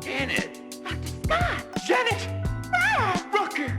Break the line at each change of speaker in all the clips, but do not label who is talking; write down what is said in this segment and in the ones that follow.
Janet! Dr. Scott! Janet! Ah! Rooker!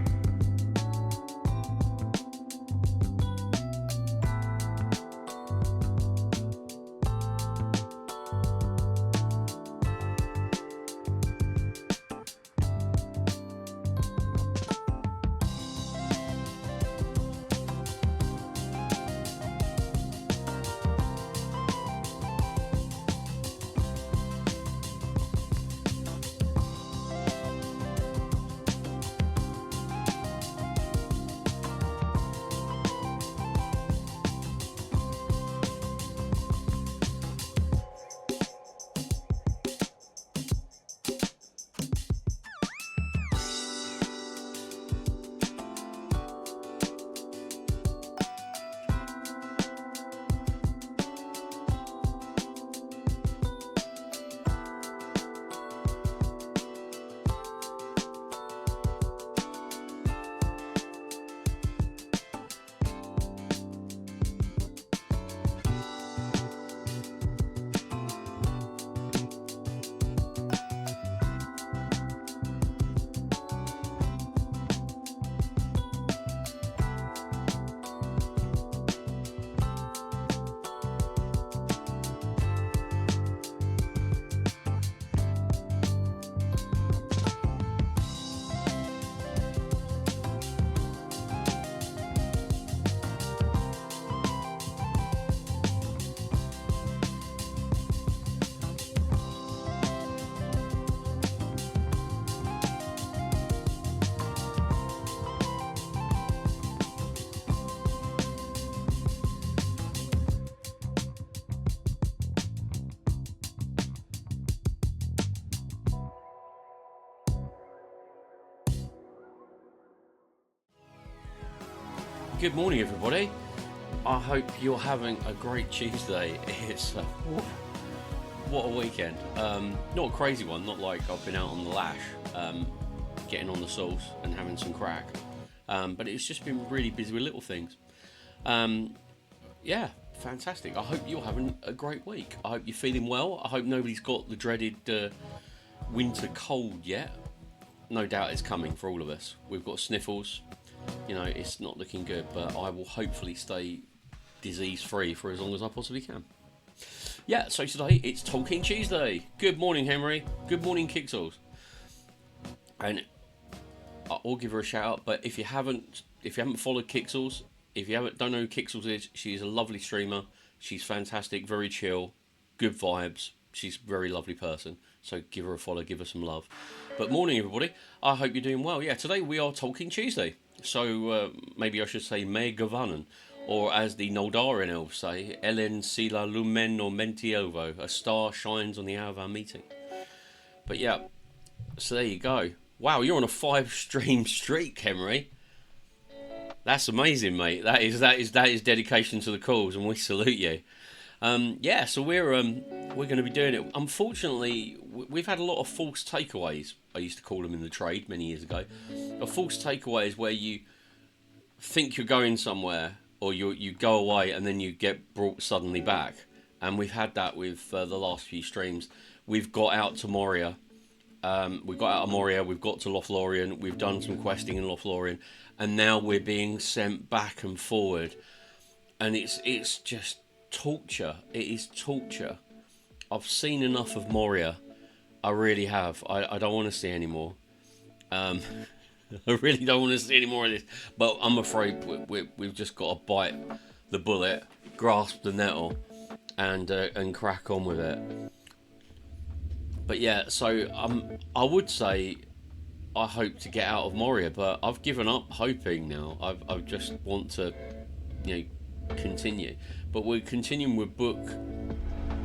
Good morning, everybody. I hope you're having a great Tuesday. It's what a weekend. Not a crazy one, not like I've been out on the lash, getting on the sauce and having some crack. But it's just been really busy with little things. Yeah, fantastic. I hope you're having a great week. I hope you're feeling well. I hope nobody's got the dreaded winter cold yet. No doubt it's coming for all of us. We've got sniffles. You know, it's not looking good, but I will hopefully stay disease-free for as long as I possibly can. Yeah, so today it's Talking Tuesday. Good morning, Henry. Good morning, Kixels. And I'll give her a shout out. But if you haven't followed Kixels, don't know who Kixels is, she's a lovely streamer. She's fantastic, very chill, good vibes. She's a very lovely person. So give her a follow, give her some love. But morning, everybody. I hope you're doing well. Yeah, today we are Talking Tuesday. So maybe I should say May Gavanen, or as the Noldarian elves say, Ellen Sila Lumen or Mentielvo, a star shines on the hour of our meeting. But yeah, so there you go. Wow, you're on a 5-stream streak, Henry. That's amazing, mate. That is dedication to the cause, and we salute you. Yeah, so we're going to be doing it. Unfortunately, we've had a lot of false takeaways. I used to call them in the trade many years ago. A false takeaway is where you think you're going somewhere, or you go away and then you get brought suddenly back. And we've had that with the last few streams. We've got out to Moria. We got out of Moria. We've got to Lothlorien. We've done some questing in Lothlorien, and now we're being sent back and forward. And it's just torture. It is torture. I've seen enough of Moria. I really have. I don't want to see any more. I really don't want to see any more of this. But I'm afraid we've just got to bite the bullet, grasp the nettle, and crack on with it. But yeah, so I would say I hope to get out of Moria, but I've given up hoping now. I just want to, continue. But we're continuing with book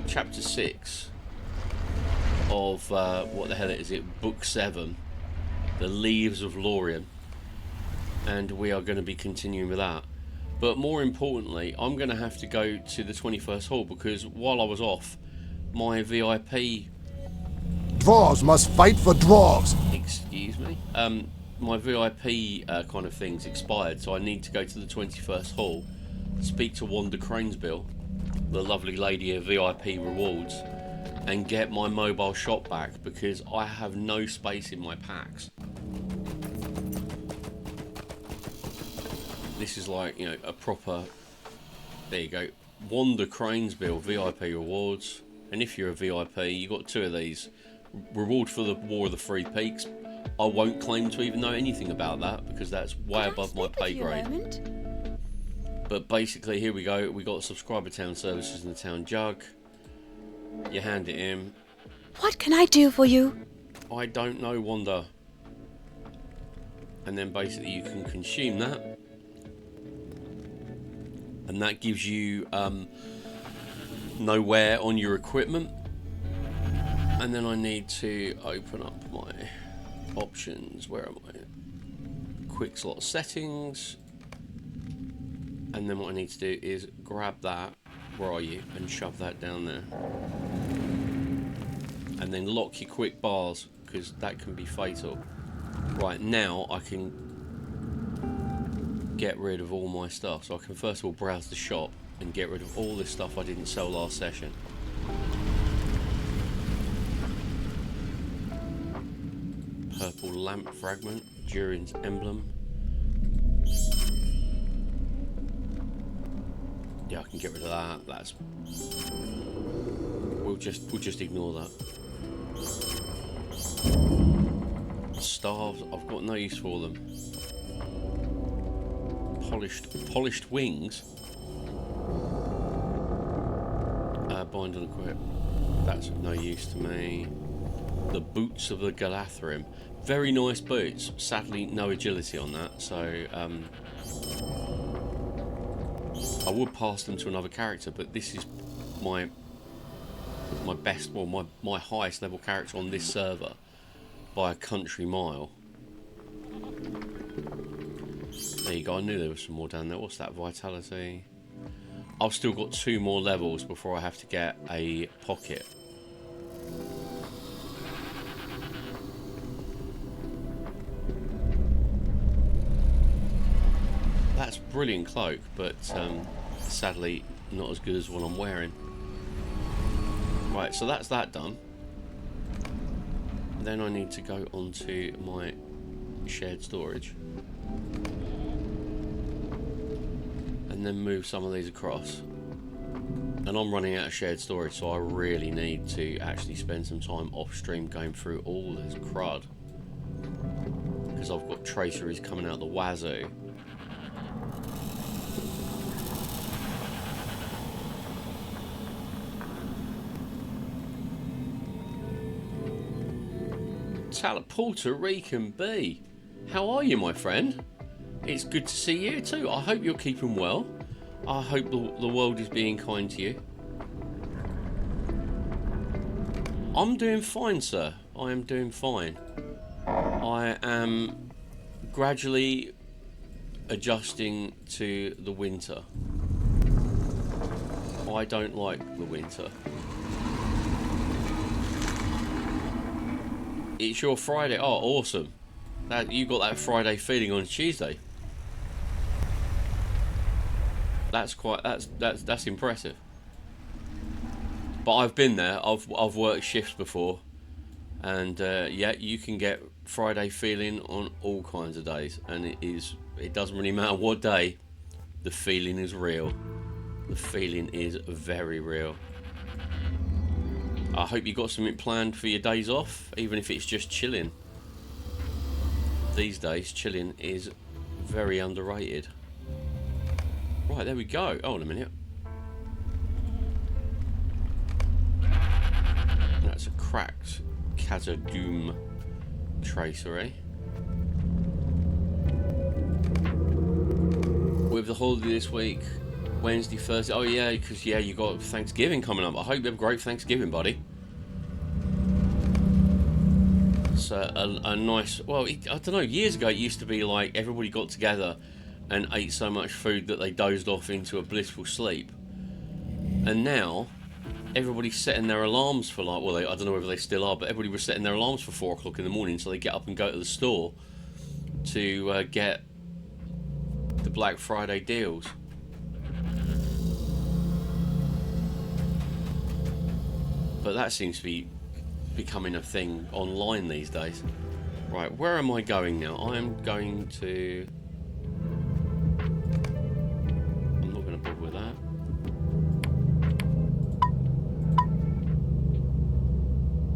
chapter 6 of what the hell is it? Book 7, The Leaves of Lorien, and we are going to be continuing with that. But more importantly, I'm going to have to go to the 21st hall because while I was off, my VIP.
Dwarves must fight for dwarves.
Excuse me. My VIP kind of thing's expired, so I need to go to the 21st hall, speak to Wanda Cranesbill, the lovely lady of VIP rewards, and get my mobile shop back because I have no space in my packs. This is like, you know, a proper, there you go, Wanda Cranesbill VIP rewards. And if you're a VIP, you got 2 of these. Reward for the War of the Three Peaks. I won't claim to even know anything about that because that's way above my pay grade. But basically, here we go. We got subscriber town services in the town jug. You hand it in.
What can I do for you?
I don't know, Wanda. And then basically you can consume that. And that gives you no wear on your equipment. And then I need to open up my options. Where am I? Quick slot settings. And then what I need to do is grab that, where are you, and shove that down there. And then lock your quick bars, because that can be fatal. Right, now I can get rid of all my stuff. So I can first of all browse the shop and get rid of all this stuff I didn't sell last session. Purple lamp fragment, Durin's emblem. Yeah, I can get rid of that. That's we'll just ignore that. Staves, I've got no use for them. Polished wings. Bind and equip. That's of no use to me. The boots of the Galathrim. Very nice boots. Sadly, no agility on that. So I would pass them to another character, but this is my best, well, my highest level character on this server by a country mile. There you go. I knew there was some more down there. What's that? Vitality. I've still got 2 more levels before I have to get a pocket. That's brilliant cloak, but sadly not as good as what I'm wearing. Right, so that's that done. Then I need to go onto my shared storage and then move some of these across. And I'm running out of shared storage, so I really need to actually spend some time off stream going through all this crud, because I've got traceries coming out the wazoo. Puerto Rican B, how are you, my friend? It's good to see you too. I hope you're keeping well. I hope the world is being kind to you. I'm doing fine, sir. I am doing fine. I am gradually adjusting to the winter. I don't like the winter. It's your Friday. Oh, awesome! That you got that Friday feeling on Tuesday. That's impressive. But I've been there. I've worked shifts before, and yeah, you can get Friday feeling on all kinds of days, and it doesn't really matter what day. The feeling is real. The feeling is very real. I hope you got something planned for your days off, even if it's just chilling. These days, chilling is very underrated. Right, there we go. Hold on a minute. That's a cracked Khazad-dûm tracery. With the holiday this week, Wednesday, Thursday. Oh yeah, because yeah, you got Thanksgiving coming up. I hope you have a great Thanksgiving, buddy. It's a nice. Well, I don't know. Years ago, it used to be like everybody got together and ate so much food that they dozed off into a blissful sleep. And now, everybody's setting their alarms for like. Well, I don't know whether they still are, but everybody was setting their alarms for 4 o'clock in the morning, so they get up and go to the store to get the Black Friday deals. But that seems to be becoming a thing online these days. Right, where am I going now? I am going to... I'm not going to bother with that.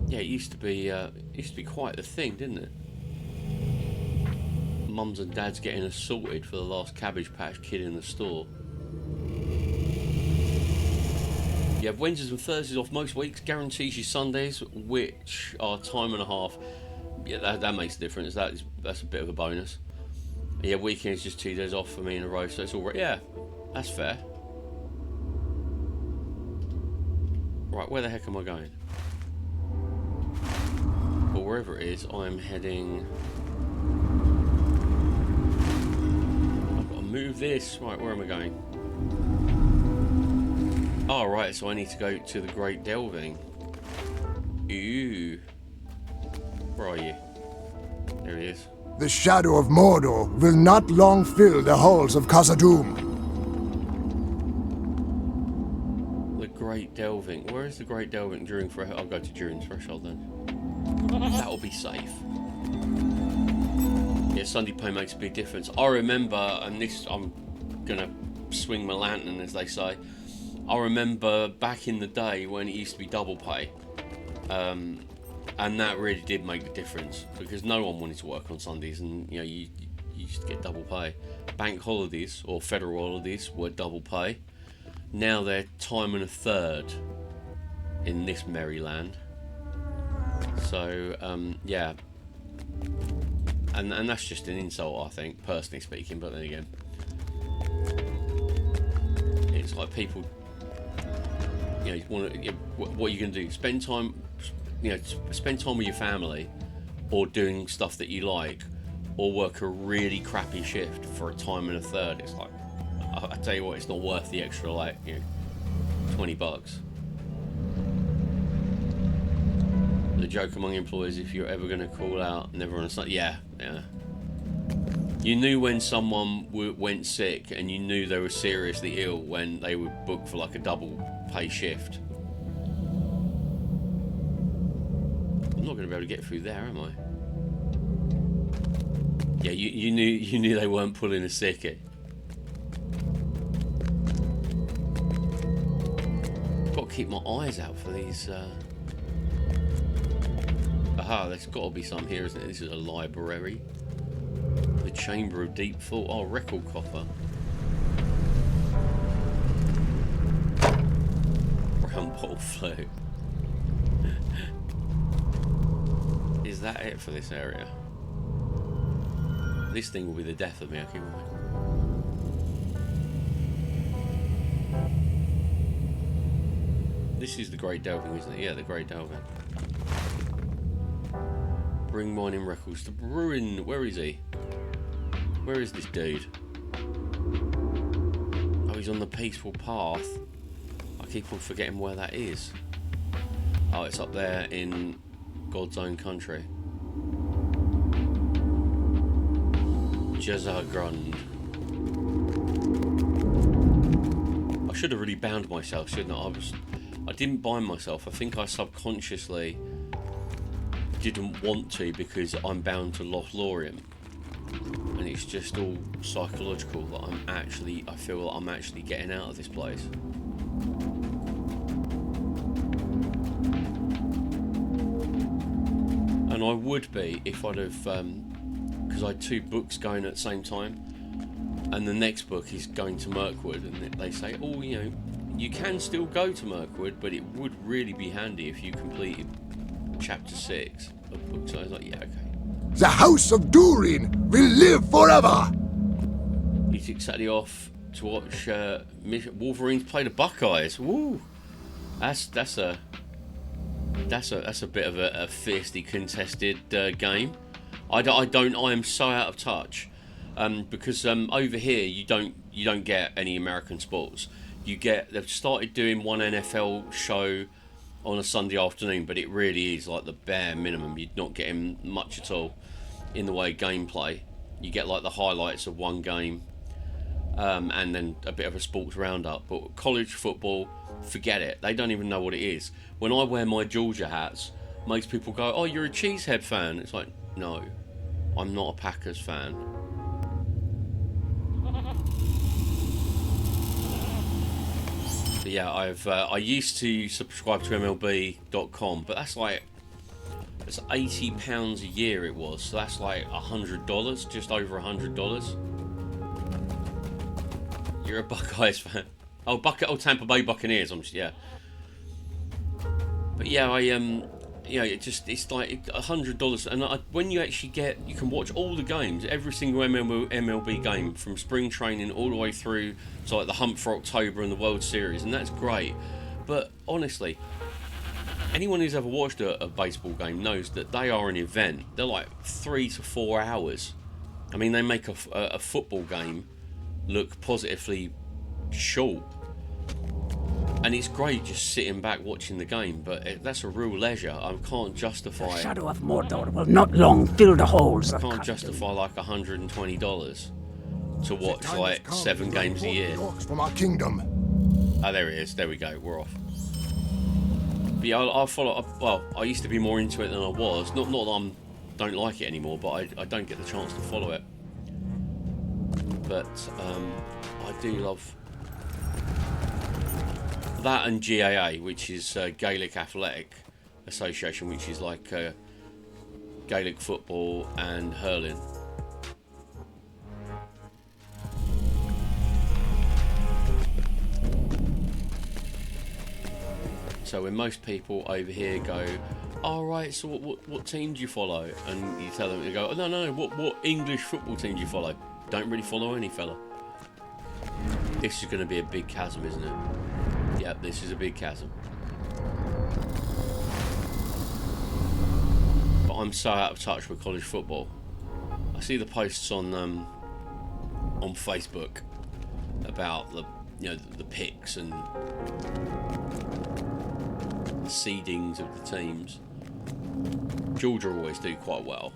Yeah, it used to be quite the thing, didn't it? Mums and dads getting assaulted for the last Cabbage Patch Kid in the store. You have Wednesdays and Thursdays off most weeks, guarantees you Sundays, which are time and a half. Yeah, that makes a difference. That's a bit of a bonus. Yeah, weekends just 2 days off for me in a row, so it's all right. Yeah, that's fair. Right, where the heck am I going? Well, wherever it is, I'm heading... I've got to move this. Right, where am I going? Oh, right, so I need to go to the Great Delving. Ooh. Where are you? There he is.
The shadow of Mordor will not long fill the halls of Khazad-dûm.
The Great Delving. Where is the Great Delving? I'll go to during Threshold then. That'll be safe. Yeah, Sunday pay makes a big difference. I remember, and this, I'm gonna swing my lantern, as they say. I remember back in the day when it used to be double pay, and that really did make a difference because no one wanted to work on Sundays, and you know you used to get double pay. Bank holidays or federal holidays were double pay. Now they're time and a third in this merry land. So yeah, and that's just an insult, I think, personally speaking. But then again, it's like people. You know, what are you going to do? Spend time, spend time with your family, or doing stuff that you like, or work a really crappy shift for a time and a third. It's like, I tell you what, it's not worth the extra, like, $20. The joke among employers: if you're ever going to call out, never on a Sunday. Yeah. You knew when someone went sick, and you knew they were seriously ill when they were booked for like a double pay shift. I'm not going to be able to get through there, am I? Yeah, you knew they weren't pulling a sickie. Got to keep my eyes out for these. Aha, there's got to be some here, isn't it? This is a library. The Chamber of Deep Thought. Oh, record copper. Round bottle flute. Is that it for this area? This thing will be the death of me, I keep on. This is the Great Delving, isn't it? Yeah, the Great Delving. Bring mining records to Bruin. Where is he? Where is this dude? Oh, he's on the peaceful path. I keep on forgetting where that is. Oh, it's up there in God's own country. Jezzagrund. I should have really bound myself, shouldn't I? I didn't bind myself. I think I subconsciously didn't want to because I'm bound to Lothlorien. And it's just all psychological that I feel that I'm actually getting out of this place. And I would be if I'd have, because I had 2 books going at the same time, and the next book is going to Mirkwood, and they say, oh, you can still go to Mirkwood, but it would really be handy if you completed chapter 6 of book. So I was like, yeah, okay.
The House of Durin will live forever!
He's excited off to watch Wolverines play the Buckeyes. Woo! That's a bit of a fiercely contested game. I am so out of touch because over here you don't get any American sports. They've started doing one NFL show on a Sunday afternoon, but it really is like the bare minimum. You're not getting much at all in the way of gameplay. You get like the highlights of one game and then a bit of a sports roundup. But college football, forget it. They don't even know what it is. When I wear my Georgia hats, most people go, "Oh, you're a Cheesehead fan." It's like, no, I'm not a Packers fan. But yeah, I used to subscribe to MLB.com, but that's like, it's £80 a year it was, so that's like $100, just over $100. You're a Buckeyes fan. Oh, Tampa Bay Buccaneers. Yeah. But yeah, it's like $100, and when you actually you can watch all the games, every single MLB game from spring training all the way through to like the hunt for October and the World Series, and that's great. But honestly, anyone who's ever watched a baseball game knows that they are an event. They're like 3 to 4 hours. I mean, they make a football game look positively short. And it's great just sitting back watching the game, but that's a real leisure. I can't justify...
The shadow of Mordor will not long fill the halls of
I can't
Khazad-dûm.
justify like $120 to watch like 7 games a year.
From our kingdom.
Oh, there it is. There we go. We're off. But yeah, I follow... Well, I used to be more into it than I was. Not that I don't like it anymore, but I don't get the chance to follow it. But I do love... that and GAA, which is Gaelic Athletic Association, which is like Gaelic football and hurling. So when most people over here go, "All right, so what team do you follow?" and you tell them, they go, "Oh, no, what English football team do you follow?" Don't really follow any, fella. This is going to be a big chasm, isn't it? Yep, this is a big chasm. But I'm so out of touch with college football. I see the posts on Facebook about the picks and the seedings of the teams. Georgia always do quite well,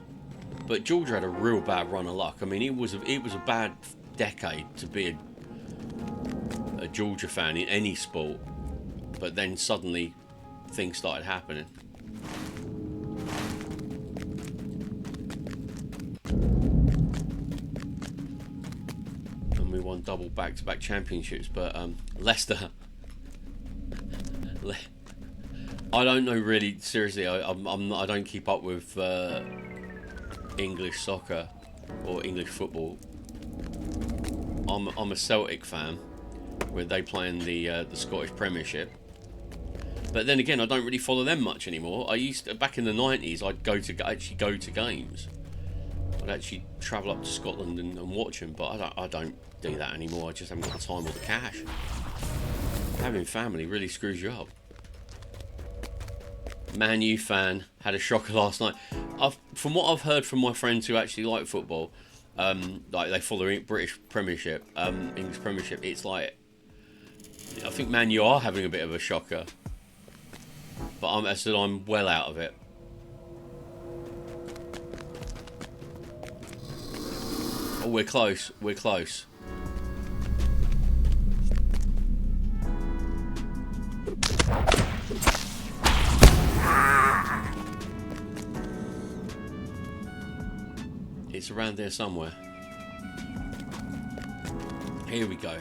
but Georgia had a real bad run of luck. I mean, it was a bad decade to be a Georgia fan in any sport, but then suddenly things started happening. And we won double back-to-back championships, but Leicester. I don't know really. Seriously, I don't keep up with English soccer or English football. I'm a Celtic fan, where they play in the Scottish Premiership. But then again, I don't really follow them much anymore. I used to, back in the 90s, I'd actually go to games. I'd actually travel up to Scotland and watch them, but I don't do that anymore. I just haven't got the time or the cash. Having family really screws you up. Man U fan had a shocker last night. From what I've heard from my friends who actually like football, like they follow British Premiership, English Premiership, it's like, I think Man U are having a bit of a shocker. But I'm well out of it. Oh, we're close. We're close. It's around there somewhere. Here we go.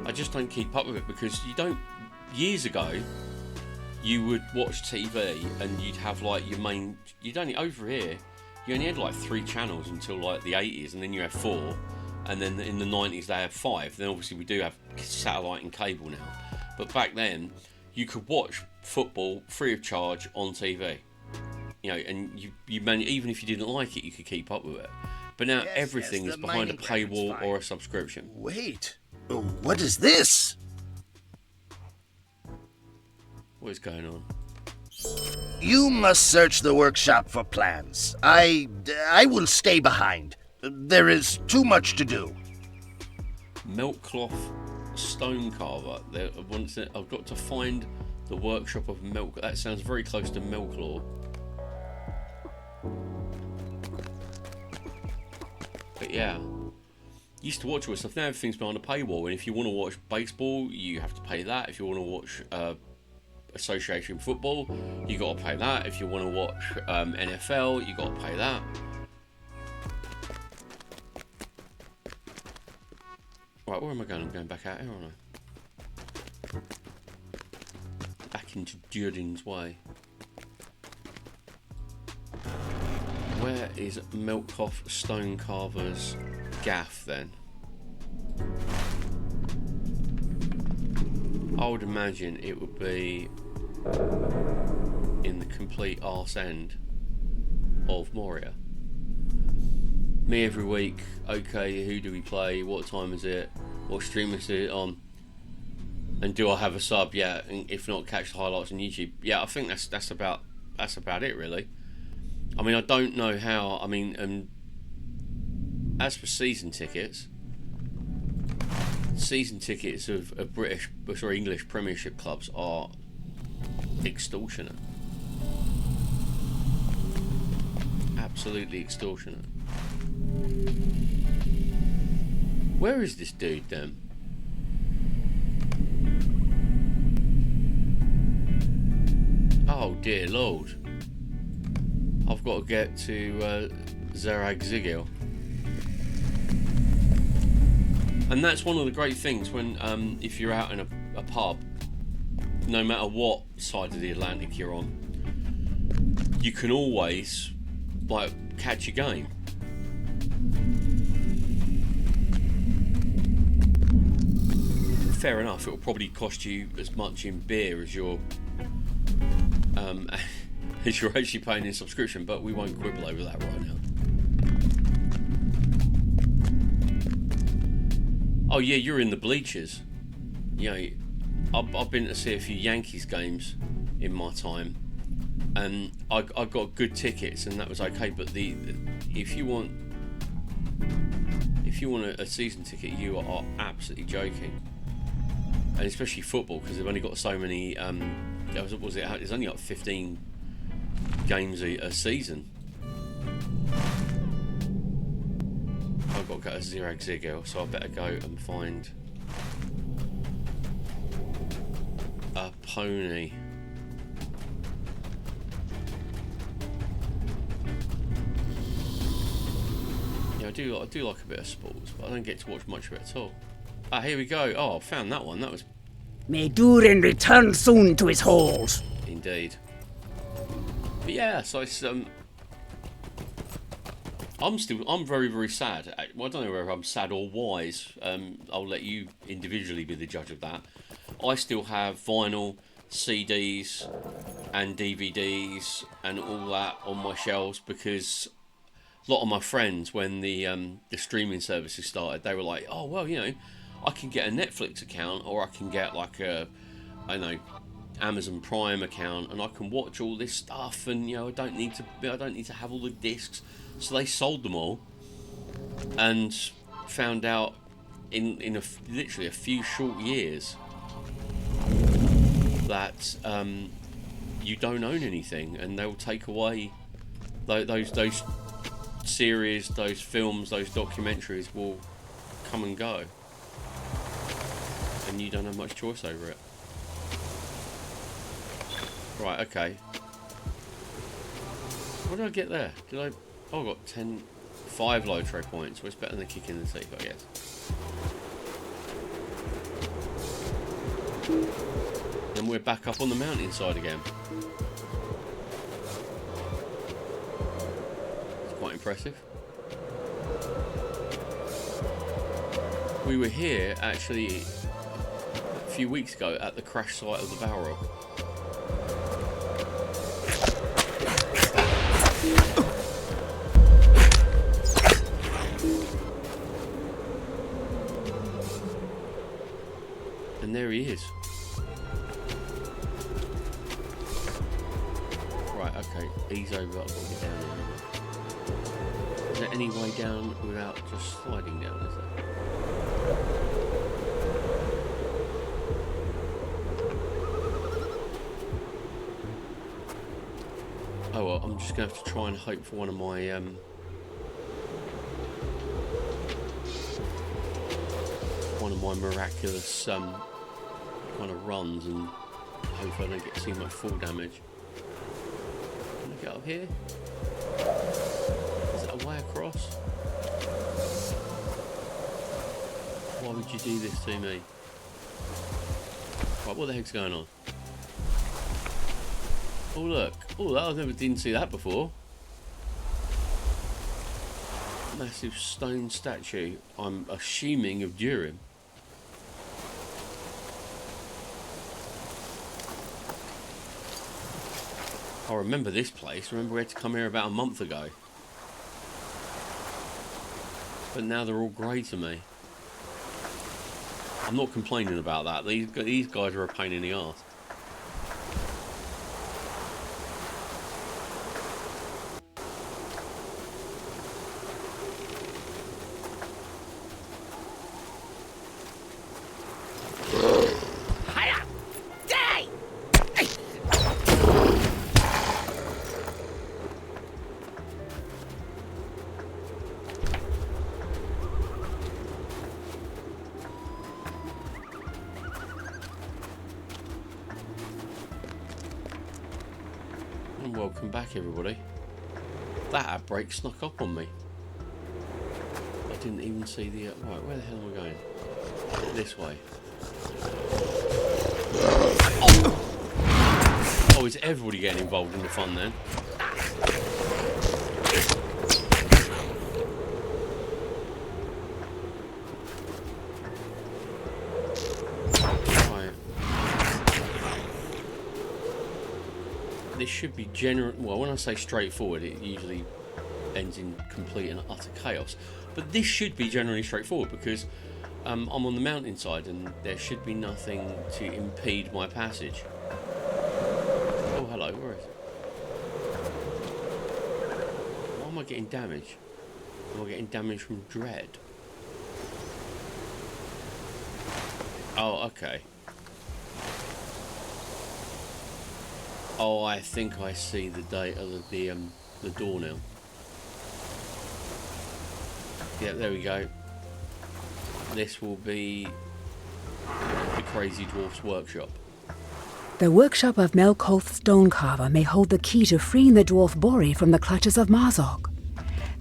I just don't keep up with it because you don't... Years ago, you would watch TV and you'd have like your main... You'd only... Over here, you only had like 3 channels until like the 80s, and then you had 4. And then in the 90s they had 5. Then obviously we do have satellite and cable now. But back then, you could watch football free of charge on TV. You know, and even if you didn't like it, you could keep up with it. But now everything is behind a paywall or a subscription.
Wait, what is this?
What is going on?
You must search the workshop for plans. I will stay behind. There is too much to do.
Milkcloth stone carver. I've got to find the workshop of milk. That sounds very close to Milklaw. But yeah, used to watch all this stuff. Now everything's behind a paywall, and if you want to watch baseball, you have to pay that. If you want to watch association football, you got to pay that. If you want to watch NFL, you got to pay that. Right, where am I going? I'm going back out here, aren't I? Back into Durden's Way. Where is Melkoff Stonecarver's gaff then? I would imagine it would be in the complete arse end of Moria. Me every week, okay, who do we play, what time is it, what stream is it on, and do I have a sub? Yeah, and if not, catch the highlights on YouTube. Yeah, I think that's about it really. I mean, I don't know how. I mean, as for season tickets of English Premiership clubs are extortionate. Absolutely extortionate. Where is this dude then? Oh dear Lord. I've got to get to Zeragzigil. And that's one of the great things when, if you're out in a pub, no matter what side of the Atlantic you're on, you can always, like, catch a game. Fair enough, it'll probably cost you as much in beer as you're actually paying in subscription, but we won't quibble over that right now. Oh yeah, you're in the bleachers. You know, I've been to see a few Yankees games in my time, and I got good tickets, and that was okay. But if you want a season ticket, you are absolutely joking. And especially football, because they've only got so many. There's only like 15 games a season. I've got to go to Zeragzigil, so I better go and find a pony. Yeah, I do like a bit of sports, but I don't get to watch much of it at all. Ah, here we go. Oh, I found that one. That was...
May Durin return soon to his halls.
Indeed. But yeah, so it's I'm very, very sad. Well, I don't know whether I'm sad or wise. I'll let you individually be the judge of that. I still have vinyl, CDs, and DVDs and all that on my shelves because a lot of my friends, when the streaming services started, they were like, "Oh well, you know, I can get a Netflix account or I can get like a, I don't know, Amazon Prime account, and I can watch all this stuff, and you know, I don't need to have all the discs." So they sold them all, and found out in literally a few short years that you don't own anything, and they'll take away those series, those films, those documentaries will come and go, and you don't have much choice over it. Right, okay. What did I get there? Oh, I got 5 low tray points, so it's better than a kick in the teeth, I guess. Then we're back up on the mountainside again. It's quite impressive. We were here, actually, a few weeks ago at the crash site of the Balrog. And there he is. Right, okay, ease over, I've got to get down here. Is there any way down without just sliding down, is there? Oh well, I'm just going to have to try and hope for one of my my miraculous kind of runs, and hopefully I don't get too much full damage. Can I get up here? Is that a way across? Why would you do this to me? Right, what the heck's going on? Oh look! Oh, that didn't see that before. Massive stone statue. I'm assuming of Durin. I remember this place. Remember we had to come here about a month ago. But now they're all grey to me. I'm not complaining about that. These guys are a pain in the arse. Welcome back, everybody. That outbreak snuck up on me. I didn't even see the... right, where the hell am I going? This way. Oh, is everybody getting involved in the fun then? This should be well, when I say straightforward, it usually ends in complete and utter chaos. But this should be generally straightforward because I'm on the mountainside and there should be nothing to impede my passage. Oh, hello, where is it? Why am I getting damage? Am I getting damage from dread? Oh, okay. Oh, I think I see the date of the door now. Yeah, there we go. This will be the Crazy Dwarf's workshop.
The workshop of Melkoth's Stonecarver may hold the key to freeing the dwarf Bori from the clutches of Marzog.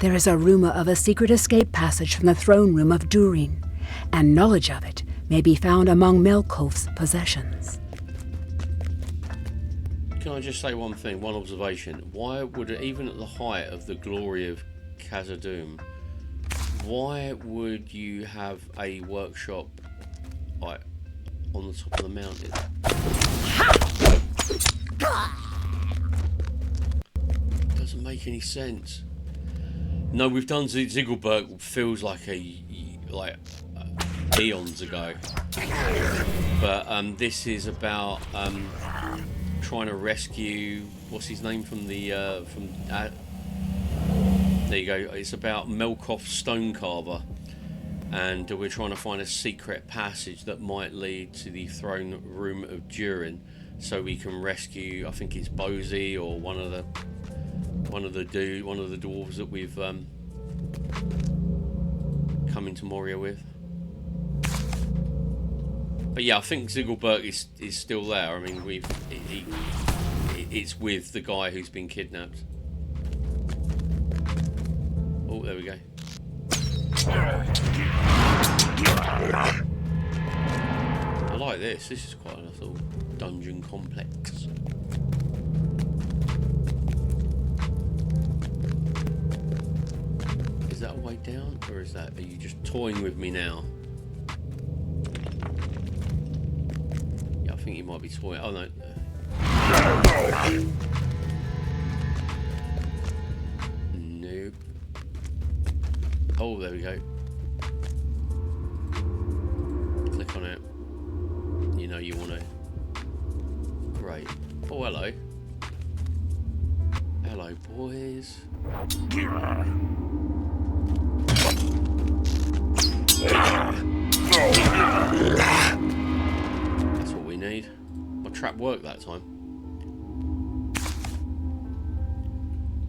There is a rumor of a secret escape passage from the throne room of Durin, and knowledge of it may be found among Melkoth's possessions.
Can I just say one thing, one observation? Why would it, even at the height of the glory of Khazad-dûm, why would you have a workshop like on the top of the mountain? Doesn't make any sense. No, we've done Ziggelberg. Feels like eons ago, but this is about trying to rescue, what's his name from the there you go. It's about Melkoth's Stonecarver, and we're trying to find a secret passage that might lead to the throne room of Durin, so we can rescue, I think it's Bozy or one of the dwarves that we've come into Moria with. But yeah, I think Ziggelberg is still there. I mean, it's with the guy who's been kidnapped. Oh, there we go. I like this. This is quite a nice little dungeon complex. Is that a way down, or are you just toying with me now? I think you might be toying. Oh no. Nope. Oh, there we go. Click on it. You know you want to. Great. Oh, hello. Hello, boys. That's what we need. My trap worked that time.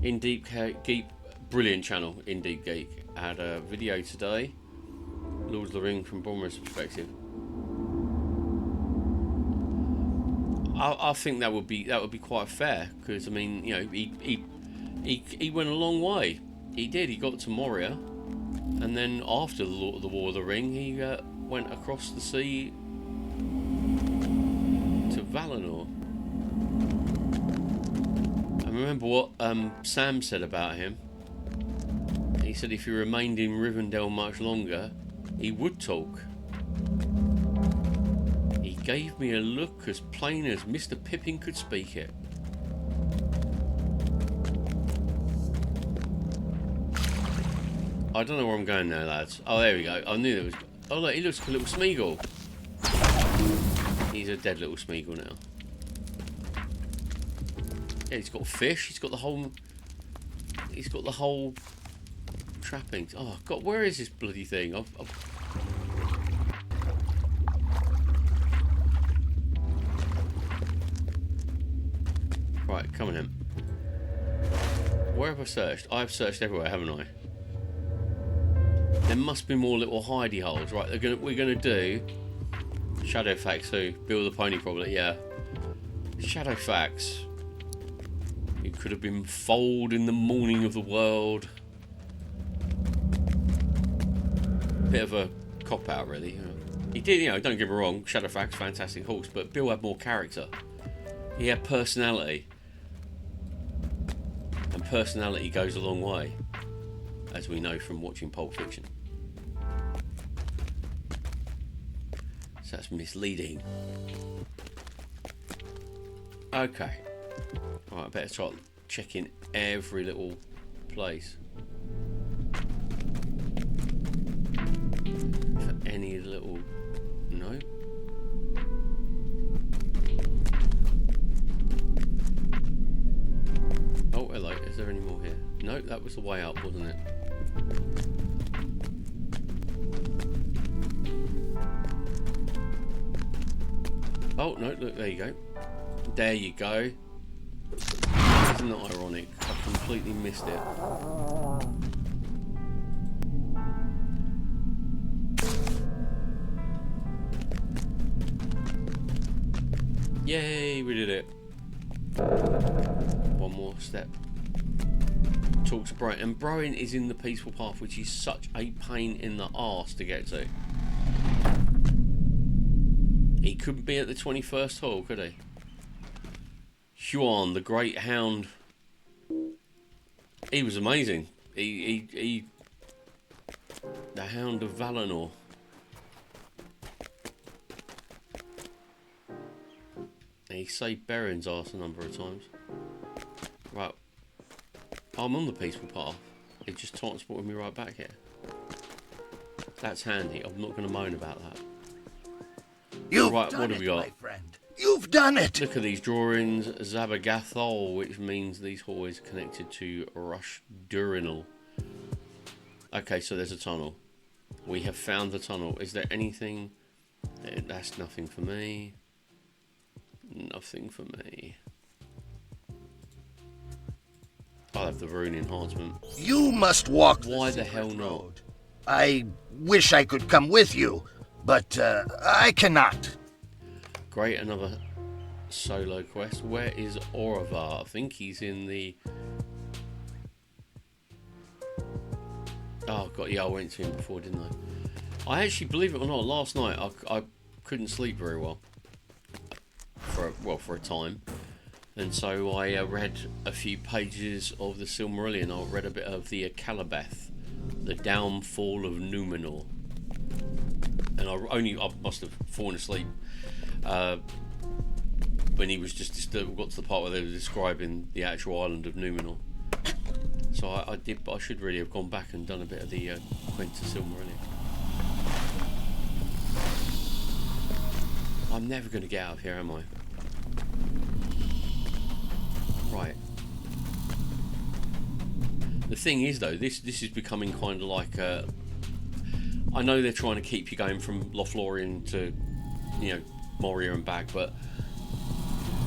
In Deep Geek, brilliant channel. In Deep Geek had a video today Lord of the Ring from Boromir's perspective. I think that would be quite fair, because I mean, you know, he went a long way. He did. He got to Moria, and then after the War of the Ring, he went across the sea to Valinor. I remember what Sam said about him. He said if he remained in Rivendell much longer, he would talk. He gave me a look as plain as Mr. Pippin could speak it. I don't know where I'm going now, lads. Oh, there we go. I knew there was... Oh, look, he looks like a little Smeagol. He's a dead little Smeagol now. Yeah, he's got fish. He's got the whole... He's got the whole... trappings. Oh, God, where is this bloody thing? Right, come on in. Where have I searched? I've searched everywhere, haven't I? There must be more little hidey holes. Right, we're gonna do Shadowfax. Who? Bill the Pony, probably. Yeah. Shadowfax. It could have been foaled in the morning of the world. Bit of a cop out, really. He did, you know. Don't get me wrong. Shadowfax, fantastic horse, but Bill had more character. He had personality, and personality goes a long way, as we know from watching Pulp Fiction. So that's misleading. Okay. Alright, I better start checking every little place for any little... No? Oh, hello. Is there any more here? No, that was the way up, wasn't it? Oh, no, look, there you go. There you go. Isn't that ironic? I completely missed it. Yay, we did it. One more step. Talk to Brian. And Brian is in the peaceful path, which is such a pain in the arse to get to. He couldn't be at the 21st hole, could he? Huon, the Great Hound. He was amazing. He the Hound of Valinor. He saved Berin's arse a number of times. Right. I'm on the peaceful path. It just transported me right back here. That's handy. I'm not going to moan about that.
You've
right,
done
what have
it,
we got?
my friend. You've done it!
Look at these drawings. Zabagathol, which means these hallways are connected to Rush Durinal. Okay, so there's a tunnel. We have found the tunnel. Is there anything... That's nothing for me. Nothing for me. I'll have the rune enhancement.
You must walk
Why the hell not?
road. I wish I could come with you, but I cannot.
Great, another solo quest. Where is Oravar? I think he's in the... Oh god, yeah, I went to him before, didn't I? I actually, believe it or not, last night I couldn't sleep very well. For a time. And so I read a few pages of the Silmarillion. I read a bit of the Calabeth, the downfall of Numenor. And I must have fallen asleep when he was just got to the part where they were describing the actual island of Numenor. So I did, but I should really have gone back and done a bit of the Quenta Silmarillion. I'm never going to get out of here, am I? Right. The thing is, though, this is becoming kind of like I know they're trying to keep you going from Lothlorien to, you know, Moria and back, but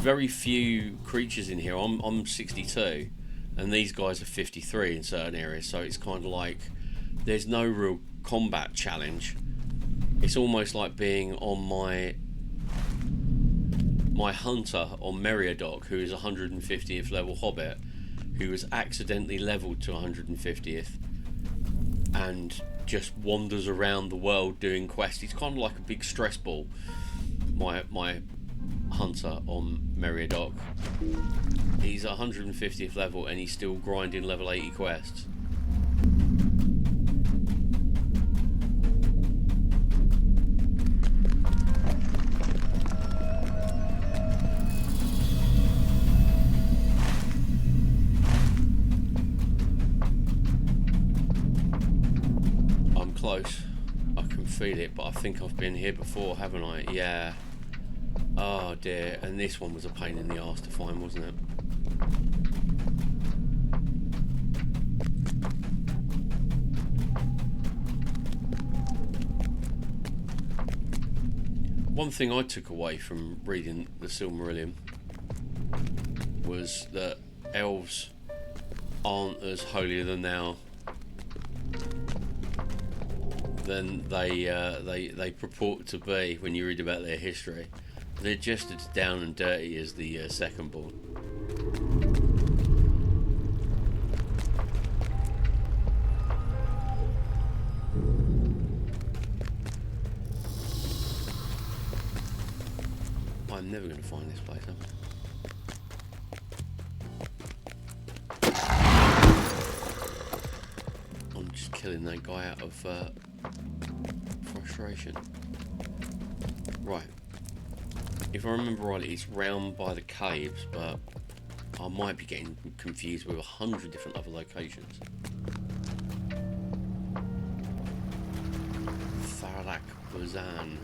very few creatures in here. I'm 62, and these guys are 53 in certain areas, so it's kind of like there's no real combat challenge. It's almost like being on my hunter on Meriadoc, who is 150th level hobbit, who was accidentally leveled to 150th and just wanders around the world doing quests. He's kind of like a big stress ball. My hunter on Meriadoc. He's 150th level and he's still grinding level 80 quests. I'm close. I can feel it, but I think I've been here before, haven't I? Yeah. Oh dear, and this one was a pain in the arse to find, wasn't it? One thing I took away from reading the Silmarillion was that elves aren't as holier than thou than they purport to be when you read about their history. They're just as down and dirty as the second born. I'm never going to find this place, am I? I'm just killing that guy out of frustration. Right. If I remember rightly, it's round by the caves, but I might be getting confused with 100 different other locations. Farak Bazan.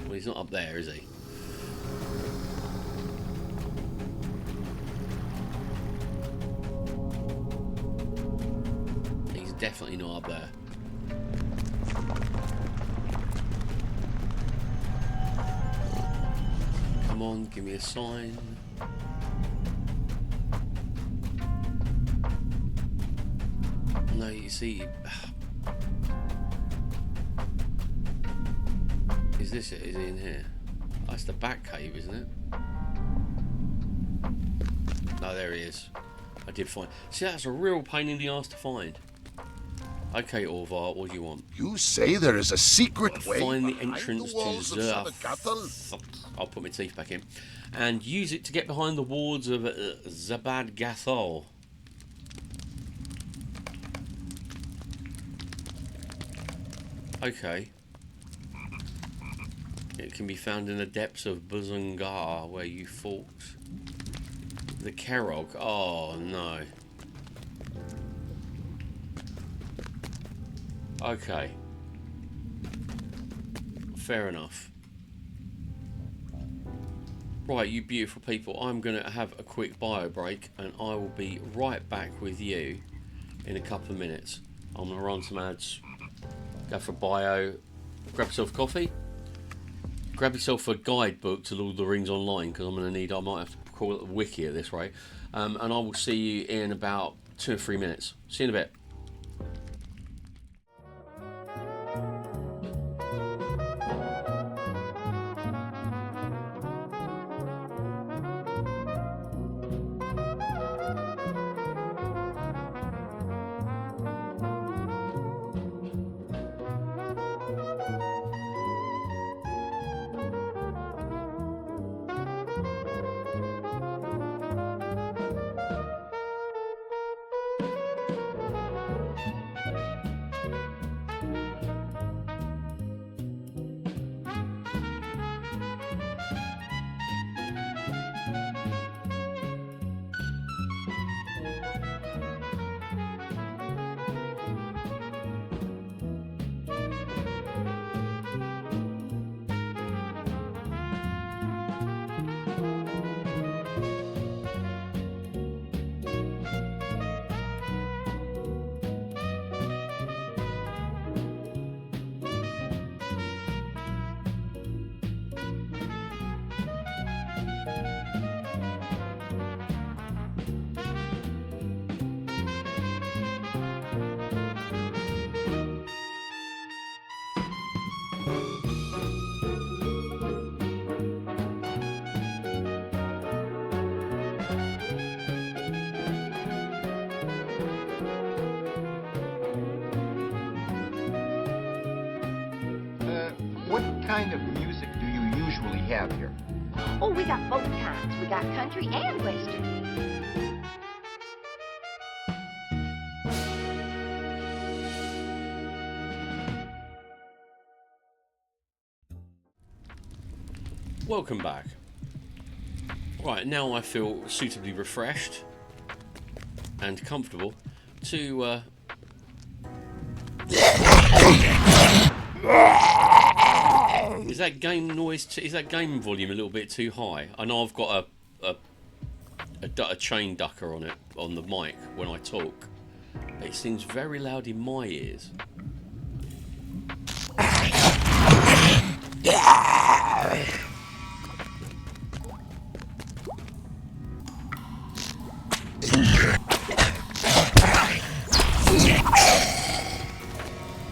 Well, he's not up there, is he? He's definitely not up there. Come on, give me a sign. No, you see... Is this it? Is it in here? That's the back cave, isn't it? No, there he is. I did find... See, that's a real pain in the arse to find. Okay, Orvar, what do you want?
You say there is a secret way
Find the
behind
entrance
the walls
to
of
Zerth.
Zabagathal?
I'll put my teeth back in. And use it to get behind the wards of Zabad Gathol. Okay. It can be found in the depths of Buzungar, where you fought the Kerog. Oh no. Okay. Fair enough. Right, you beautiful people, I'm going to have a quick bio break and I will be right back with you in a couple of minutes. I'm going to run some ads, go for bio, grab yourself a coffee, grab yourself a guidebook to Lord of the Rings Online, because I'm going to need, I might have to call it a wiki at this rate, and I will see you in about 2 or 3 minutes. See you in a bit.
What kind of music do you usually have here?
Oh, we got both kinds. We got country and western.
Welcome back. Right, now I feel suitably refreshed and comfortable to Is that game noise? Is that game volume a little bit too high? I know I've got a chain ducker on it on the mic when I talk. But it seems very loud in my ears.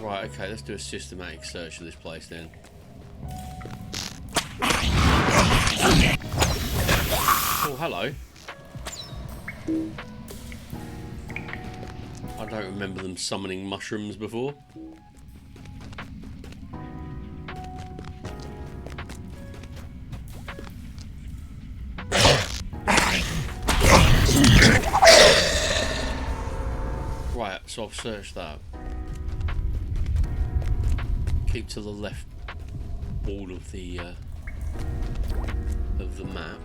Right, okay, let's do a systematic search of this place then. Oh, hello. I don't remember them summoning mushrooms before. Right, so I've searched that. Keep to the left wall of the map.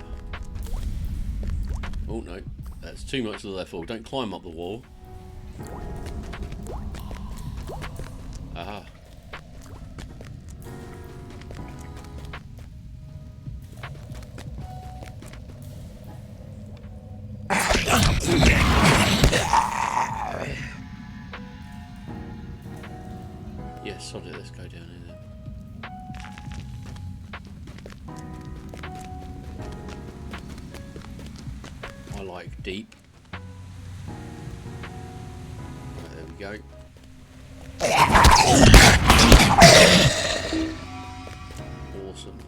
Oh no, that's too much to the left wall. Don't climb up the wall. Aha. Yeah, sod it, let's go down here then. I like deep. Right, there we go. Awesome.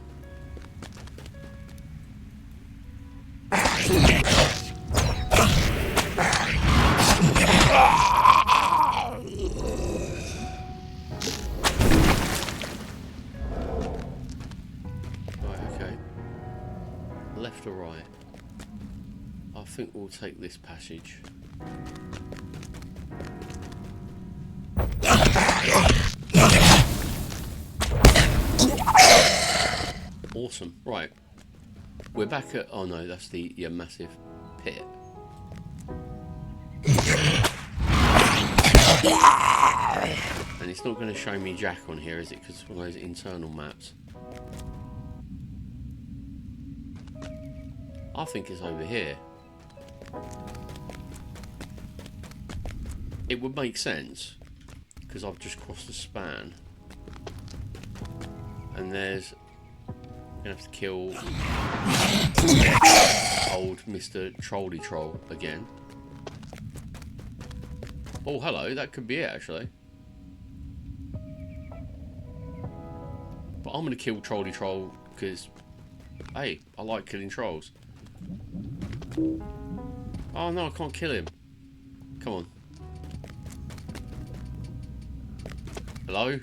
Right, okay. Left or right? I think we'll take this passage. Awesome. Right. We're back at... Oh no, that's the massive pit. And it's not going to show me Jack on here, is it? Because it's one of those internal maps. I think it's over here. It would make sense, because I've just crossed the span. And there's... I'm going to have to kill old Mr. Trolley Troll again. Oh, hello, that could be it, actually. But I'm going to kill Trolley Troll, because, hey, I like killing trolls. Oh no, I can't kill him. Come on. Hello?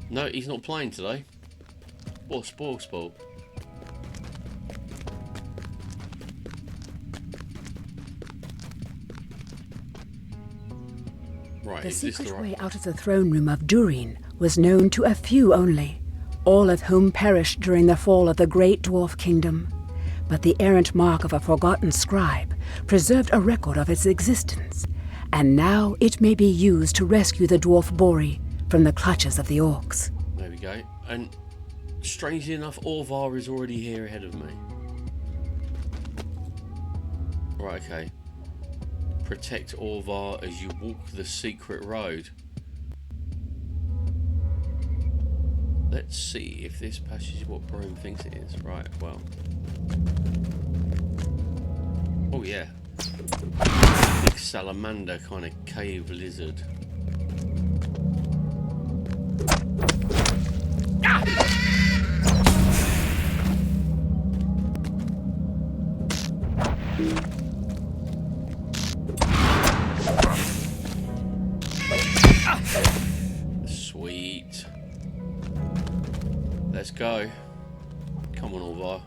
No, he's not playing today. What spoil. Right,
The
is this
secret
the
way
right...
out of the throne room of Durin was known to a few only, all of whom perished during the fall of the great dwarf kingdom. But the errant mark of a forgotten scribe preserved a record of its existence, and now it may be used to rescue the dwarf Bori from the clutches of the orcs.
There we go. And strangely enough, Orvar is already here ahead of me. Right, okay. Protect Orvar as you walk the secret road. Let's see if this passage is what Broom thinks it is. Right, well. Oh yeah. Big salamander kind of cave lizard. Sweet. Let's go. Come on, Orvar.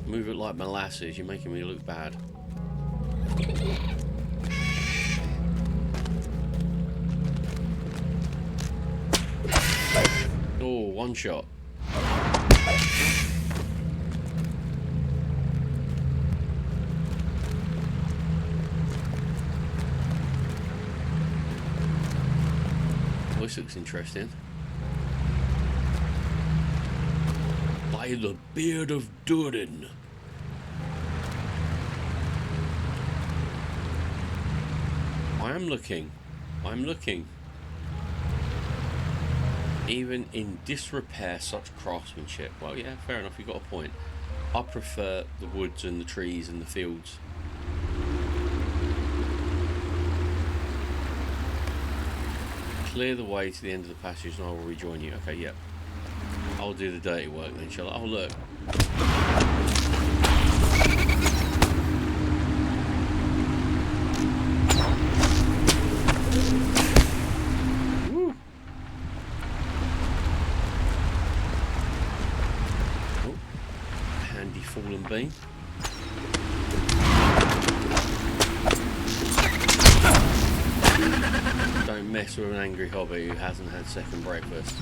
Move it like molasses. You're making me look bad. Oh, one shot. This looks interesting. By the beard of Durin. I'm looking. Even in disrepair, such craftsmanship. Well, yeah, fair enough, you've got a point. I prefer the woods and the trees and the fields. Clear the way to the end of the passage and I will rejoin you. Okay, yep. I'll do the dirty work then, shall I? Oh, look. Woo. Oh, handy fallen bean. Don't mess with an angry hobby who hasn't had second breakfast.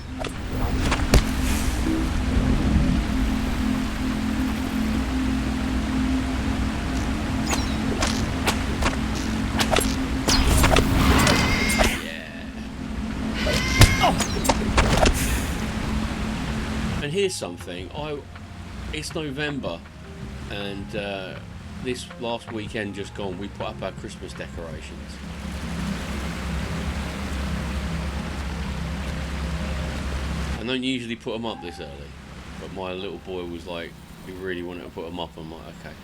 And here's something, it's November and this last weekend just gone we put up our Christmas decorations. I don't usually put them up this early, but my little boy was like, he really wanted to put them up. I'm like, okay.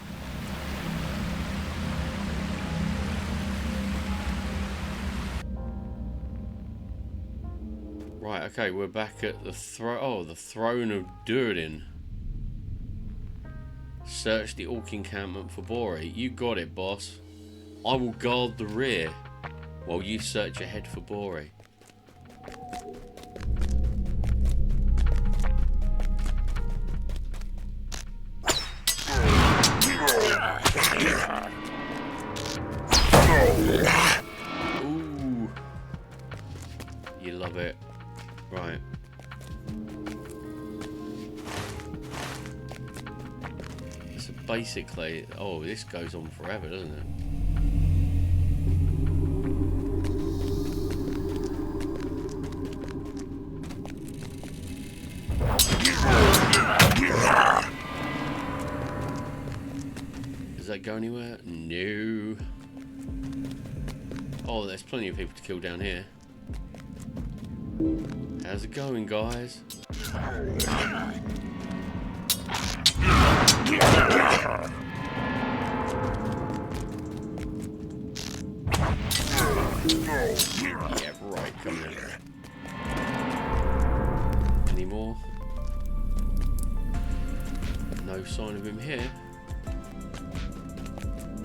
Right, okay, we're back at the the throne of Durin. Search the orc encampment for Bori. You got it, boss. I will guard the rear while you search ahead for Bori. Ooh. You love it. Right. So basically, oh, this goes on forever, doesn't it? Does that go anywhere? No. Oh, there's plenty of people to kill down here. How's it going, guys? Yeah, right, come here. Any more? No sign of him here.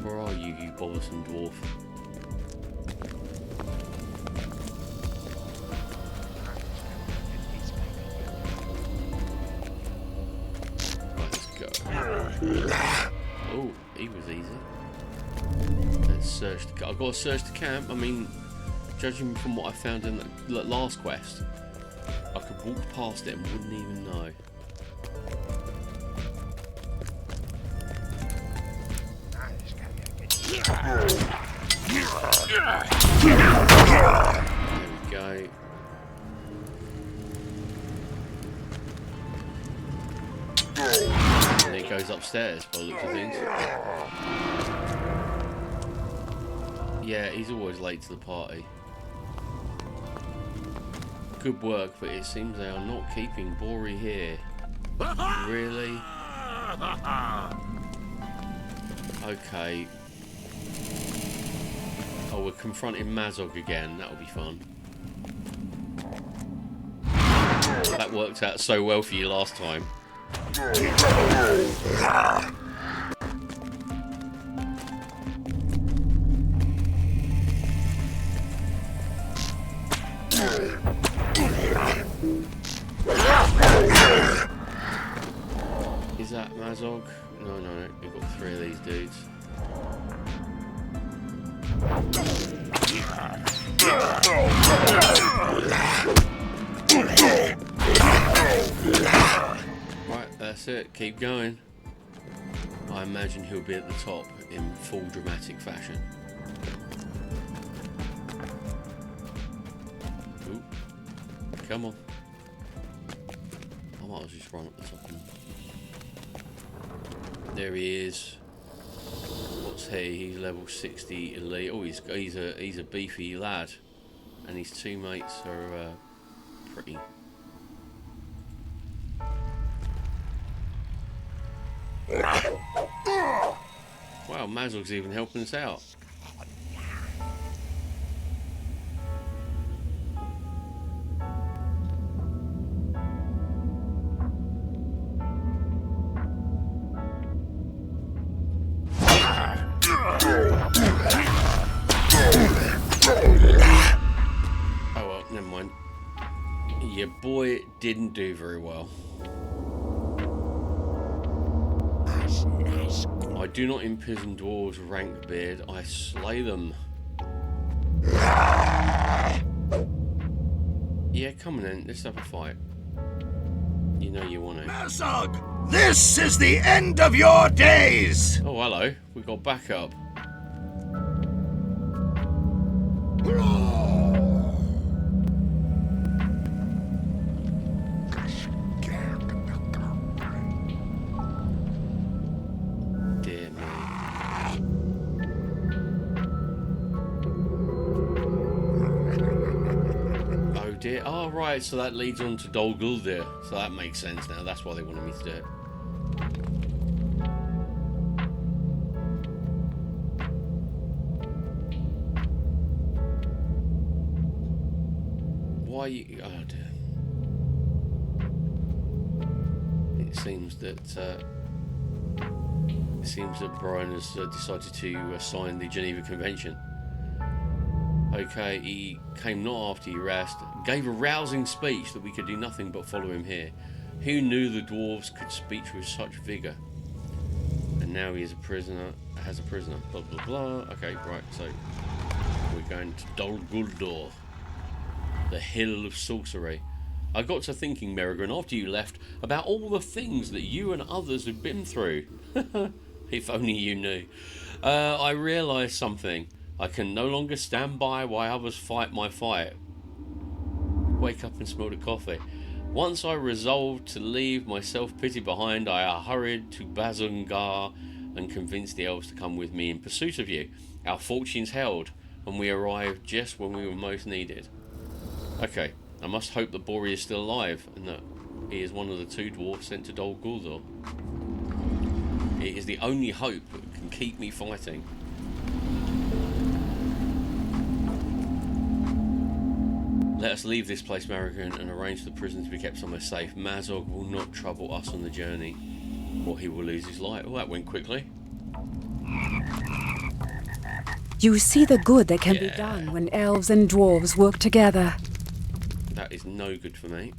Where are you, you bothersome dwarf? Oh, he was easy. Let's search the... I've got to search the camp. I mean, judging from what I found in the last quest, I could walk past it and wouldn't even know. There we go. And it goes upstairs by the looks of things. Yeah, he's always late to the party. Good work, but it seems they are not keeping Bori here. Really? Okay. Oh, we're confronting Mazog again. That'll be fun. That worked out so well for you last time. Is that Mazog? No, no, we've got 3 of these dudes. Right, that's it. Keep going. I imagine he'll be at the top in full dramatic fashion. Ooh. Come on. I might as well just run up the top. There he is. What's he? He's level 60 elite. Oh, he's a beefy lad, and his two mates are pretty. Wow, Mazog's even helping us out. Oh well, never mind. Your boy didn't do very well. I do not imprison dwarves with rank beard, I slay them. Yeah, come on then, let's have a fight. You know you want to.
Mazog, this is the end of your days!
Oh, hello, we got backup. Dear me. Oh dear. Oh right, so that leads on to Dol Guldur. So that makes sense now. That's why they wanted me to do it. Why you... Oh dear. It seems that Brian has decided to sign the Geneva Convention. Okay, he came not after he rest, gave a rousing speech that we could do nothing but follow him here. Who knew the dwarves could speak with such vigour? And now he is a prisoner, blah blah blah. Okay, right, so we're going to Dol Guldur, the Hill of Sorcery. I got to thinking, Merrigan, after you left, about all the things that you and others have been through. If only you knew. I realised something. I can no longer stand by while others fight my fight. Wake up and smell the coffee. Once I resolved to leave my self-pity behind, I hurried to Bazungar and convinced the elves to come with me in pursuit of you. Our fortunes held, and we arrived just when we were most needed. Okay, I must hope that Moria is still alive, and that he is one of the 2 dwarfs sent to Dol Guldur. It is the only hope that can keep me fighting. Let us leave this place, Merrigan, and arrange for the prison to be kept somewhere safe. Mazog will not trouble us on the journey, or he will lose his life. Oh, that went quickly.
You see the good that can be done when elves and dwarves work together.
That is no good for me.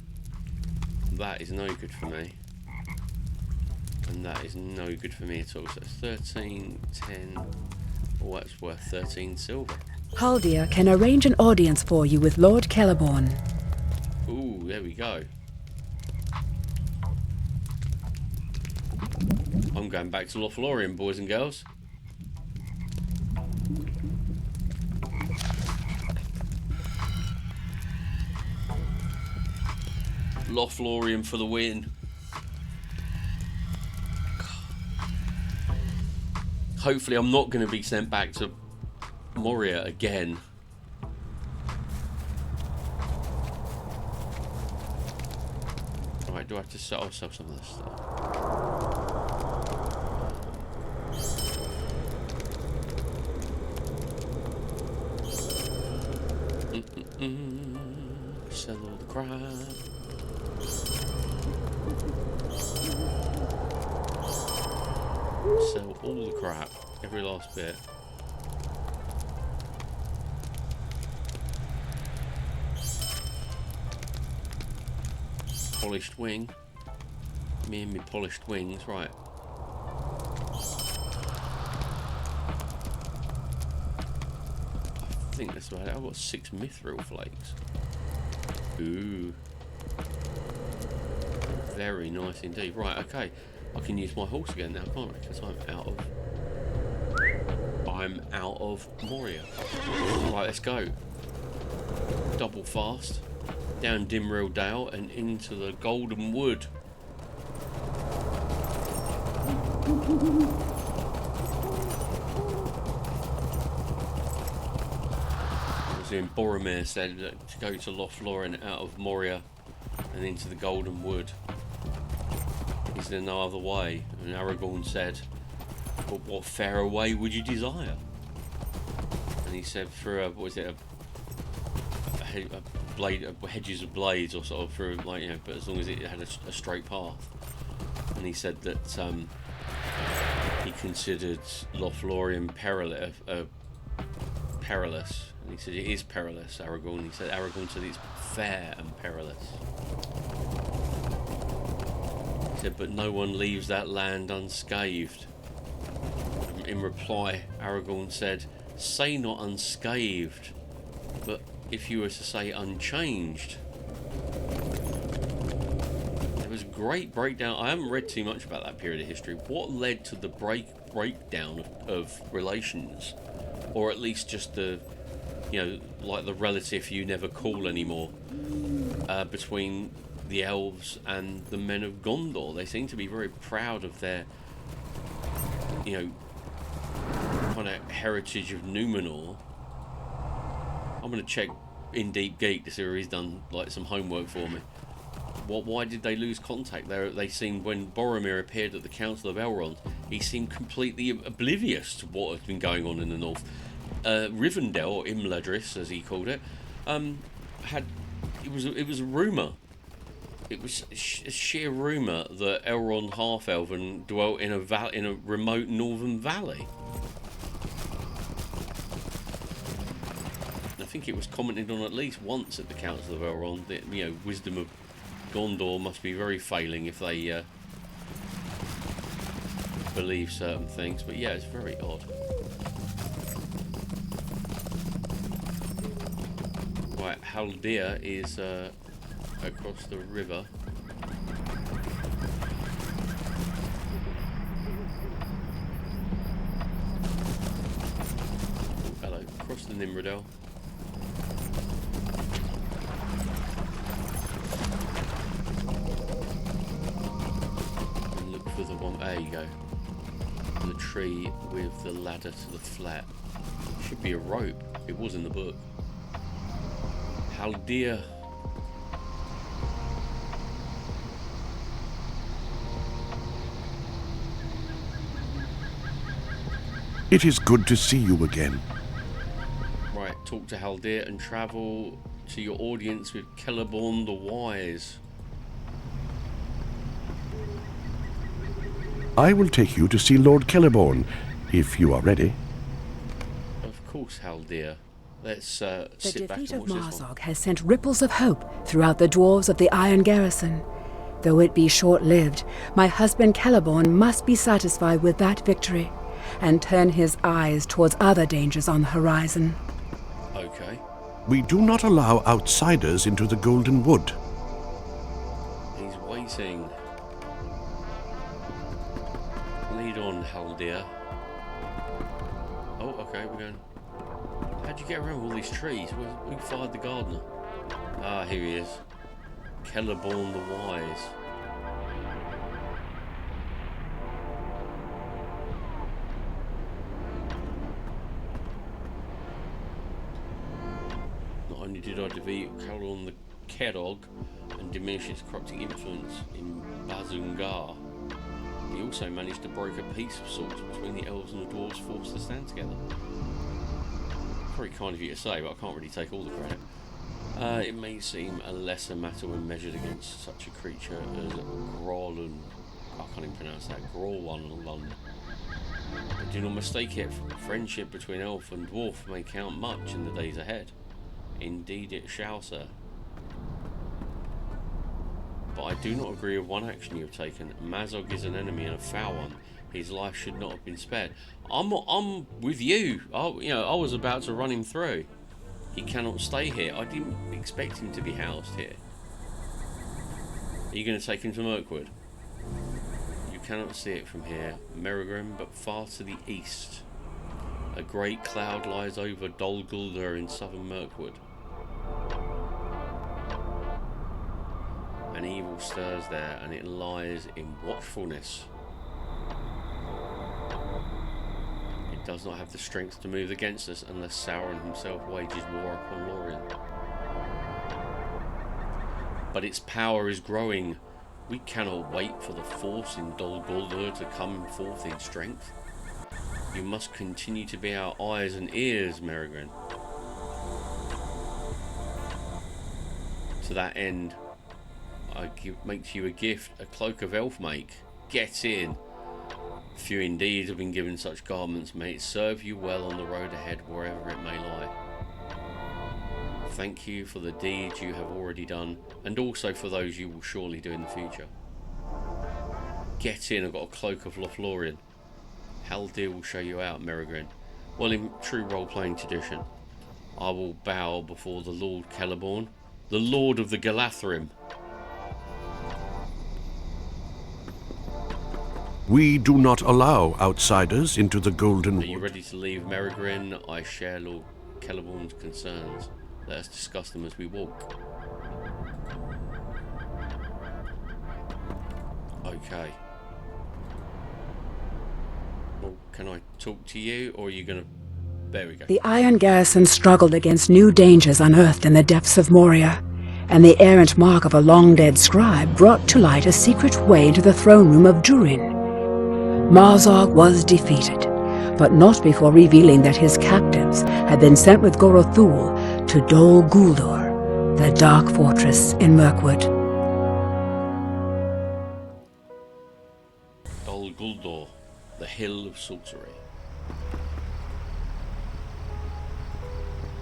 That is no good for me. And that is no good for me at all. So it's 13, 10. Oh, that's worth 13 silver.
Haldir can arrange an audience for you with Lord Celeborn.
Ooh, there we go. I'm going back to Lothlorien, boys and girls. Lothlorien for the win. Hopefully I'm not going to be sent back to Moria again. Alright, do I have to set ourselves some of this stuff? Sell all the crap. Sell all the crap. Every last bit. Polished wing. Me and me polished wings, right. I think that's about it. I've got 6 mithril flakes. Ooh. Very nice indeed. Right, okay. I can use my horse again now, can't I? Because I'm out of Moria. Right, let's go. Double fast. Down Dimrill Dale and into the Golden Wood. Boromir said to go to Lothlorien out of Moria and into the Golden Wood. Is there no other way? And Aragorn said, but what fairer way would you desire? And he said, through hedges of blades, or sort of through, like, you know, but as long as it had a straight path. And he said that he considered Lothlorien perilous. And he said it is perilous, Aragorn. Aragorn said it's fair and perilous. He said, but no one leaves that land unscathed. In reply, Aragorn said, say not unscathed, but if you were to say unchanged. There was a great breakdown. I haven't read too much about that period of history. What led to the breakdown of relations? Or at least just the, you know, like the relative you never call anymore, between the elves and the men of Gondor. They seem to be very proud of their, you know, kind of heritage of Numenor. I'm going to check in Deep Geek to see where he's done like some homework for me. Why did they lose contact? They seemed, when Boromir appeared at the Council of Elrond, he seemed completely oblivious to what had been going on in the north. Rivendell, or Imladris as he called it, it was a rumour. It was a sheer rumour that Elrond Half-Elven dwelt in a remote northern valley. I think it was commented on at least once at the Council of Elrond that, you know, wisdom of Gondor must be very failing if they believe certain things. But yeah, it's very odd. Right, Haldir is across the river. Oh, hello, across the Nimrodel. And look for the one. There you go. The tree with the ladder to the flat. Should be a rope. It was in the book. Haldir.
It is good to see you again.
Right, talk to Haldir and travel to your audience with Celeborn the Wise.
I will take you to see Lord Celeborn, if you are ready.
Of course, Haldir. Let's
The
sit back
defeat
and
of
watch this one.
Marzog has sent ripples of hope throughout the dwarves of the Iron Garrison. Though it be short-lived, my husband Celeborn must be satisfied with that victory, and turn his eyes towards other dangers on the horizon.
Okay.
We do not allow outsiders into the Golden Wood.
He's waiting. Lead on, Haldir. Oh, okay, we're going. How'd you get around all these trees? Who fired the gardener? Ah, here he is. Celeborn the Wise. Not only did I defeat Celeborn the Kedog and diminish its corrupting influence in Bazungar, he also managed to broker a peace of sorts between the elves and the dwarves forced to stand together. Very kind of you to say, but I can't really take all the credit. It may seem a lesser matter when measured against such a creature as Grolund. I can't even pronounce that. Grolund. But do not mistake it. Friendship between elf and dwarf may count much in the days ahead. Indeed it shall, sir. But I do not agree with one action you have taken. Mazog is an enemy and a foul one. His life should not have been spared. I'm with you. I was about to run him through. He cannot stay here. I didn't expect him to be housed here. Are you going to take him to Mirkwood? You cannot see it from here, Merigrim, but far to the east. A great cloud lies over Dol Guldur in southern Mirkwood. An evil stirs there, and it lies in watchfulness. It does not have the strength to move against us unless Sauron himself wages war upon Lorien. But its power is growing. We cannot wait for the force in Dol Guldur to come forth in strength. You must continue to be our eyes and ears, Merigrim. To that end, I make to you a gift, a cloak of elf make. Get in. Few indeed have been given such garments. May it serve you well on the road ahead, wherever it may lie. Thank you for the deeds you have already done, and also for those you will surely do in the future. Get in. I've got a cloak of Lothlorien. Haldir will show you out, Merigrim. Well, in true role-playing tradition, I will bow before the Lord Celeborn, the Lord of the Galathrim.
We do not allow outsiders into the Golden
Are you
Wood.
ready to leave, Merigrim? I share Lord Celeborn's concerns. Let us discuss them as we walk. Okay. Well, can I talk to you, or are you gonna... There we go.
The Iron Garrison struggled against new dangers unearthed in the depths of Moria, and the errant mark of a long-dead scribe brought to light a secret way into the throne room of Durin. Marzog was defeated, but not before revealing that his captives had been sent with Gorothul to Dol Guldur, the dark fortress in Mirkwood.
Dol Guldur, the Hill of Sorcery.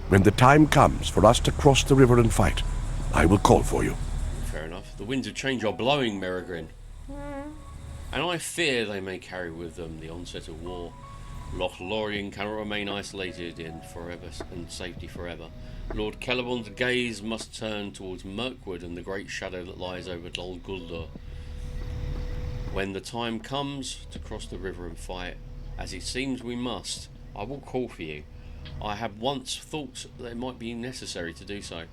When the time comes for us to cross the river and fight, I will call for you.
Fair enough. The winds of change are blowing, Merigrim. And I fear they may carry with them the onset of war. Lothlorien cannot remain isolated in forever and safety forever. Lord Celeborn's gaze must turn towards Mirkwood and the great shadow that lies over Dol Guldur. When the time comes to cross the river and fight, as it seems we must, I will call for you. I have once thought that it might be necessary to do so,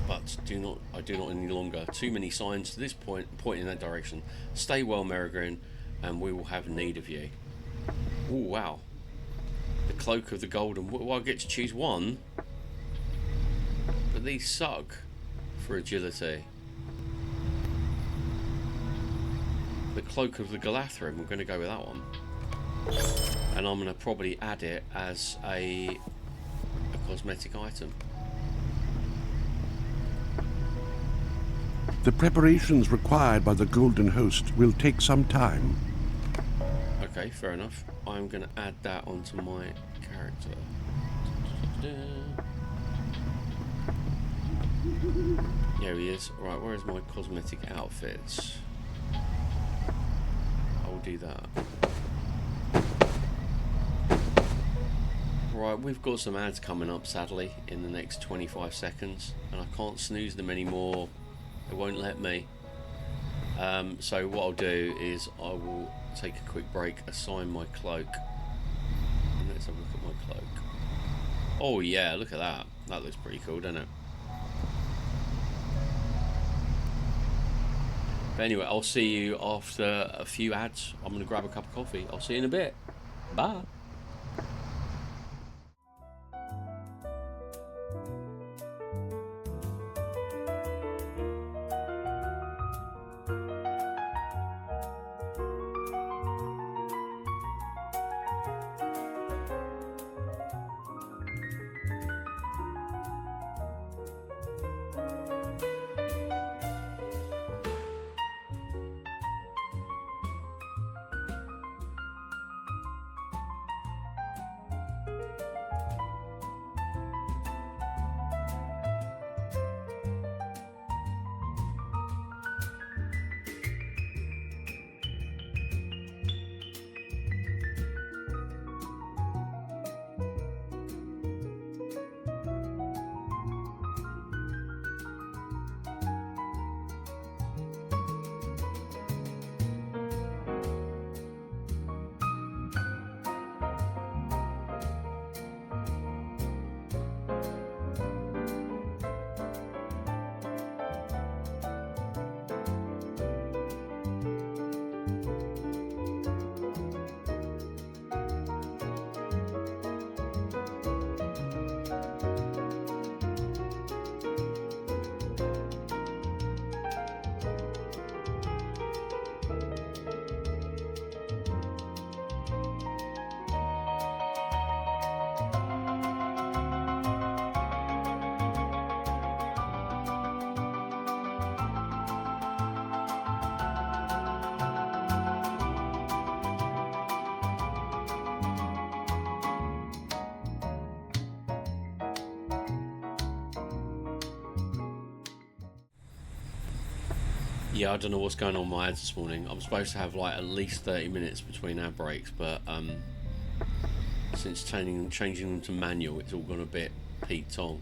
but I do not any longer. Too many signs to this point in that direction. Stay well, Merigrim, and we will have need of you. Oh wow! The cloak of the golden. Well, I get to choose one, but these suck for agility. The cloak of the Galathrim. We're going to go with that one. And I'm going to probably add it as a cosmetic item.
The preparations required by the Golden Host will take some time.
Okay, fair enough. I'm going to add that onto my character. There he is. Right, where's my cosmetic outfits? I'll do that. Right, we've got some ads coming up, sadly, in the next 25 seconds, and I can't snooze them anymore. It won't let me. So what I'll do is I will take a quick break, assign my cloak, and let's have a look at my cloak. Oh yeah, look at that. That looks pretty cool, doesn't it? But anyway, I'll see you after a few ads. I'm going to grab a cup of coffee. I'll see you in a bit. Bye. Yeah, I don't know what's going on with my ads this morning. I'm supposed to have like at least 30 minutes between ad breaks, but since changing them to manual, it's all gone a bit Pete Tong.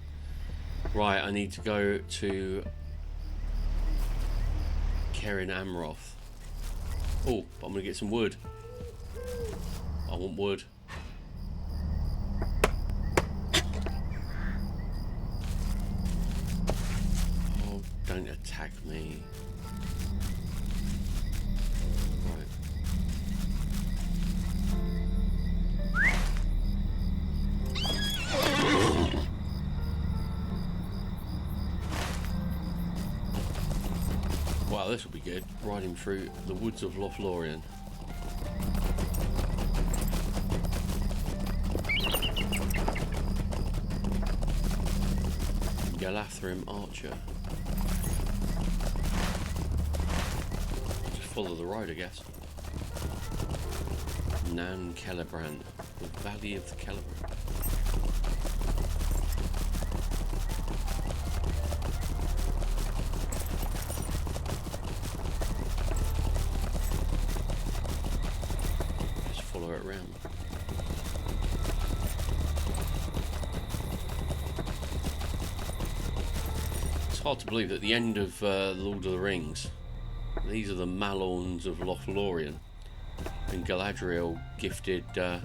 Right, I need to go to Kerin Amroth. Oh, but I'm gonna get some wood. I want wood. Oh, don't attack me. Right. Wow, this will be good. Riding through the woods of Lothlorien. Galathrim Archer. Just follow the road, I guess. Nan Celebrant. The Valley of the Celebrant. Just follow it around. It's hard to believe that at the end of Lord of the Rings, these are the Malorns of Lothlorien, and Galadriel gifted a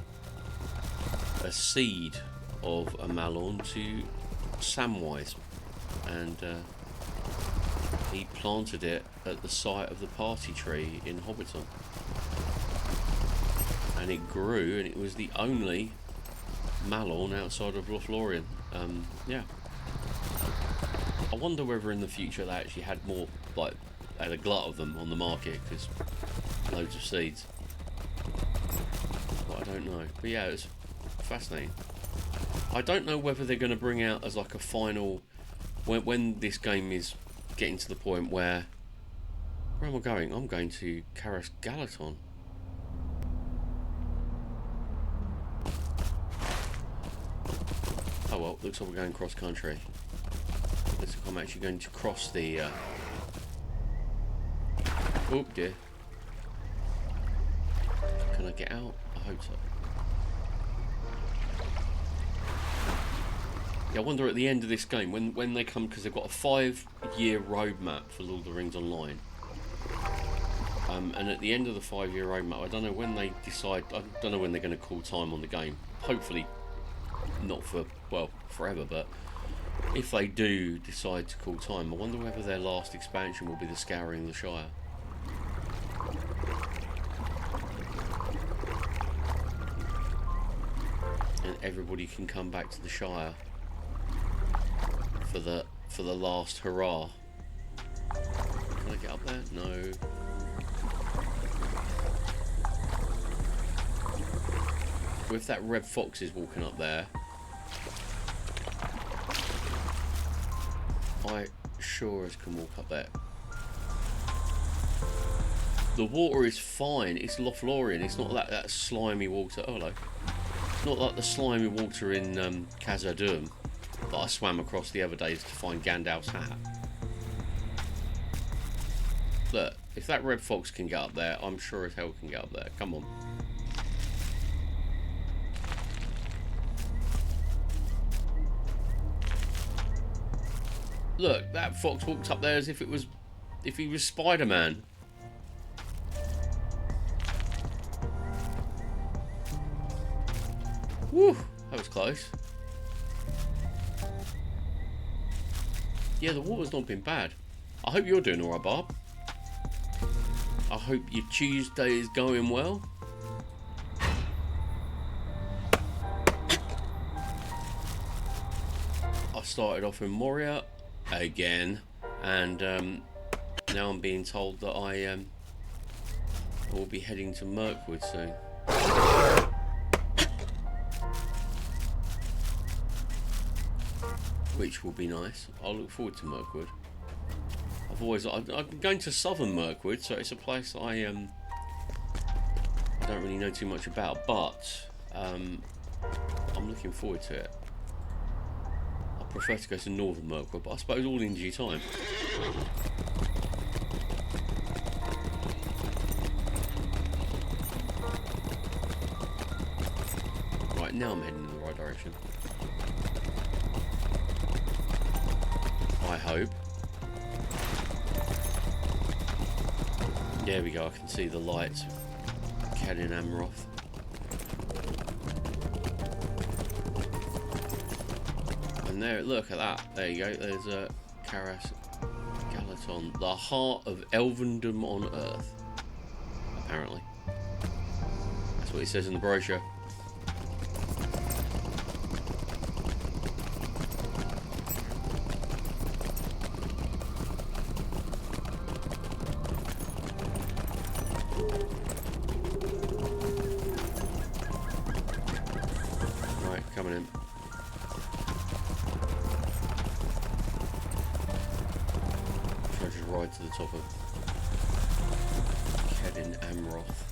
seed of a Malorn to Samwise, and he planted it at the site of the party tree in Hobbiton, and it grew, and it was the only Malorn outside of Lothlorien. Yeah. I wonder whether in the future they actually had more, like, they had a glut of them on the market, because loads of seeds. But I don't know. But yeah, it's fascinating. I don't know whether they're going to bring out as like a final, when this game is getting to the point where am I going? I'm going to Karas Galaton. Oh well, looks like we're going cross country. Looks like I'm actually going to cross the oh dear. Can I get out? I hope so. Yeah, I wonder at the end of this game, when they come, because they've got a 5-year roadmap for Lord of the Rings Online. And at the end of the 5-year roadmap, I don't know when they decide, I don't know when they're going to call time on the game. Hopefully not for, well, forever, but if they do decide to call time, I wonder whether their last expansion will be the Scouring the Shire. And everybody can come back to the Shire for the last hurrah. Can I get up there? No. With that red fox is walking up there, I sure as can walk up there. The water is fine. It's Lothlorien. It's not that slimy water. Oh, hello. It's not like the slimy water in Khazad-dûm that I swam across the other days to find Gandalf's hat. Look, if that red fox can get up there, I'm sure as hell can get up there. Come on. Look, that fox walked up there as if he was Spider-Man. Woo, that was close. Yeah, the water's not been bad. I hope you're doing alright, Bob. I hope your Tuesday is going well. I started off in Moria again, and now I'm being told that I will be heading to Mirkwood soon. Which will be nice. I'll look forward to Mirkwood. I'm going to southern Mirkwood, so it's a place I don't really know too much about, but I'm looking forward to it. I prefer to go to northern Mirkwood, but I suppose all in due time. Right, now I'm heading in the right direction. I hope. There we go, I can see the lights. Kedin Amroth. And there, look at that. There you go. There's a Karas Galaton, the heart of Elvendom on Earth. Apparently, that's what it says in the brochure. Right, coming in. Ride to the top of Kedin Amroth.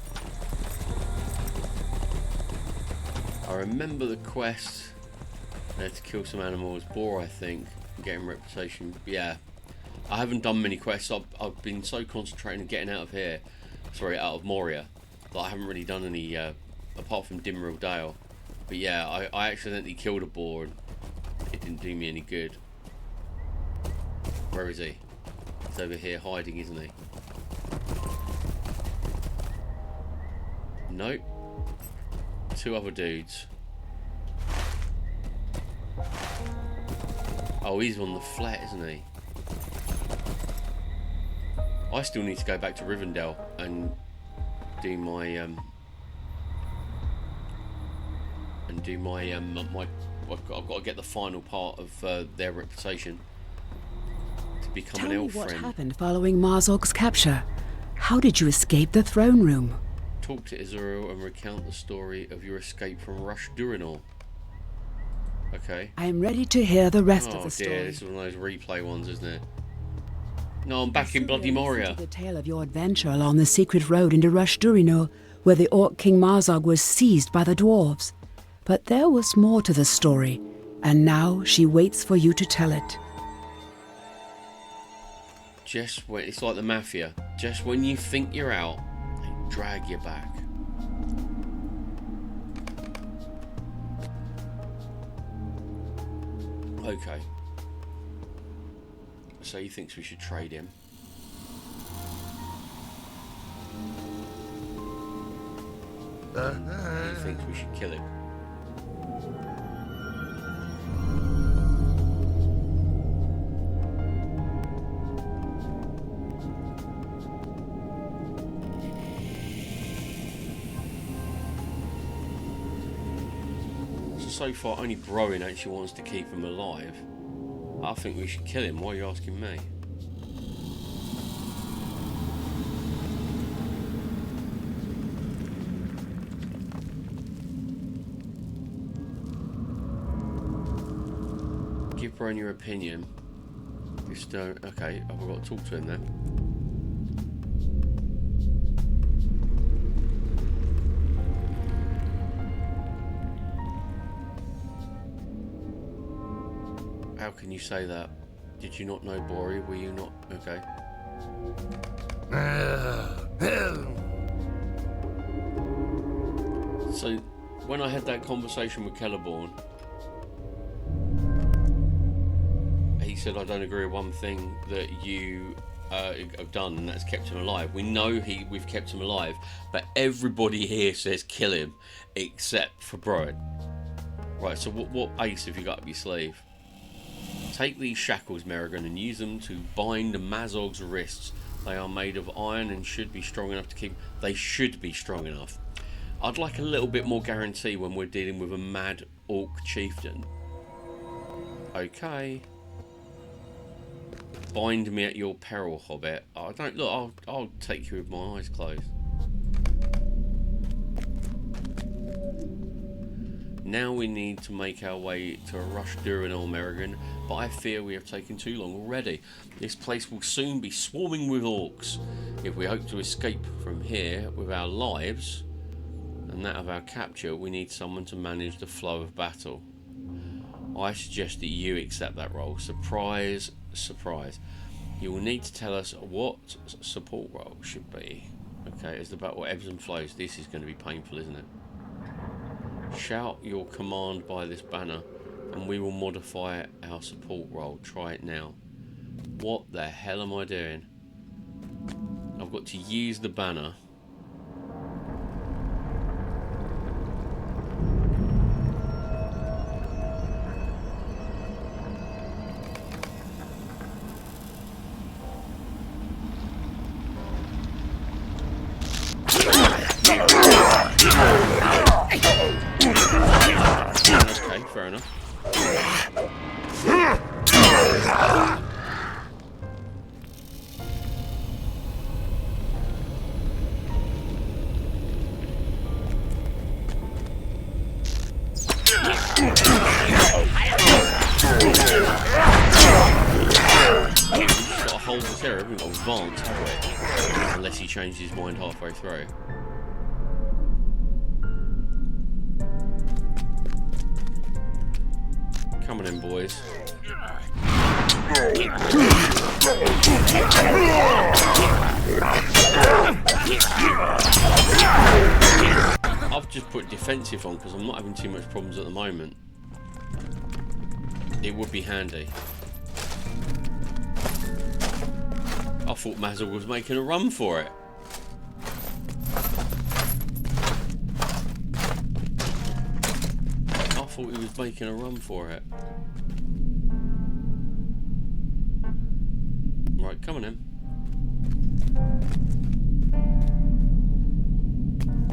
I remember the quest. They had to kill some animals. Boar, I think. Getting reputation. Yeah. I haven't done many quests. I've been so concentrating on getting out of here. Sorry, out of Moria. That I haven't really done any, apart from Dimmeril Dale. But yeah, I accidentally killed a boar and it didn't do me any good. Where is he? He's over here hiding, isn't he? Nope. Two other dudes. Oh, he's on the flat, isn't he? I still need to go back to Rivendell and do my I've got to get the final part of their reputation. Become
Tell
an
me
elf
what
friend.
happened following Marzog's capture. How did you escape the throne room?
Talk to Israel and recount the story of your escape from Rush Durinor. Okay.
I am ready to hear the rest of
Oh
the story.
dear, this is one of those replay ones, isn't it? No, I'm back in
Soon
bloody
I listened
Moria.
to the tale of your adventure along the secret road into Rush Durinor, where the Orc King Marzog was seized by the dwarves. But there was more to the story, and now she waits for you to tell it.
Just when it's like the mafia. Just when you think you're out, they drag you back. Okay. So he thinks we should trade him. He thinks we should kill him. So far, only Broin actually wants to keep him alive. I think we should kill him. Why are you asking me? Give Broin your opinion. Just don't. Okay, I've got to talk to him then. How can you say that? Did you not know Bori? Were you not? Okay. So, when I had that conversation with Celeborn, he said, I don't agree with one thing that you have done, and that's kept him alive. We know we've kept him alive, but everybody here says kill him, except for Broin. Right, so what ace have you got up your sleeve? Take these shackles, Merrigan, and use them to bind Mazog's wrists. They are made of iron and should be strong enough to keep... They should be strong enough. I'd like a little bit more guarantee when we're dealing with a mad orc chieftain. Okay. Bind me at your peril, Hobbit. I don't... Look, I'll take you with my eyes closed. Now we need to make our way to Rush Durinor, Merrigan, but I fear we have taken too long already. This place will soon be swarming with orcs. If we hope to escape from here with our lives and that of our capture, we need someone to manage the flow of battle. I suggest that you accept that role. Surprise, surprise. You will need to tell us what support role should be. Okay, as the battle ebbs and flows. This is going to be painful, isn't it? Shout your command by this banner, and we will modify our support role. Try it now. What the hell am I doing? I've got to use the banner. Okay, fair enough. Got to hold this area, we haven't got to advance, have we? Unless he changes his mind halfway through. Come on in, boys. I've just put defensive on because I'm not having too much problems at the moment. It would be handy. I thought Mazal was making a run for it. I thought he was making a run for it. Right, come on in.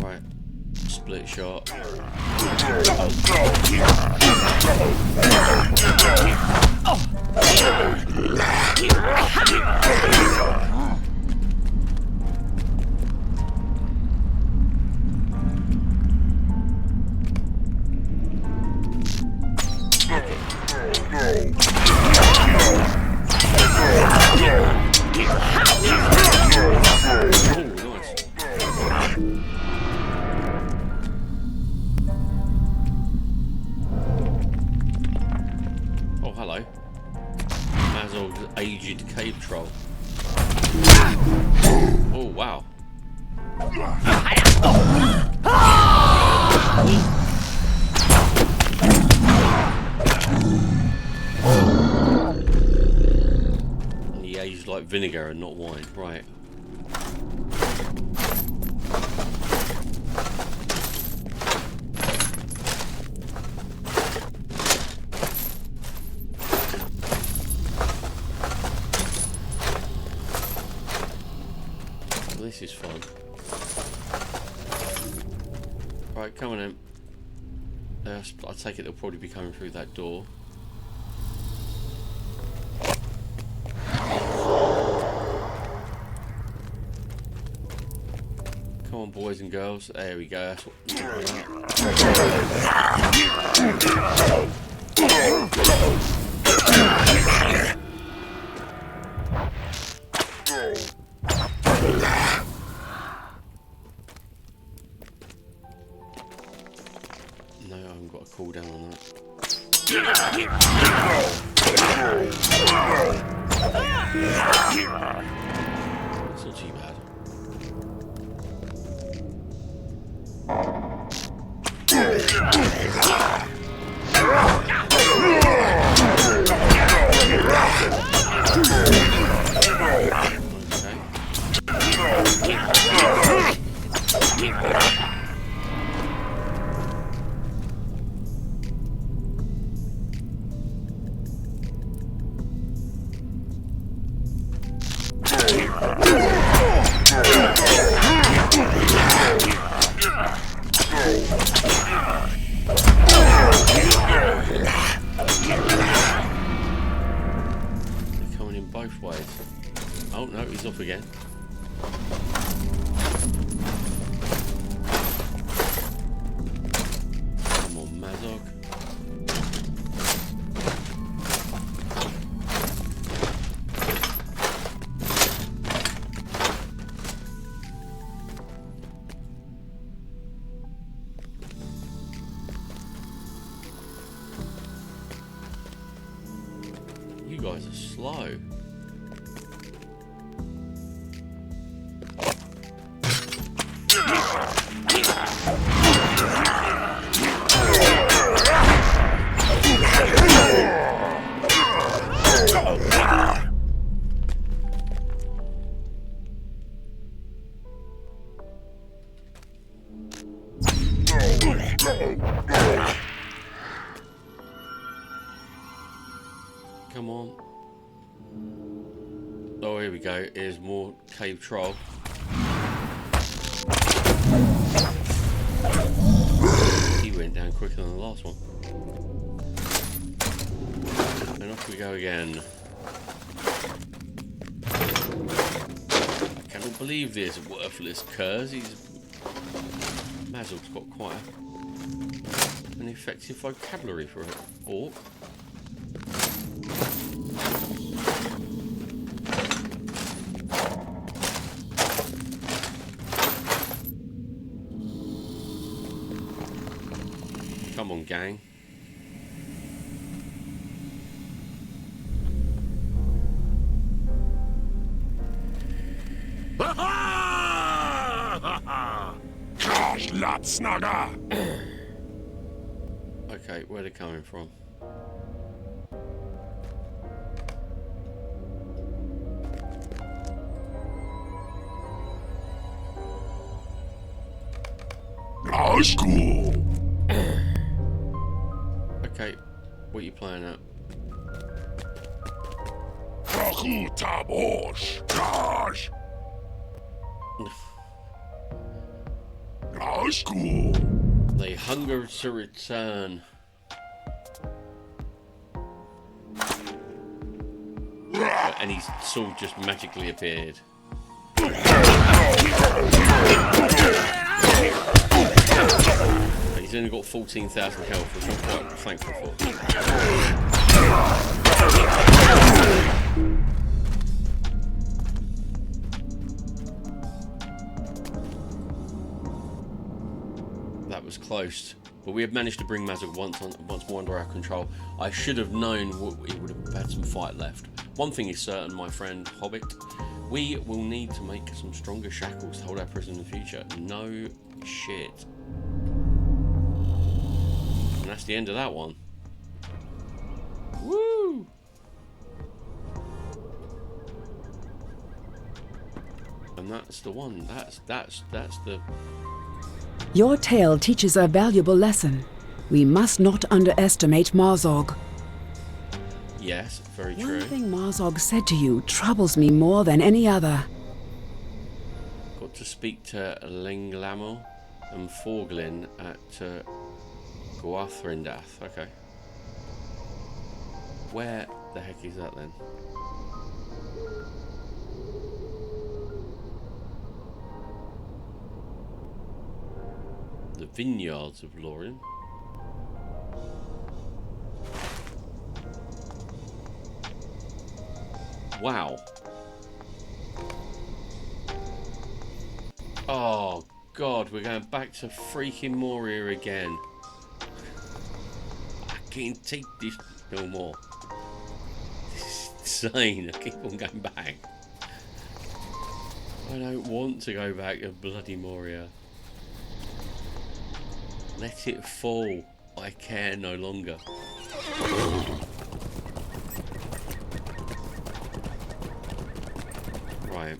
Right, split shot. Oh, hello. Mazal's aged cave troll. Oh, wow. And he aged like vinegar and not wine. Right. This is fun. Right, come on in. I take it they'll probably be coming through that door. Come on, boys and girls. There we go. That's what we're doing. No, I haven't got a cooldown on that. It's not too bad. They're coming in both ways. Oh no, he's off again. Come on, Mazog. You guys are slow. Come on. Oh, here we go. Here's more cave troll. He went down quicker than the last one. And off we go again. I cannot believe this worthless curs. Mazog's got quite an effective vocabulary for an orc. Come on, gang. Okay, where are they coming from? Okay, what are you playing at? They hunger to return. And his sword just magically appeared. He's only got 14,000 health, which I'm quite thankful for. That was close, but we have managed to bring Mazog once more under our control. I should have known he would have had some fight left. One thing is certain, my friend Hobbit, we will need to make some stronger shackles to hold our prison in the future. No shit. And that's the end of that one. Woo! And that's the one. That's the...
Your tale teaches a valuable lesson. We must not underestimate Marzog.
Yes, very true.
One thing Marzog said to you troubles me more than any other.
Got to speak to Linglamo and Forglin at Gwathrindath. Okay. Where the heck is that then? The Vineyards of Lorien. Wow. Oh God, we're going back to freaking Moria again. I can't take this no more. This is insane. I keep on going back. I don't want to go back to bloody Moria. Let it fall. I care no longer. Right.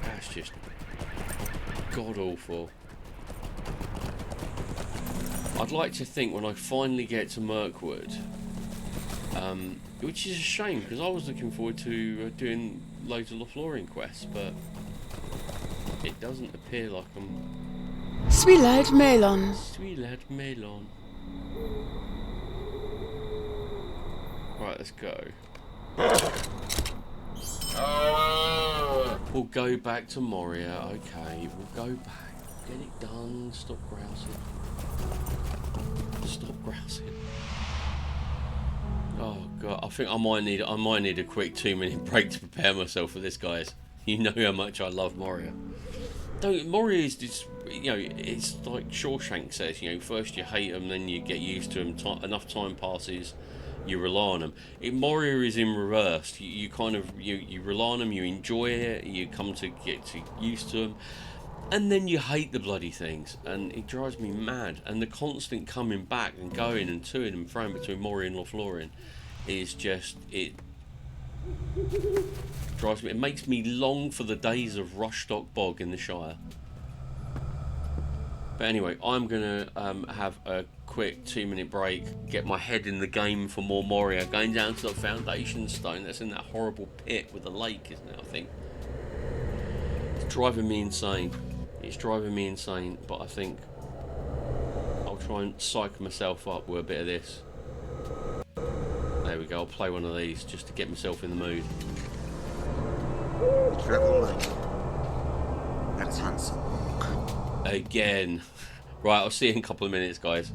That's just god awful. I'd like to think when I finally get to Mirkwood, which is a shame because I was looking forward to doing loads of Lothlorien quests, but it doesn't appear like I'm...
Sweet Melon.
Sweet lad Melon. Right, let's go. We'll go back to Moria. Okay, we'll go back. Get it done. Stop grousing. Stop grousing. Oh god, I think I might need a quick 2-minute break to prepare myself for this, guys. You know how much I love Moria. Moria is just, you know, it's like Shawshank says, you know, first you hate them, then you get used to them. Enough time passes, you rely on them. Moria is in reverse. You kind of you rely on them, you enjoy it, you come to get used to them, and then you hate the bloody things, and it drives me mad. And the constant coming back and going and toing and froing between Moria and Lothlorien is just Drives me. It makes me long for the days of Rushstock Bog in the Shire. But anyway, I'm gonna have a quick 2-minute break, get my head in the game for more Moria, going down to the foundation stone that's in that horrible pit with the lake, isn't it? I think it's driving me insane. It's driving me insane, but I think I'll try and psych myself up with a bit of this. There we go. I'll play one of these just to get myself in the mood.
Travel light. That is handsome.
Again. Right, I'll see you in a couple of minutes, guys.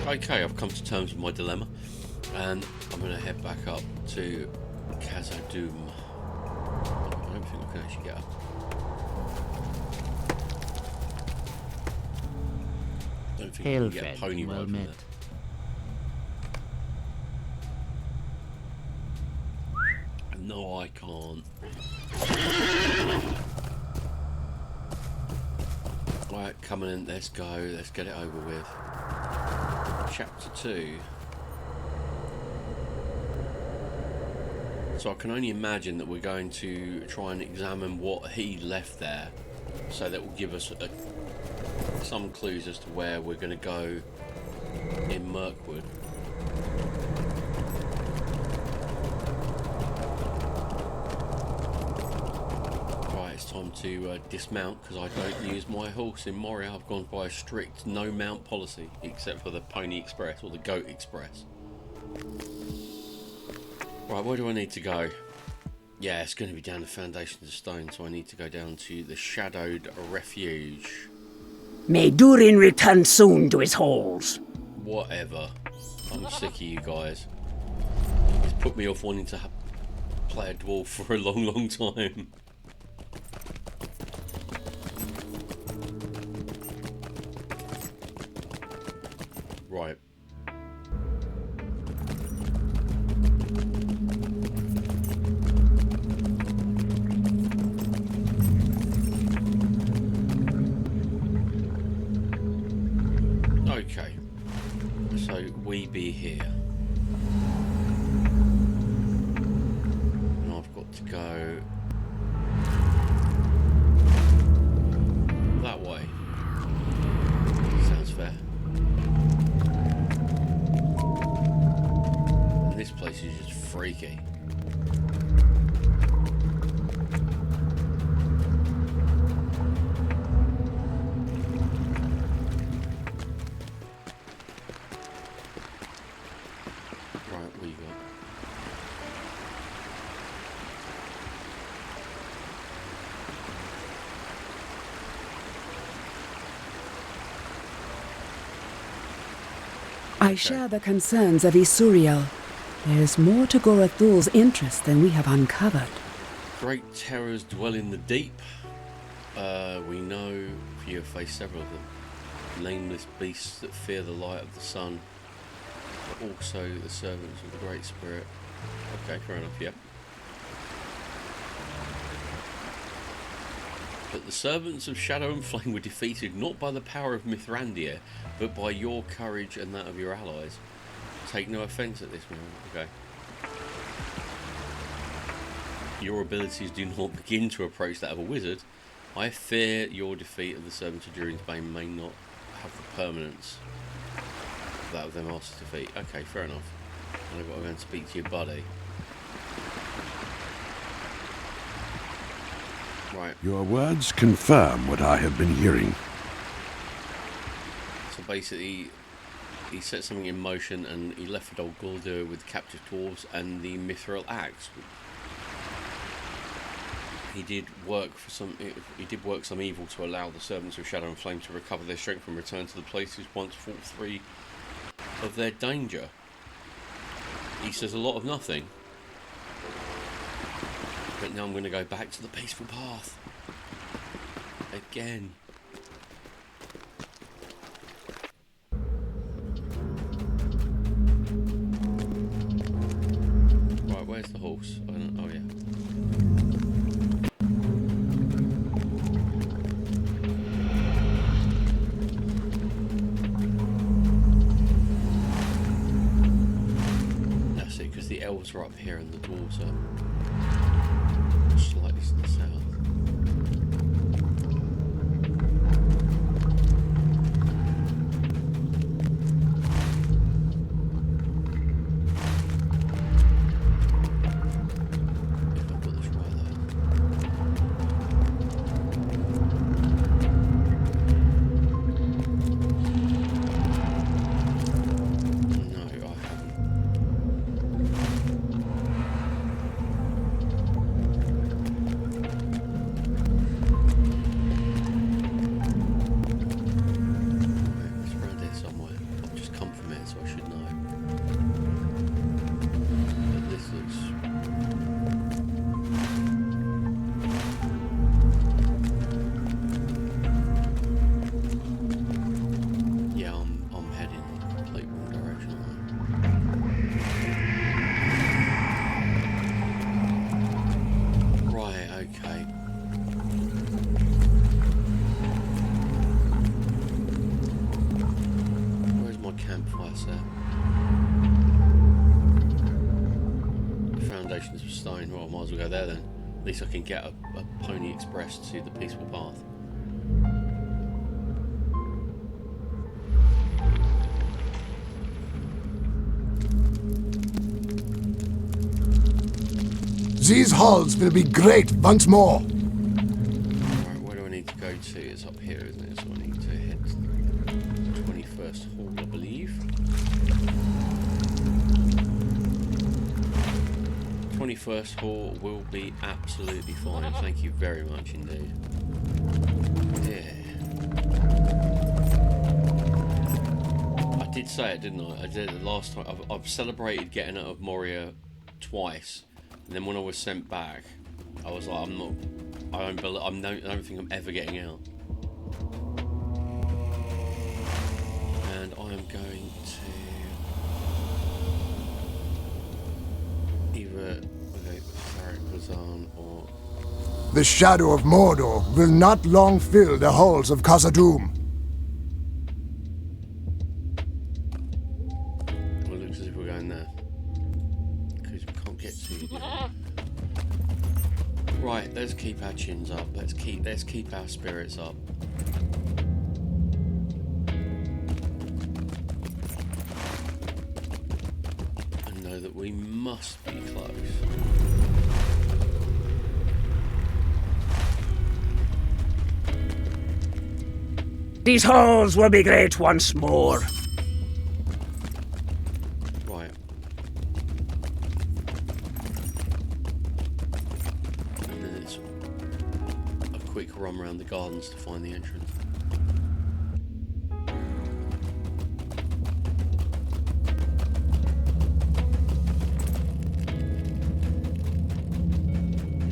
Okay, I've come to terms with my dilemma, and I'm going to head back up to Khazad-dûm. I don't think I can actually get up. I don't think I can get a pony ride from there. No, I can't. Right, coming in, let's go, let's get it over with. Chapter 2. So I can only imagine that we're going to try and examine what he left there, so that will give us some clues as to where we're going to go in Mirkwood. Right, it's time to dismount, because I don't use my horse in Moria. I've gone by a strict no mount policy, except for the Pony Express or the Goat Express. Right, where do I need to go? Yeah, it's going to be down the Foundations of Stone, so I need to go down to the Shadowed Refuge.
May Durin return soon to his halls.
Whatever. I'm sick of you guys. It's put me off wanting to play a dwarf for a long, long time. Right. Okay, so we be here, and I've got to go that way. Sounds fair. And this place is just freaky.
I share the concerns of Isuriel. There's more to Gorathul's interest than we have uncovered.
Great terrors dwell in the deep. We know, for you have faced several of them. Nameless beasts that fear the light of the sun, but also the servants of the Great Spirit. Okay, fair enough, yep. But the servants of Shadow and Flame were defeated not by the power of Mithrandir, but by your courage and that of your allies. Take no offence at this, man. Okay. Your abilities do not begin to approach that of a wizard. I fear your defeat of the servants of Durin's Bane may not have the permanence of that of their master's defeat. Okay, fair enough. And I've got to go and speak to your buddy. Right.
Your words confirm what I have been hearing.
So basically, he set something in motion and he left for Old Guldur with captive dwarves and the mithril axe. He did work some evil to allow the servants of Shadow and Flame to recover their strength and return to the places once fought free of their danger. He says a lot of nothing. But now I'm going to go back to the peaceful path. Again. Right, where's the horse? Oh yeah. That's it, because the elves are up here and the dwarves are slightly to the south. If I've got this right though. No, I haven't. It's around here somewhere. I've just come from it, so I should know. But this looks... Yeah, I'm heading in the complete wrong direction, aren't I? Right, okay. Where's my campfire set? The foundations of stone. Well, I might as well go there then. At least I can get a pony express to the peaceful path.
These halls will be great once more.
Right, where do I need to go to? It's up here, isn't it? So I need to head to the 21st hall, I believe. 21st hall will be absolutely fine. Thank you very much indeed. Yeah. I did say it, didn't I? I did it last time. I've celebrated getting out of Moria twice. And then when I was sent back, I was like, I don't think I'm ever getting out. And I am going to either Farak Bazan or...
The shadow of Mordor will not long fill the halls of Khazad-dûm.
Well, it looks as if we're going there. Because we can't get to you. Right, let's keep our chins up. Let's keep our spirits up. And know that we must be close.
These halls will be great once more.
Right. And then it's a quick run around the gardens to find the entrance.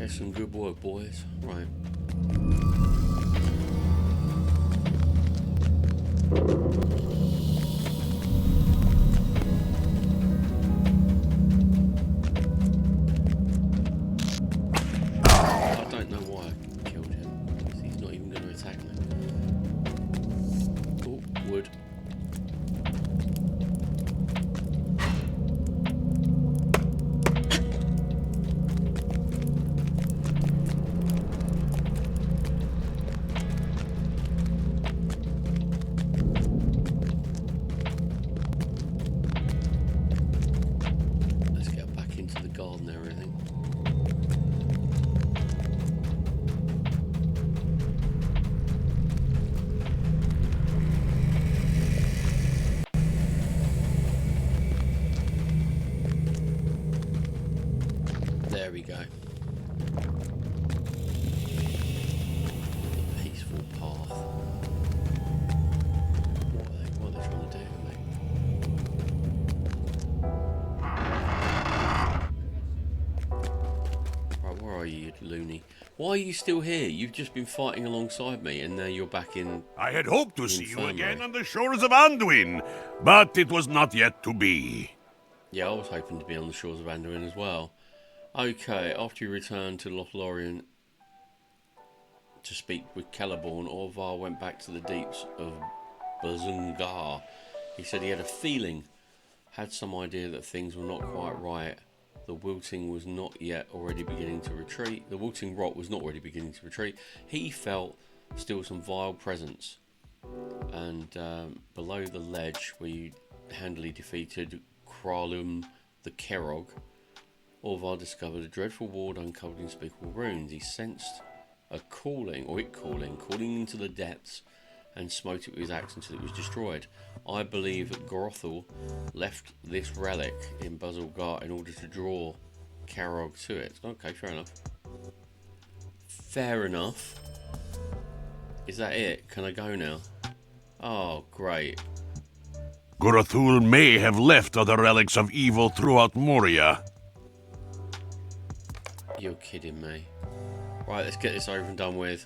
There's some good work, boys. Right. I don't know why I killed him. He's not even going to attack me. Oh, wood. Let's get back into the garden and everything. There we go. The peaceful path. What are they trying to do with me? Right, where are you, loony? Why are you still here? You've just been fighting alongside me, and now you're back in.
I had hoped to see you
infirmary.
again on the shores of Anduin, but it was not yet to be.
Yeah, I was hoping to be on the shores of Anduin as well. Okay, after you returned to Lothlorien to speak with Celeborn, Orvar went back to the deeps of Bazungar. He said he had a feeling, had some idea that things were not quite right. The wilting was not yet already beginning to retreat. The wilting rot was not already beginning to retreat. He felt still some vile presence. And below the ledge where you handily defeated Kralum the Kerog, Orvar discovered a dreadful ward uncovered in unspeakable runes. He sensed a calling into the depths, and smote it with his axe until it was destroyed. I believe that Gorothal left this relic in Bazulgar in order to draw Karog to it. Okay, fair enough. Fair enough. Is that it? Can I go now? Oh, great.
Gorothul may have left other relics of evil throughout Moria.
You're kidding me. Right, let's get this over and done with.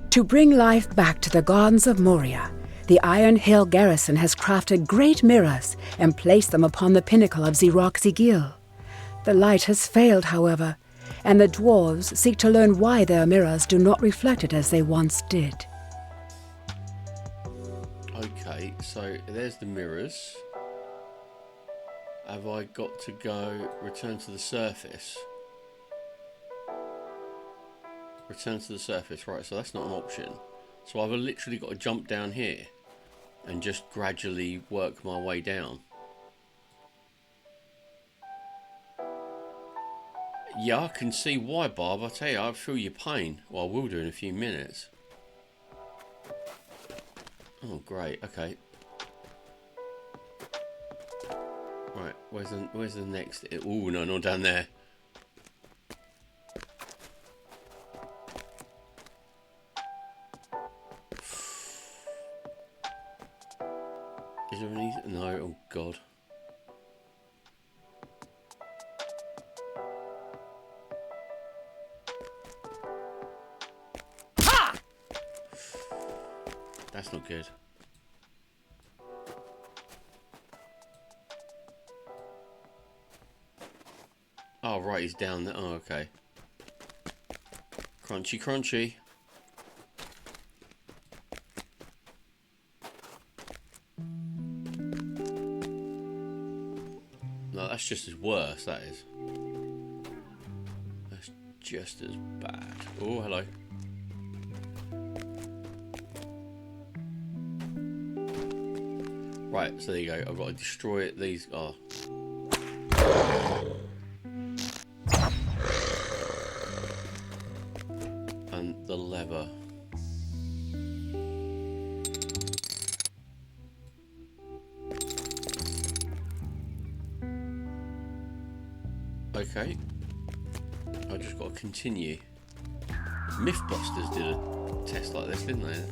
To bring life back to the gardens of Moria, the Iron Hill garrison has crafted great mirrors and placed them upon the pinnacle of Xerox Zigil. The light has failed, however, and the dwarves seek to learn why their mirrors do not reflect it as they once did.
Okay, so there's the mirrors. Have I got to go return to the surface? Return to the surface, right, so that's not an option. So I've literally got to jump down here and just gradually work my way down. Yeah, I can see why, Barb. I tell you, I feel your pain. Well, I will do in a few minutes. Oh, great. Okay. Right. Where's the next? Oh no, not down there. Is there any? No. Oh God. That's not good. Oh, right, he's down there. Oh, okay. Crunchy, crunchy. No, that's just as worse, that is. That's just as bad. Oh, hello. Right, so there you go. I've got to destroy these. Oh. And the lever. Okay. I just got to continue. Mythbusters did a test like this, didn't they?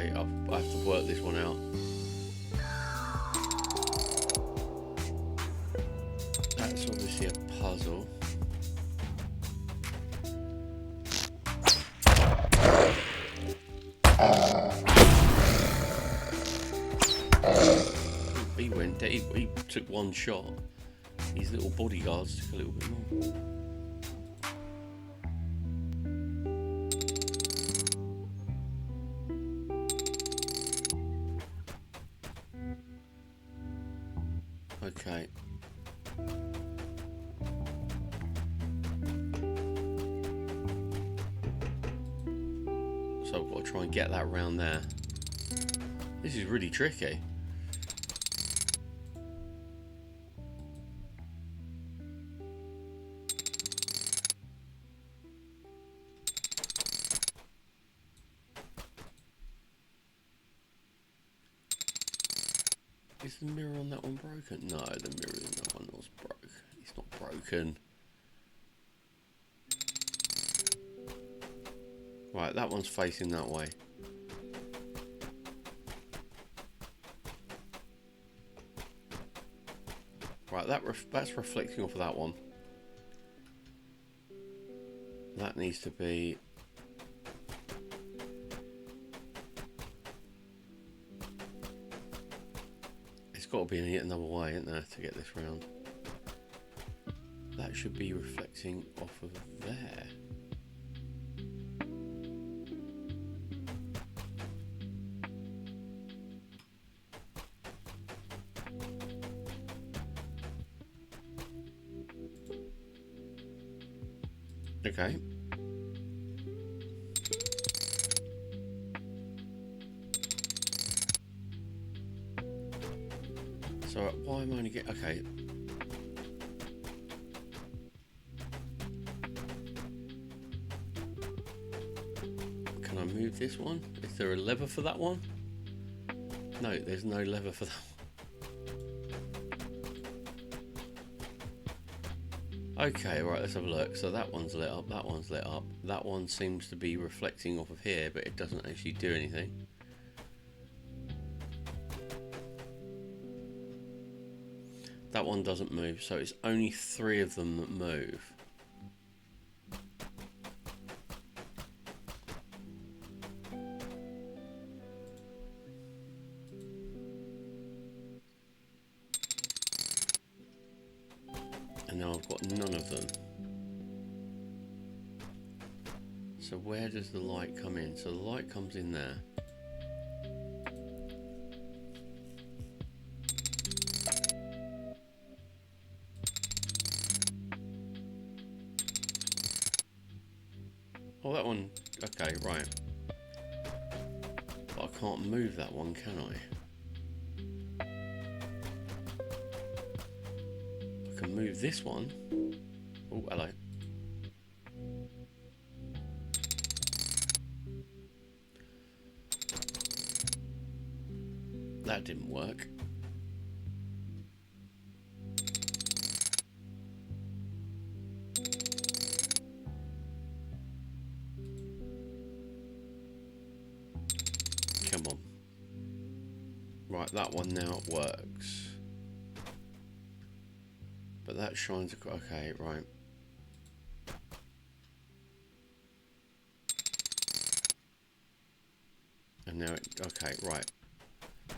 Okay, I have to work this one out. That's obviously a puzzle. He went dead. He took one shot. His little bodyguards took a little bit more. Okay. So I've got to try and get that round there. This is really tricky. Is the mirror on that one broken? No, the mirror on that one was broke. It's not broken. Right, that one's facing that way. Right, that's reflecting off of that one. That needs to be... It's got to be another way, isn't there, to get this round. That should be reflecting off of there. Okay. So why am I only getting... Okay. Can I move this one? Is there a lever for that one? No, there's no lever for that one. Okay, right, let's have a look. So that one's lit up, that one's lit up. That one seems to be reflecting off of here, but it doesn't actually do anything. That one doesn't move, so it's only 3 of them that move. And now I've got none of them. So where does the light come in? So the light comes in there. Oh, that one, okay, right. But I can't move that one, can I? I can move this one. Oh, hello. That didn't work. Come on. Right, that one now works. But that shines across. Okay, right. And now it. Okay, right.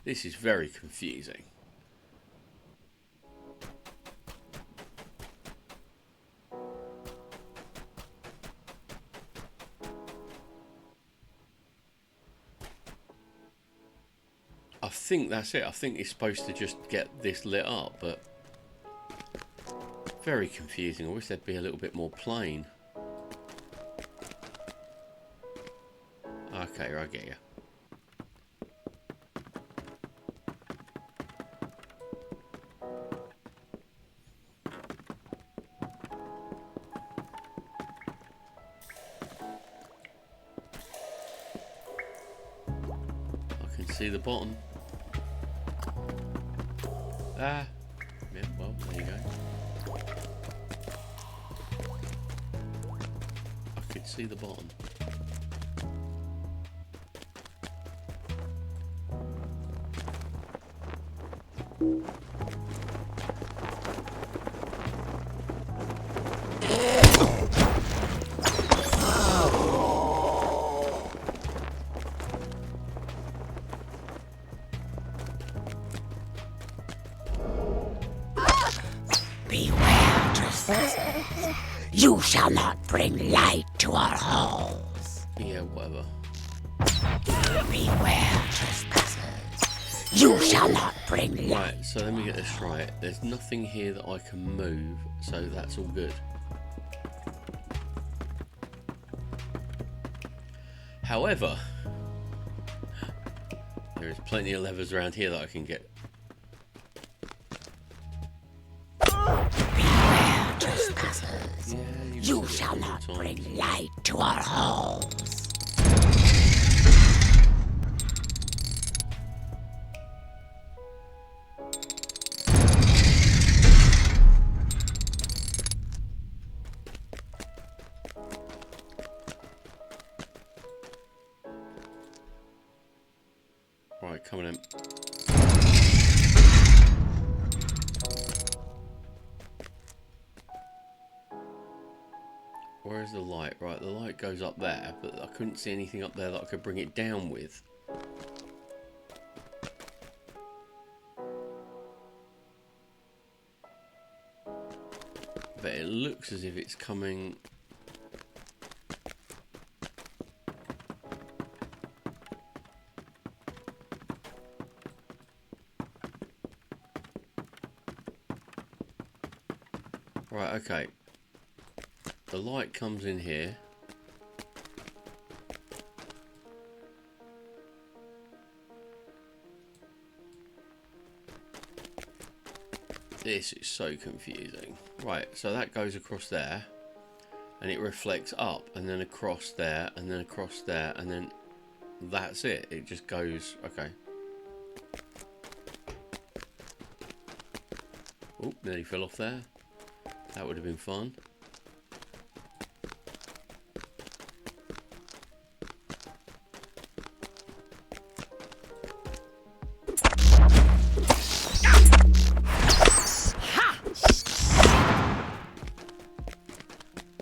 This is very confusing. I think that's it. I think it's supposed to just get this lit up, but very confusing. I wish there'd be a little bit more plain. Okay, I get you. I can see the bottom. Ah, yeah, well, there you go. I could see the bottom.
Beware, trespassers. You shall not bring light to our halls.
Yeah, whatever.
Beware, trespassers. You shall not bring light.
Right, so let me get this right. There's nothing here that I can move, so that's all good. However, there is plenty of levers around here that I can get.
Beware, trespassers.
Yeah,
You shall not bring light to our halls.
Right, coming in. Where's the light? Right, the light goes up there, but I couldn't see anything up there that I could bring it down with. But it looks as if it's coming... Right, okay. The light comes in here. This is so confusing. Right, so that goes across there. And it reflects up and then across there and then across there and then that's it. It just goes, okay. Oh, nearly fell off there. That would have been fun.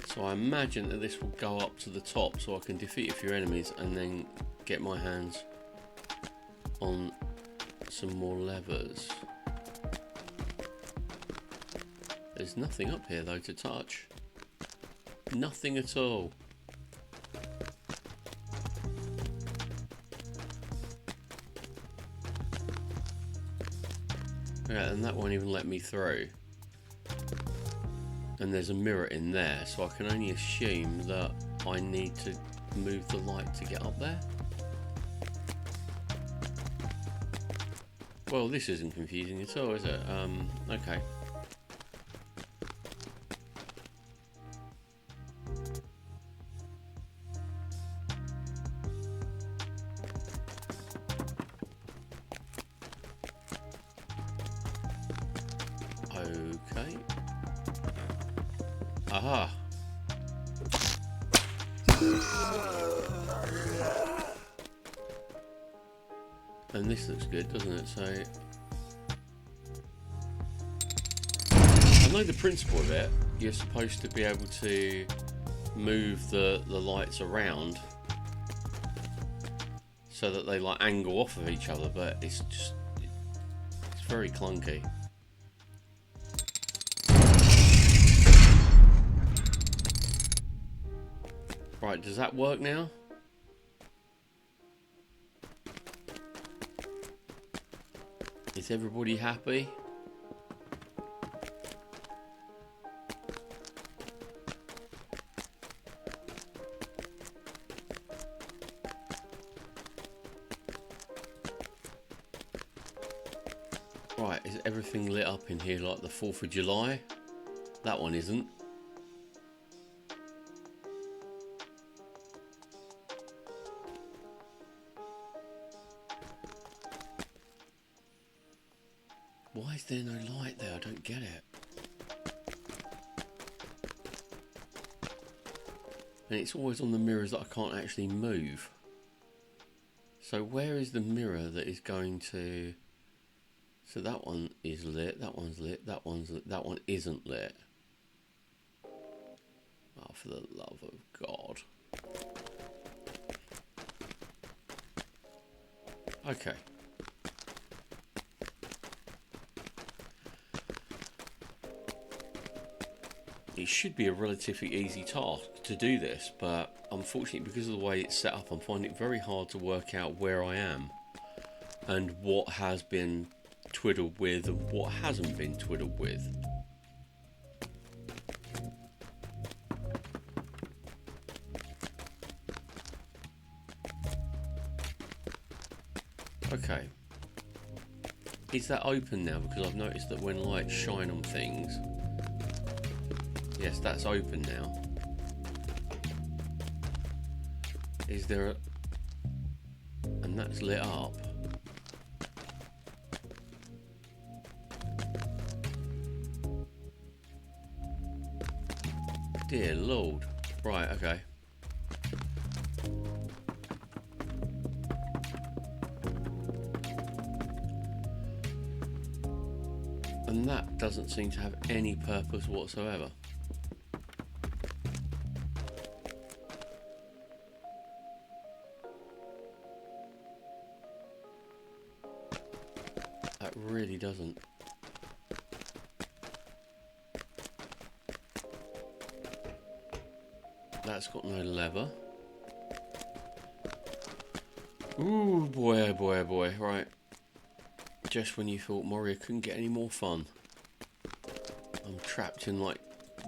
So I imagine that this will go up to the top so I can defeat a few enemies and then get my hands on some more levers. There's nothing up here though to touch. Nothing at all. Yeah, and that won't even let me through. And there's a mirror in there, so I can only assume that I need to move the light to get up there. Well, this isn't confusing at all, is it? Okay. Okay. Aha. And this looks good, doesn't it? So I know the principle of it. You're supposed to be able to move the lights around so that they like angle off of each other, but it's very clunky. Right, does that work now? Is everybody happy? Right, is everything lit up in here like the 4th of July? That one isn't. Why is there no light there? I don't get it. And it's always on the mirrors that I can't actually move. So where is the mirror that is going to So that one is lit, that one's lit, that one's lit, that one isn't lit. Oh, for the love of God. Okay. It should be a relatively easy task to do this, but unfortunately because of the way it's set up, I'm finding it very hard to work out where I am and what has been twiddled with and what hasn't been twiddled with. Okay. Is that open now? Because I've noticed that when lights shine on things... Yes, that's open now. Is there a... And that's lit up. Dear Lord. Right, okay. And that doesn't seem to have any purpose whatsoever. That really doesn't. That's got no lever. Ooh, boy, oh boy, oh boy. Right. Just when you thought Moria couldn't get any more fun. I'm trapped in like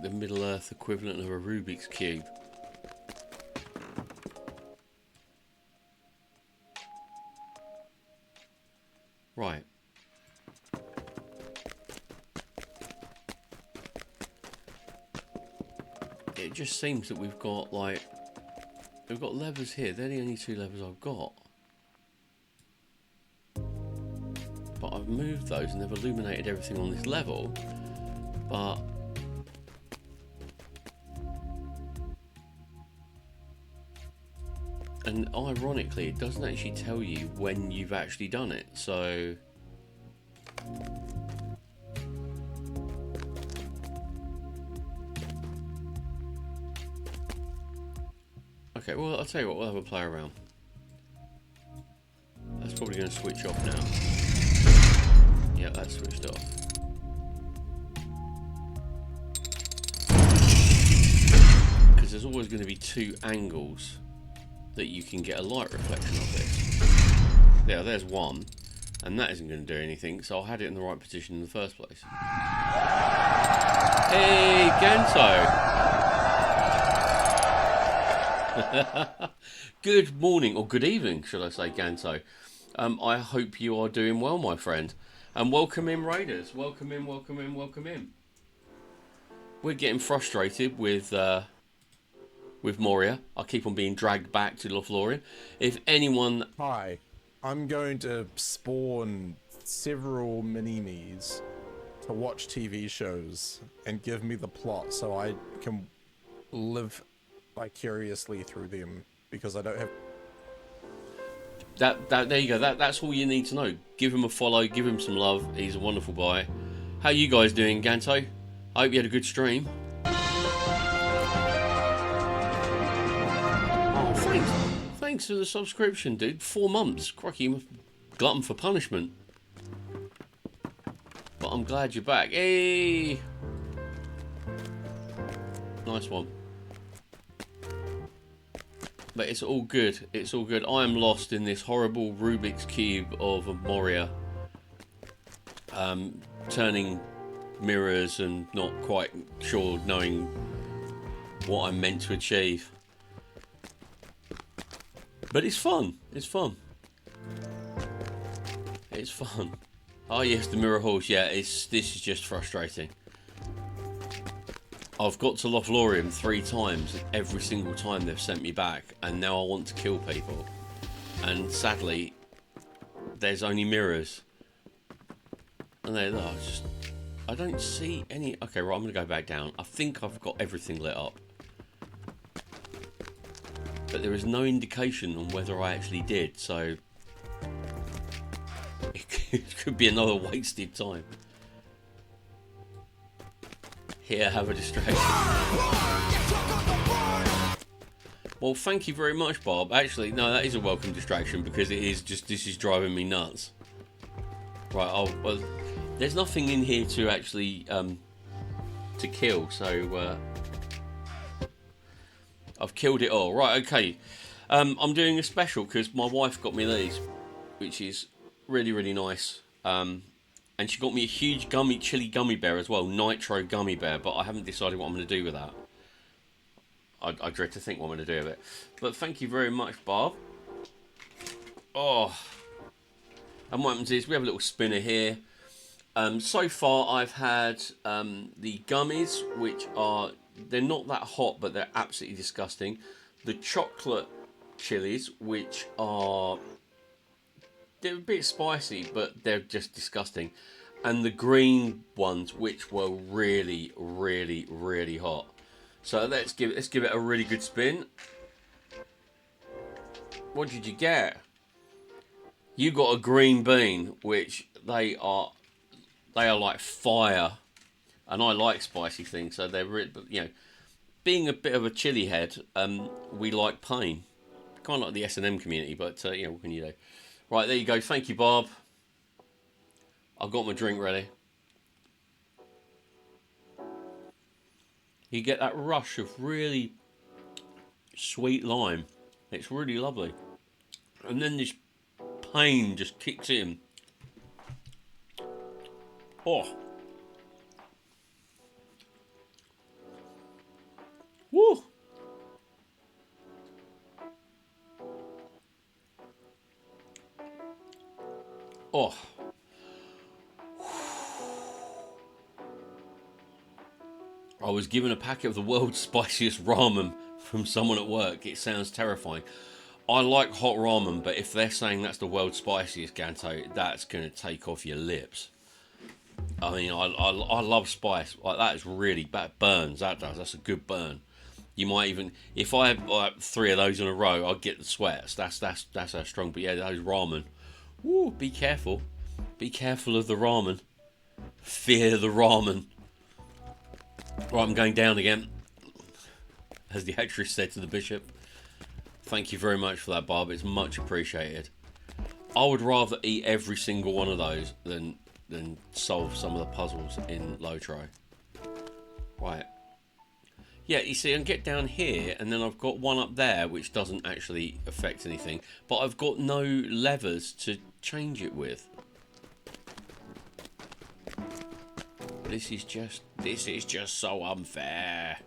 the Middle Earth equivalent of a Rubik's Cube. Right. It just seems that we've got levers here. They're the only two levers I've got. But I've moved those and they've illuminated everything on this level. But and ironically, it doesn't actually tell you when you've actually done it. So okay, well, I'll tell you what, we'll have a play around. That's probably going to switch off now. Yeah, that's switched off. Because there's always going to be two angles that you can get a light reflection of this. There's one, and that isn't going to do anything, so I had it in the right position in the first place. Hey, Ganto! Good morning, or good evening, should I say, Ganto. I hope you are doing well, my friend. And welcome in, Raiders. Welcome in, welcome in, welcome in. We're getting frustrated with Moria. I keep on being dragged back to Lothlorien. If anyone...
Hi, I'm going to spawn several mini-me's to watch TV shows and give me the plot so I can live vicariously through them, because I don't have...
There you go. That's all you need to know. Give him a follow. Give him some love. He's a wonderful guy. How you guys doing, Ganto? I hope you had a good stream. Oh, thanks. Thanks for the subscription, dude. 4 months. Crikey, glutton for punishment. But I'm glad you're back. Hey! Nice one. But it's all good. It's all good. I am lost in this horrible Rubik's Cube of Moria. Turning mirrors and not quite sure knowing what I'm meant to achieve. But it's fun. It's fun. It's fun. Oh yes, the mirror halls. Yeah, this is just frustrating. I've got to Lothlorien 3 times, and every single time they've sent me back, and now I want to kill people. And sadly, there's only mirrors. And I don't see any... Okay, right, I'm going to go back down. I think I've got everything lit up. But there is no indication on whether I actually did, so... It could be another wasted time. Here, have a distraction. Well, thank you very much, Bob. Actually, no, that is a welcome distraction because it is just, this is driving me nuts. Right, well, there's nothing in here to actually to kill, so I've killed it all. Right, okay. I'm doing a special because my wife got me these, which is really, really nice. And she got me a huge chili gummy bear as well, nitro gummy bear, but I haven't decided what I'm going to do with that. I dread to think what I'm going to do with it. But thank you very much, Barb. Oh. And what happens is we have a little spinner here. So far I've had the gummies, which are, they're not that hot, but they're absolutely disgusting. The chocolate chilies, which are, they're a bit spicy, but they're just disgusting. And the green ones, which were really, really, really hot. So let's give it a really good spin. What did you get? You got a green bean, which they are like fire, and I like spicy things, so they're really, you know, being a bit of a chili head, we like pain, kind of like the S&M community, but you know, what can you do? Right, there you go. Thank you, Bob. I've got my drink ready. You get that rush of really sweet lime. It's really lovely, and then this pain just kicks in. Oh. Woo. Oh. I was given a packet of the world's spiciest ramen from someone at work. It sounds terrifying. I like hot ramen, but if they're saying that's the world's spiciest, Ganto, that's going to take off your lips. I mean, I love spice. Like, that is really bad. Burns, that does. That's a good burn. You might even, if I had like 3 of those in a row, I'd get the sweats. That's how strong. But yeah, those ramen. Woo, be careful. Be careful of the ramen. Fear the ramen. Right, I'm going down again. As the actress said to the bishop. Thank you very much for that, Barb. It's much appreciated. I would rather eat every single one of those than solve some of the puzzles in Lotro. Right. Yeah, you see, I can get down here, and then I've got one up there, which doesn't actually affect anything. But I've got no levers to change it with. This is just so unfair.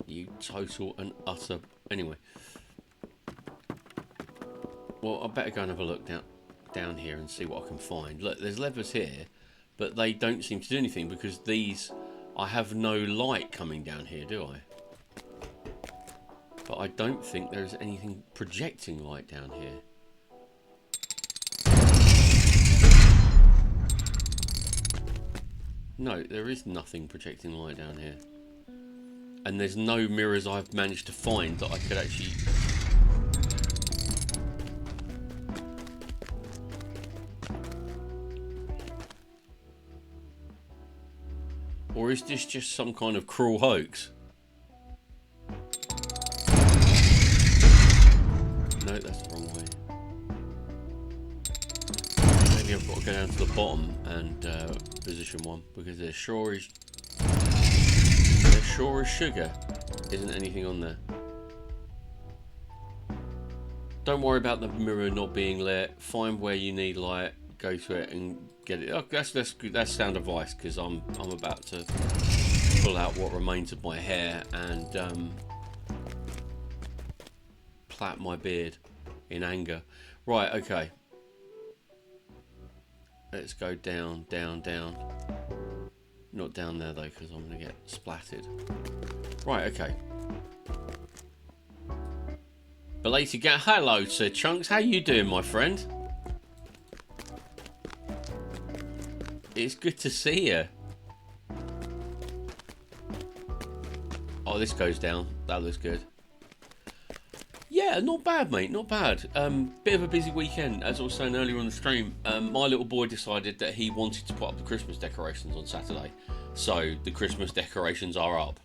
You total and utter... Anyway. Well, I better go and have a look down here and see what I can find. Look, there's levers here, but they don't seem to do anything because these... I have no light coming down here, do I? But I don't think there's anything projecting light down here. No, there is nothing projecting light down here. And there's no mirrors I've managed to find that I could actually... Or is this just some kind of cruel hoax? No, that's the wrong way. Maybe I've got to go down to the bottom and position one, because there sure is sugar. Isn't anything on there. Don't worry about the mirror not being lit. Find where you need light, go to it and get it. Oh, that's sound advice, because I'm about to pull out what remains of my hair and plait my beard in anger. Right, okay. Let's go down, down, down. Not down there though, because I'm going to get splattered. Right, okay. Belated get hello, Sir Chunks. How you doing, my friend? It's good to see you. Oh, this goes down. That looks good. Yeah, not bad, mate. Not bad. Bit of a busy weekend, as I was saying earlier on the stream. My little boy decided that he wanted to put up the Christmas decorations on Saturday, so the Christmas decorations are up.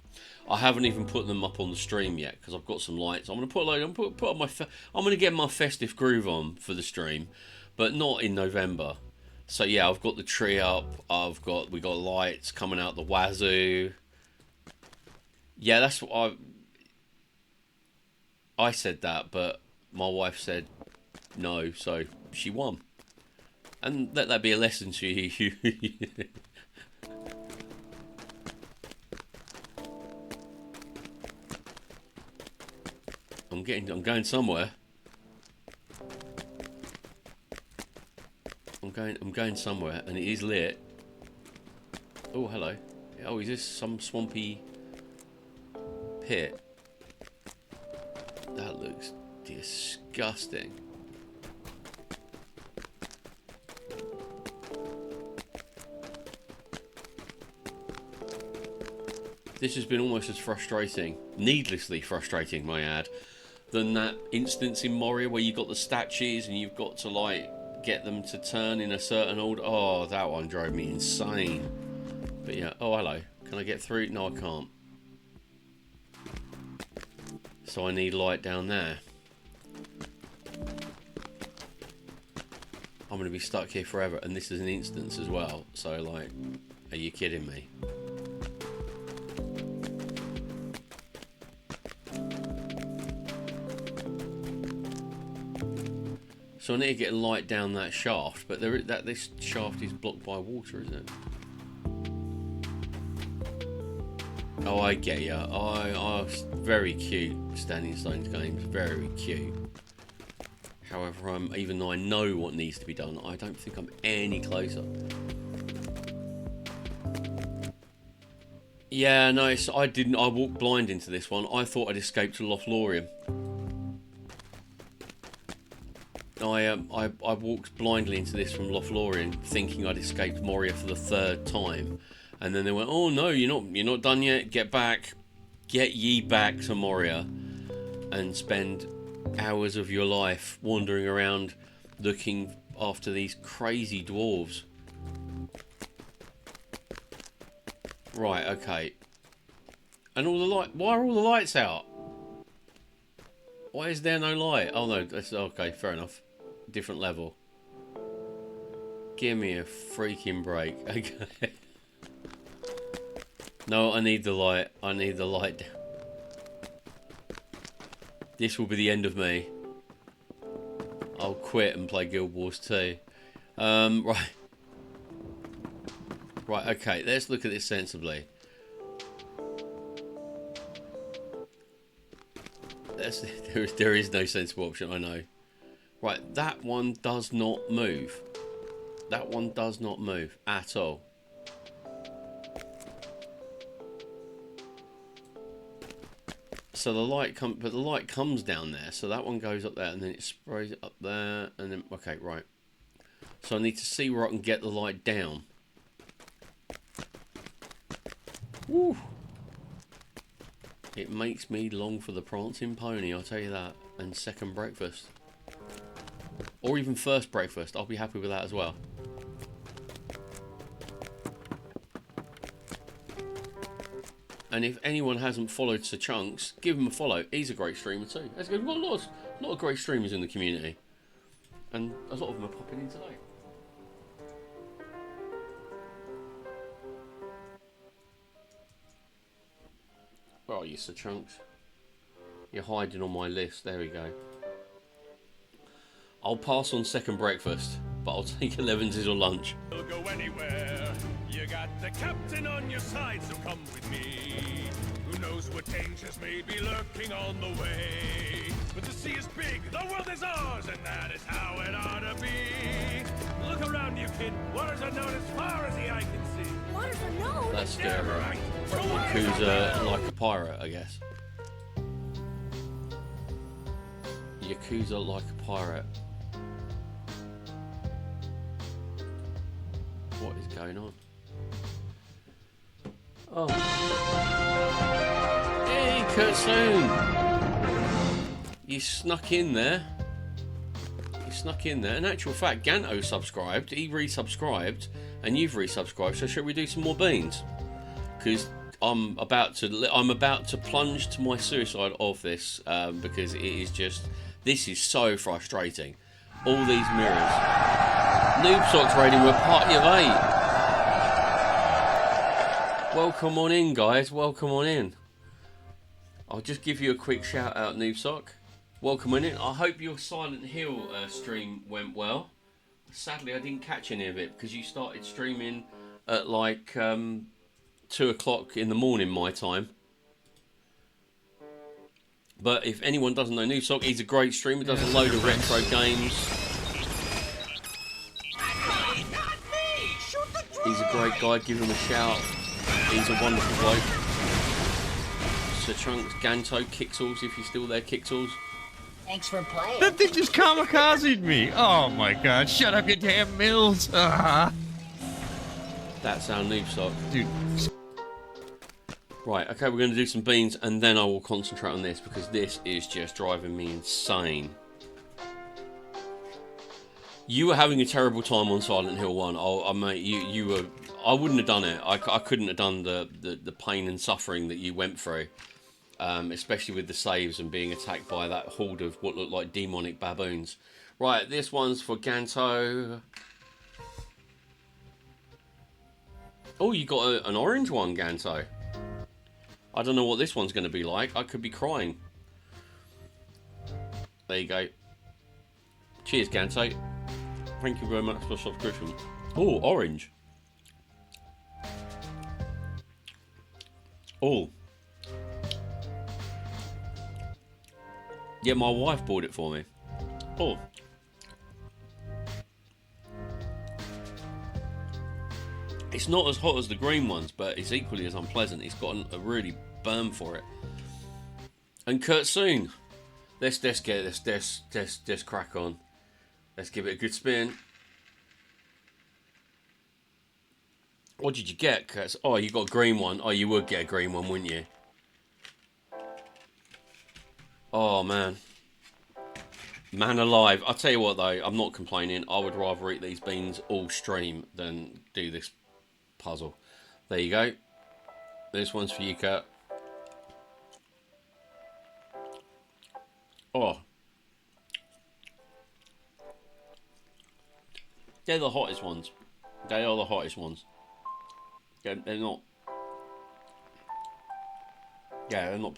I haven't even put them up on the stream yet because I've got some lights. I'm gonna put like I'm gonna get my festive groove on for the stream, but not in November. So yeah, I've got the tree up. We got lights coming out the wazoo. Yeah, that's what I said that, but my wife said no, so she won. And let that be a lesson to you. I'm going somewhere. I'm going somewhere, and it is lit. Oh, hello. Oh, is this some swampy pit? That looks disgusting. This has been almost as frustrating, needlessly frustrating, may I add, than that instance in Moria where you got the statues and you've got to like get them to turn in a certain order. Oh, that one drove me insane. But yeah, oh hello. Can I get through? No, I can't. So I need light down there. I'm going to be stuck here forever, and this is an instance as well. So like, are you kidding me? So I need to get light down that shaft, but this shaft is blocked by water, isn't it? Oh, I get ya. Very cute Standing Stones games, very cute. However, even though I know what needs to be done, I don't think I'm any closer. Yeah, no, I didn't. I walked blind into this one. I thought I'd escaped to Lothlorien. I walked blindly into this from Lothlorien, thinking I'd escaped Moria for the 3rd time, and then they went, "Oh no, you're not done yet. Get back, get ye back to Moria, and spend hours of your life wandering around looking after these crazy dwarves." Right, okay. And why are all the lights out? Why is there no light? Oh no, that's okay, fair enough. Different level. Give me a freaking break. Okay. No, I need the light. I need the light. This will be the end of me. I'll quit and play Guild Wars 2. Right. Right, okay, let's look at this sensibly. There is no sensible option, I know. Right, that one does not move. That one does not move at all. So the light comes down there, so that one goes up there, and then it sprays it up there, and then okay, right. So I need to see where I can get the light down. Woo! It makes me long for the prancing pony, I'll tell you that, and second breakfast. Or even first breakfast, I'll be happy with that as well. And if anyone hasn't followed Sir Chunks, give him a follow. He's a great streamer too. We've got a lot of great streamers in the community. And a lot of them are popping in today. Where are you, Sir Chunks? You're hiding on my list. There we go. I'll pass on second breakfast, but I'll take 11's or lunch.
You'll go anywhere. You got the captain on your side, so come with me. Who knows what dangers may be lurking on the way? But the sea is big, the world is ours, and that is how it ought to be. Look around you, kid. Waters are known as far as the eye can see.
Waters are known?
That's scary. Right. Yakuza like a pirate, I guess. Yakuza like a pirate. What is going on? Oh. Hey, Kurtsoon! You snuck in there. You snuck in there. In actual fact, Ganto subscribed. He resubscribed, and you've resubscribed. So shall we do some more beans? Because I'm about to plunge to my suicide of this because it is just, this is so frustrating. All these mirrors. Noob Socks rating, we're party of 8. Welcome on in, guys. Welcome on in. I'll just give you a quick shout out, Noob Sock. Welcome on in. I hope your Silent Hill stream went well. Sadly, I didn't catch any of it because you started streaming at like 2 o'clock in the morning my time. But if anyone doesn't know Noob Sock, he's a great streamer, does a load of retro games. He's a great guy, give him a shout. He's a wonderful bloke. Sir Trunks, Ganto, Kixels, if you're still there, Kixels.
Thanks for playing.
That thing just kamikazed me. Oh my god, shut up, you damn Mills.
That's our Noob Sock.
Dude.
Right, okay, we're going to do some beans and then I will concentrate on this because this is just driving me insane. You were having a terrible time on Silent Hill 1. Oh, mate, you were... I wouldn't have done it. I couldn't have done the pain and suffering that you went through. Especially with the saves and being attacked by that horde of what looked like demonic baboons. Right, this one's for Ganto. Oh, you got an orange one, Ganto. I don't know what this one's going to be like. I could be crying. There you go. Cheers, Ganto. Thank you very much for subscription. Oh, orange. Oh. Yeah, my wife bought it for me. Oh. It's not as hot as the green ones, but it's equally as unpleasant. It's got a really burn for it. And Kurt soon. Let's get this crack on. Let's give it a good spin. What did you get, Kurt? Oh, you got a green one. Oh, you would get a green one, wouldn't you? Oh, man. Man alive. I'll tell you what, though. I'm not complaining. I would rather eat these beans all stream than do this puzzle. There you go. This one's for you, Kurt. Oh. They're the hottest ones. They are the hottest ones. They're not... Yeah, they're not...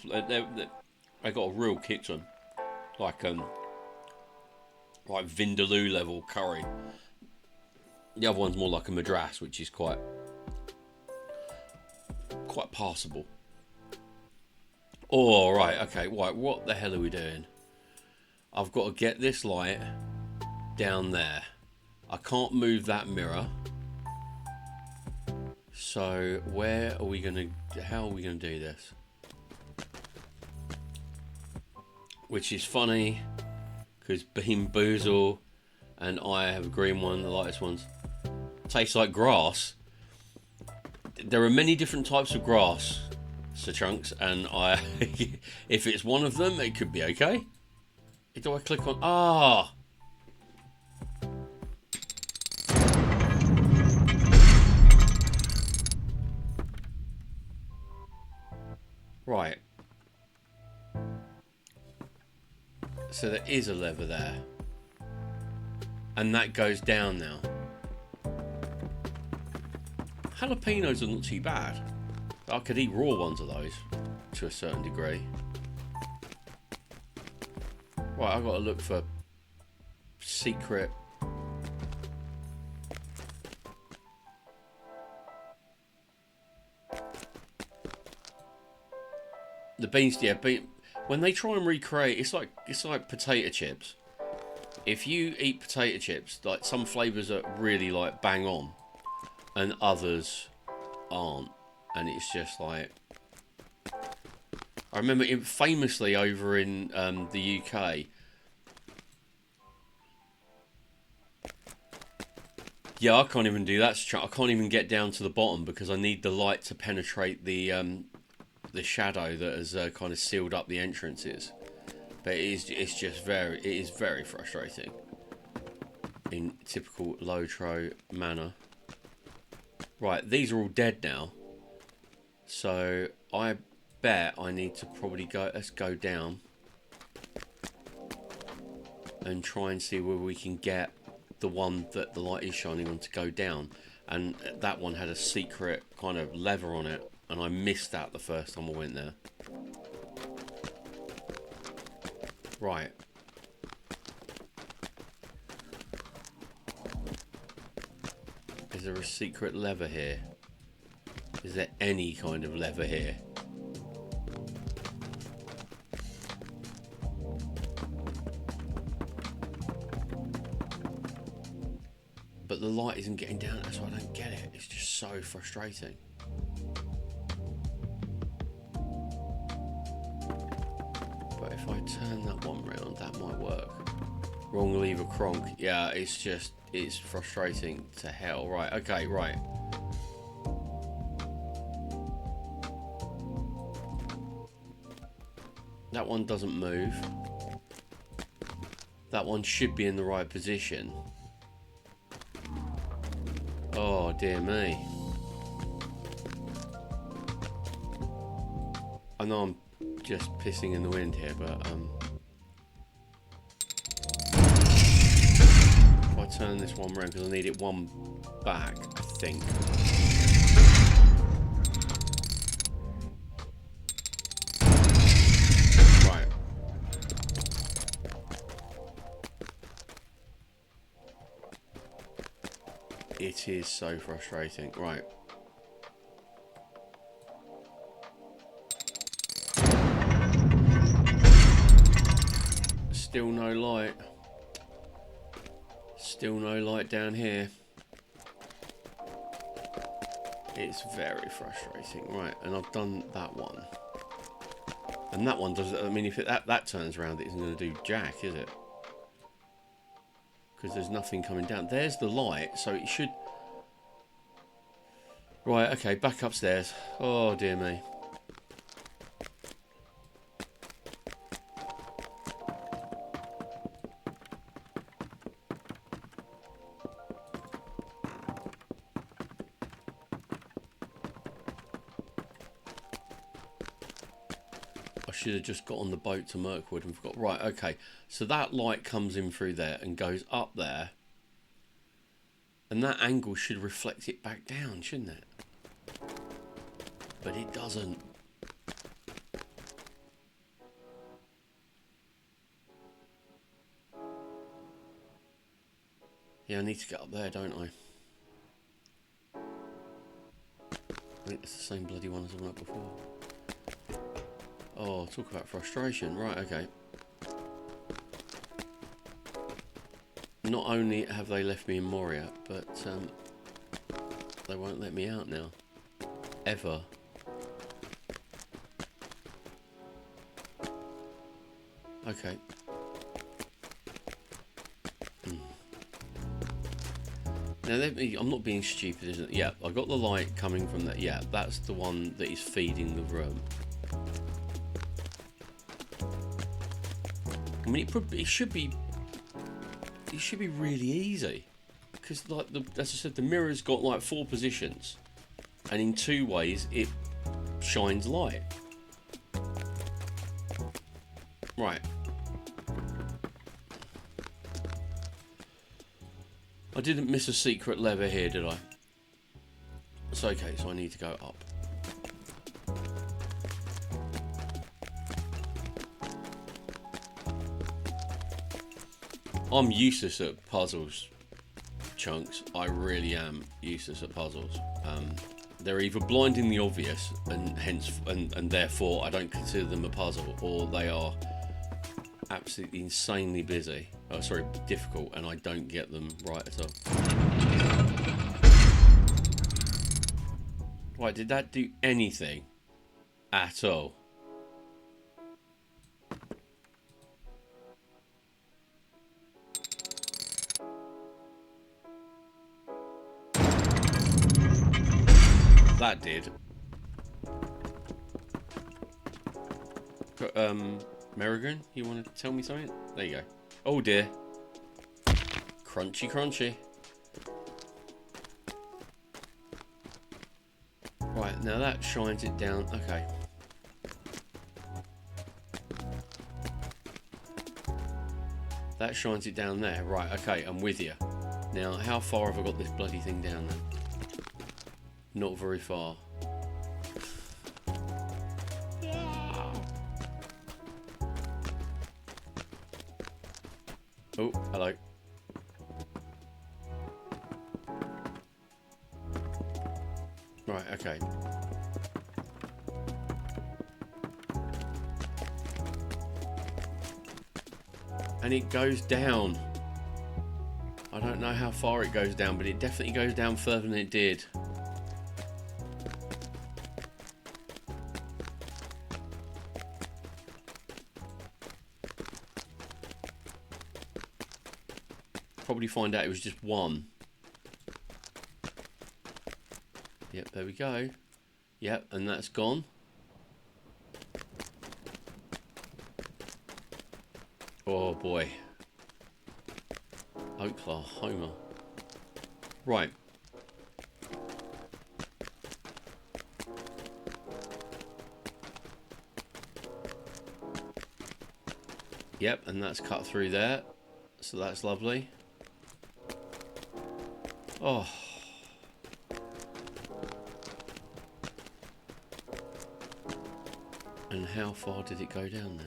They got a real kick to them. Like Vindaloo level curry. The other one's more like a madras, which is quite passable. Oh, right, okay, right, what the hell are we doing? I've got to get this light down there. I can't move that mirror. So, where are we going to... How are we going to do this? Which is funny, because Bean Boozle and I have a green one, the lightest ones. Tastes like grass. There are many different types of grass, Sir Trunks, and if it's one of them, it could be okay. Do I click on... Ah! Right. So there is a lever there. And that goes down now. Jalapenos are not too bad. I could eat raw ones of those to a certain degree. Right, I've got to look for secret. The beans, yeah, when they try and recreate, it's like potato chips. If you eat potato chips, like some flavors are really like bang on, and others aren't, and it's just like. I remember famously over in the UK. Yeah, I can't even do that. I can't even get down to the bottom because I need the light to penetrate the shadow that has kind of sealed up the entrances. But it's just very, it is very frustrating in typical Lotro manner. Right, these are all dead now. So I bet I need to probably go, let's go down and try and see where we can get the one that the light is shining on to go down. And that one had a secret kind of lever on it, and I missed that the first time I went there. Right. Is there a secret lever here? Is there any kind of lever here? But the light isn't getting down, that's why I don't get it. It's just so frustrating. But if I turn that one round, that might work. Wrong lever cronk. Yeah, it's just, it's frustrating to hell. Right, okay, right. That one doesn't move. That one should be in the right position. Oh, dear me. I know I'm just pissing in the wind here, but if I turn this one round, because I need it one back, I think. Right. It is so frustrating. Right. Still no light. Still no light down here. It's very frustrating. Right, and I've done that one. And that one does, I mean, if that turns around, it isn't going to do jack, is it? Because there's nothing coming down. There's the light, so it should... Right, okay, back upstairs. Oh, dear me. I should have just got on the boat to Mirkwood and forgot. Right, okay. So that light comes in through there and goes up there. And that angle should reflect it back down, shouldn't it? But it doesn't. Yeah, I need to get up there, don't I? I think it's the same bloody one as the one up before. Oh, talk about frustration. Right, okay. Not only have they left me in Moria, but they won't let me out now. Ever. Okay. Now, I'm not being stupid, isn't it? Yeah, I got the light coming from that. Yeah, that's the one that is feeding the room. I mean, it should be really easy, because like as I said, the mirror's got like 4 positions, and in 2 ways it shines light. Right. I didn't miss a secret lever here, did I? It's okay, so I need to go up. I'm useless at puzzles, Chunks. I really am useless at puzzles. They're either blindingly obvious and therefore I don't consider them a puzzle, or they are absolutely insanely busy. Oh, sorry, difficult, and I don't get them right at all. Right, did that do anything at all? That did. Merrigan, you want to tell me something? There you go. Oh dear. Crunchy, crunchy. Right, now that shines it down. Okay. That shines it down there. Right, okay, I'm with you. Now, how far have I got this bloody thing down then? Not very far. Oh, hello. Right, okay. And it goes down. I don't know how far it goes down, but it definitely goes down further than it did. Probably find out it was just one. Yep, there we go. Yep, and that's gone. Oh boy. Oklahoma. Right. Yep, and that's cut through there. So that's lovely. Oh. And how far did it go down then?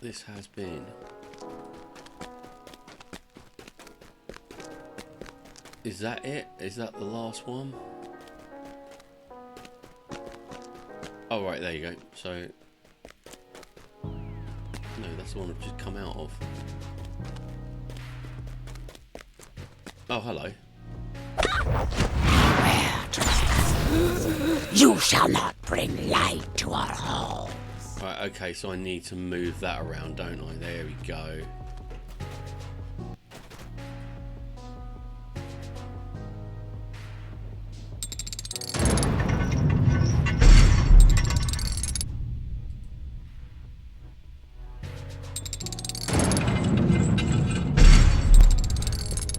This has been... Is that it? Is that the last one? Oh right, there you go. So... No, that's the one I've just come out of. Oh, hello.
You shall not bring light to our hall.
Right, okay, so I need to move that around, don't I? There we go.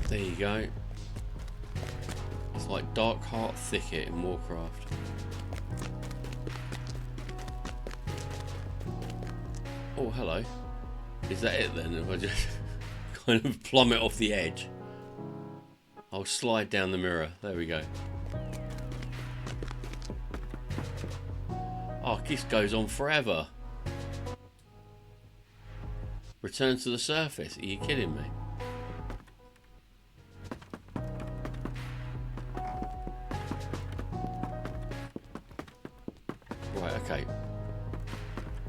There you go. It's like Dark Heart Thicket in Warcraft. Oh, hello. Is that it then? If I just kind of plummet off the edge. I'll slide down the mirror. There we go. Oh, this goes on forever. Return to the surface. Are you kidding me? Right, okay.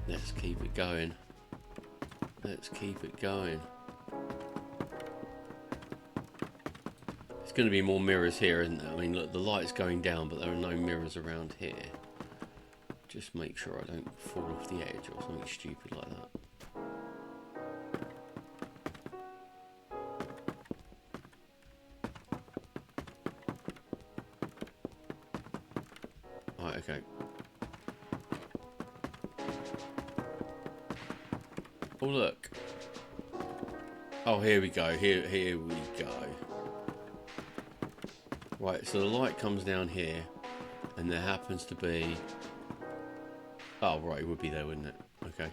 Let's keep it going. Let's keep it going. There's going to be more mirrors here, isn't there? I mean, look, the light's going down, but there are no mirrors around here. Just make sure I don't fall off the edge or something stupid like that. Right, okay. Oh look. Oh, here we go. Here we go. Right, so the light comes down here, and there happens to be... Oh, right, it would be there, wouldn't it? Okay.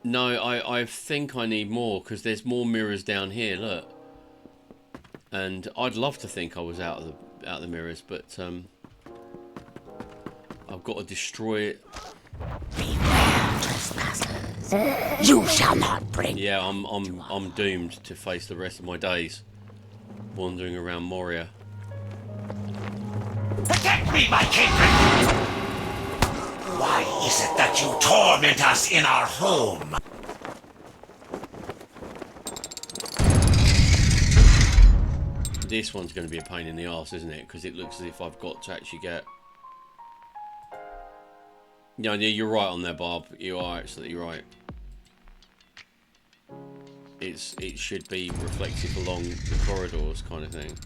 No, I think I need more, because there's more mirrors down here, look. And I'd love to think I was out of the mirrors, but I've got to destroy it.
Beware, trespassers. You shall not bring.
Yeah, I'm doomed to face the rest of my days wandering around Moria.
Protect me, my kindred! Why is it that you torment us in our home?
This one's going to be a pain in the arse, isn't it? Because it looks as if I've got to actually get... Yeah, you're right on there, Bob. You are absolutely right. it should be reflective along the corridors, kind of thing.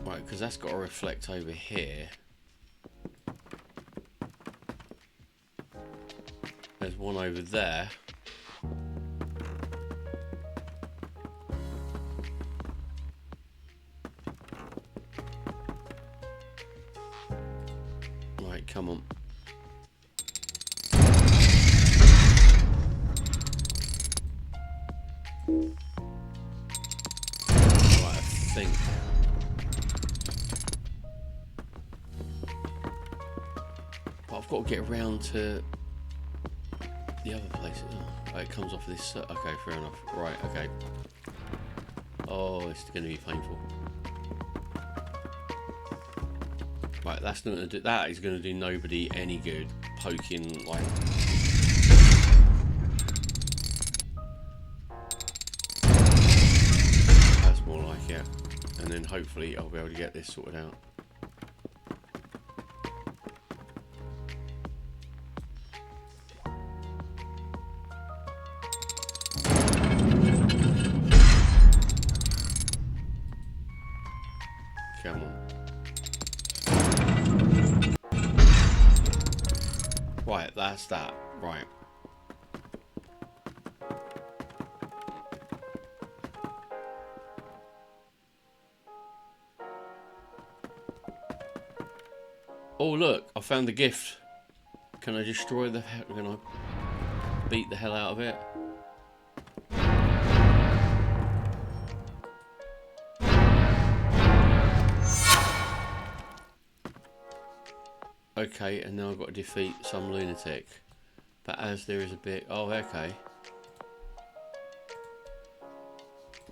Right, because that's got to reflect over here. There's one over there. Right, come on. Right, I think. But I've got to get around to the other places. Oh, it comes off this. Okay, fair enough. Right, okay. Oh, it's going to be painful. Right, that's not going to do. That is going to do nobody any good. Poking like. That's more like it. And then hopefully I'll be able to get this sorted out. Come on. Right, that's that. Right. Oh look, I found the gift. Can I destroy the hell? Can I beat the hell out of it? Okay, and now I've got to defeat some lunatic. But as there is a bit... Oh, okay.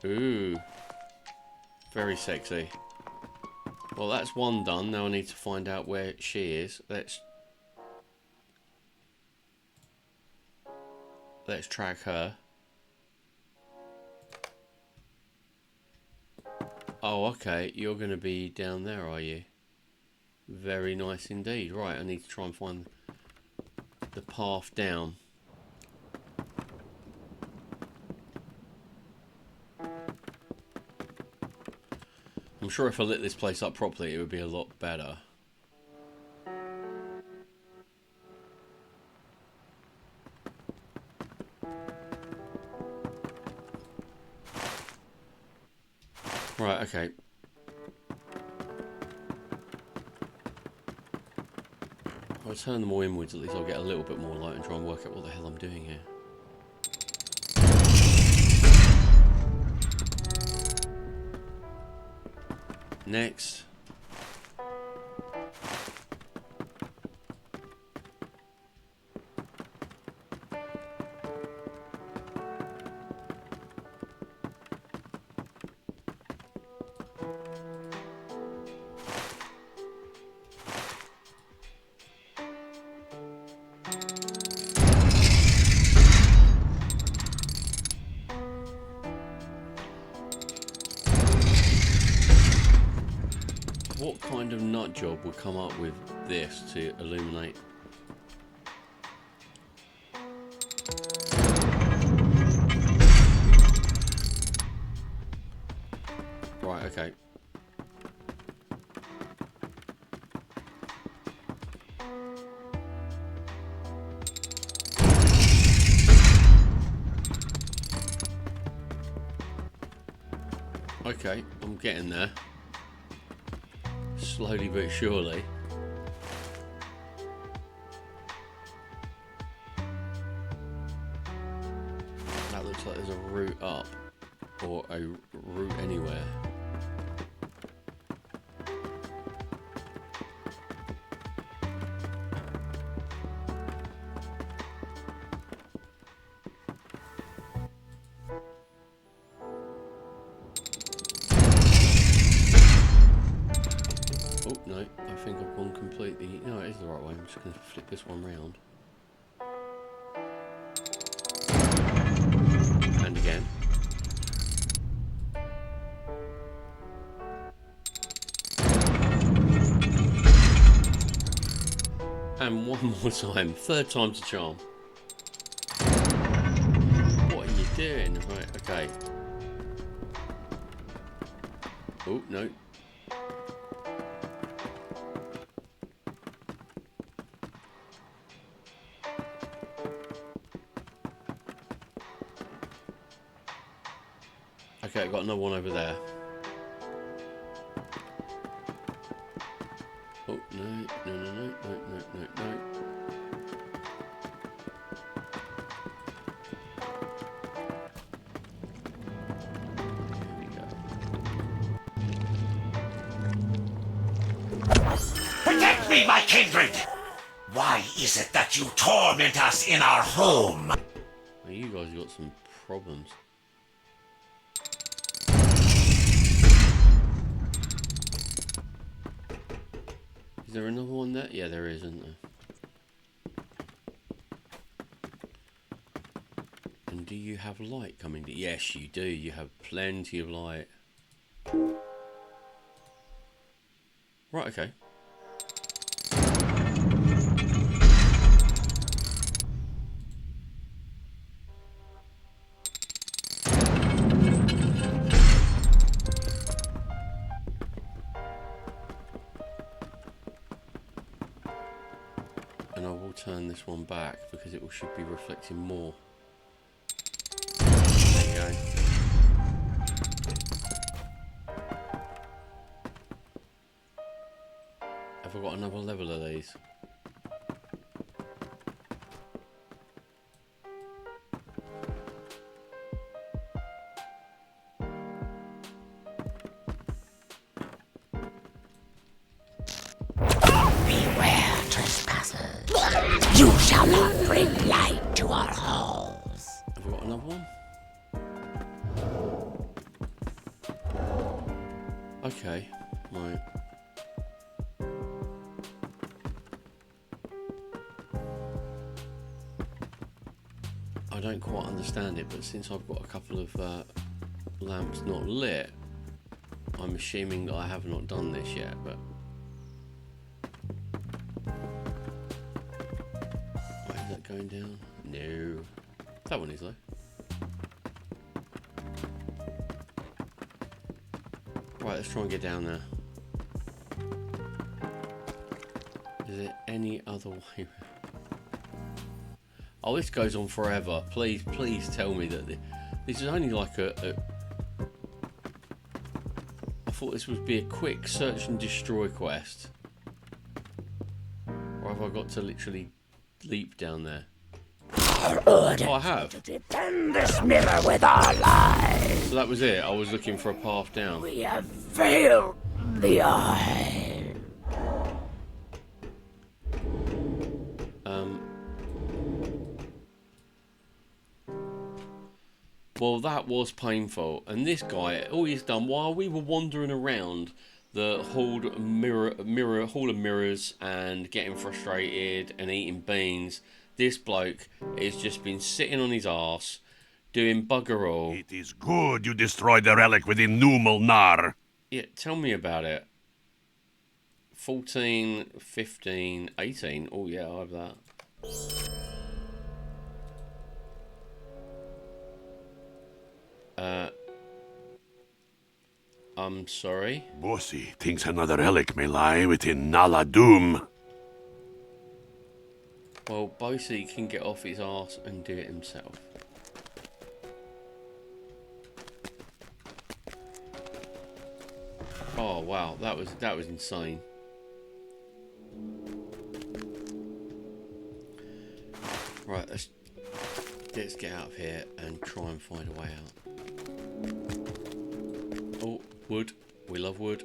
Ooh. Very sexy. Well, that's one done. Now I need to find out where she is. Let's track her. Oh, okay. You're going to be down there, are you? Very nice indeed. Right, I need to try and find the path down. I'm sure if I lit this place up properly, it would be a lot better. Right, okay. I'll turn them all inwards, at least I'll get a little bit more light and try and work out what the hell I'm doing here. Next. What kind of nut job would come up with this to illuminate? Right, okay. Okay, I'm getting there. Slowly but surely. That looks like there's a route up, or a route anywhere. Oh, no, I think I've gone completely... No, it is the right way. I'm just going to flip this one round. And again. And one more time. Third time's a charm. What are you doing? Right, okay. Oh, no. Okay, I've got another one over there. Oh, no, no, no, no, no, no, no, no.
Protect me, my kindred! Why is it that you torment us in our home?
Well, you guys have got some problems. Is there another one there? Yeah, there is, isn't there? And do you have light coming? Yes, you do. You have plenty of light. Right, okay. And I will turn this one back because it should be reflecting more. There you go. Have I got another level of these?
Beware, trespassers. You shall not bring light to our halls.
Have I got another one? Okay, right. I don't quite understand it, but since I've got a couple of lamps not lit, I'm assuming that I have not done this yet, but... Wait, is that going down? No. That one is though. Right, let's try and get down there. Is there any other way? Oh, this goes on forever. Please, please tell me that this is only like a... I thought this would be a quick search and destroy quest. Or have I got to literally leap down there? Oh, I have.
To defend this mirror with our lives.
So that was it. I was looking for a path down.
We have failed the eye.
Well, that was painful. And this guy, all he's done while we were wandering around the hall of mirrors and getting frustrated and eating beans, this bloke has just been sitting on his arse doing bugger all.
It is good you destroyed the relic within New Mulnar.
Yeah, tell me about it. 14, 15, 18. Oh yeah, I have that. I'm sorry?
Bossy thinks another relic may lie within Nala Doom.
Well, Bossy can get off his arse and do it himself. Oh wow, that was insane. Right, let's get out of here and try and find a way out. Oh, wood. We love wood.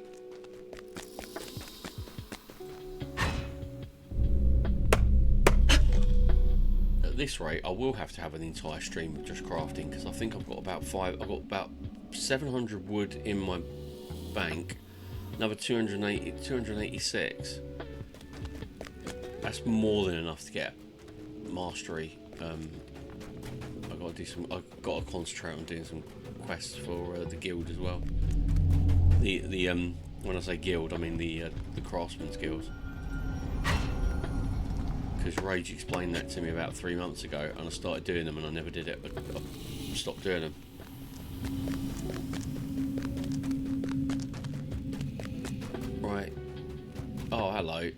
At this rate, I will have to have an entire stream of just crafting because I think I've got about 700 wood in my bank. Another 286. That's more than enough to get mastery. I've got to concentrate on doing some quests for the guild as well. When I say guild, I mean the craftsman's guild. because Rage explained that to me about 3 months ago, and I started doing them, and I never did it. I stopped doing them. Right. Oh, hello.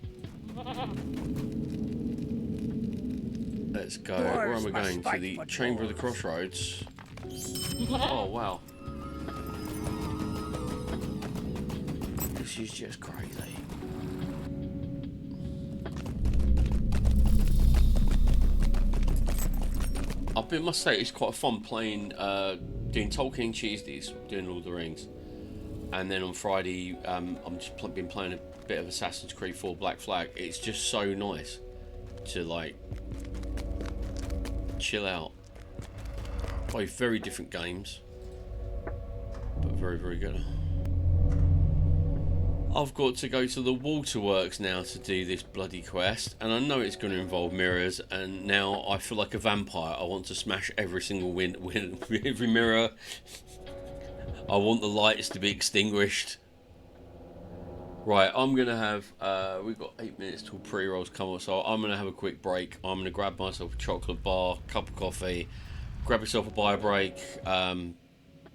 Let's go. Where am I going? To the Chamber of the Crossroads. Oh, wow. This is just crazy. I must say it's quite fun playing, doing Tolkien Tuesdays, doing Lord of the Rings, and then on Friday I'm just been playing a bit of Assassin's Creed 4 Black Flag. It's just so nice to like chill out. Both very different games, but very, very good. I've got to go to the waterworks now to do this bloody quest, and I know it's going to involve mirrors, and now I feel like a vampire. I want to smash every single every mirror. I want the lights to be extinguished. Right, I'm going to have, we've got 8 minutes till pre-rolls come up, so I'm going to have a quick break. I'm going to grab myself a chocolate bar, cup of coffee, grab yourself a bio break,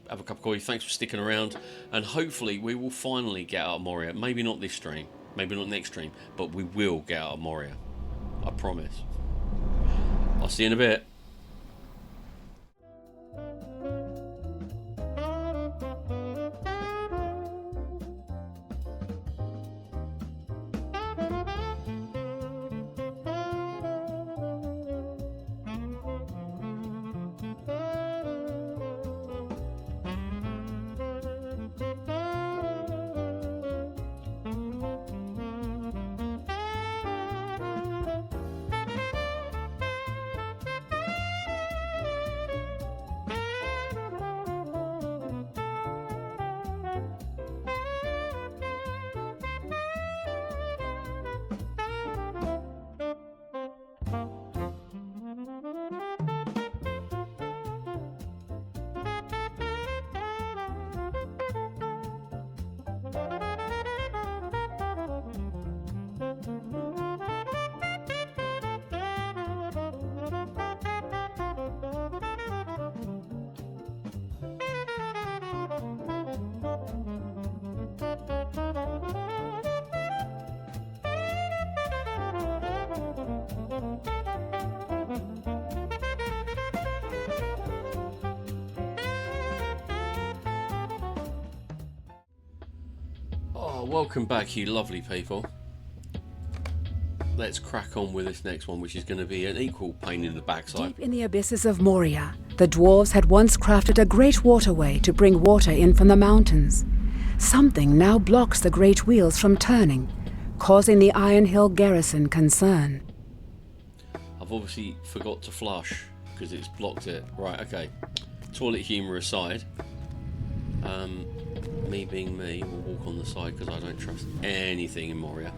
have a cup of coffee. Thanks for sticking around, and hopefully we will finally get out of Moria. Maybe not this stream, maybe not next stream, but we will get out of Moria. I promise. I'll see you in a bit. Welcome back, you lovely people. Let's crack on with this next one, which is going to be an equal pain in the backside.
Deep in the abysses of Moria, the dwarves had once crafted a great waterway to bring water in from the mountains. Something now blocks the great wheels from turning, causing the Iron Hill garrison concern.
I've obviously forgot to flush because it's blocked it. Right, okay. Toilet humour aside. Me being me, will walk on the side because I don't trust anything in Moria.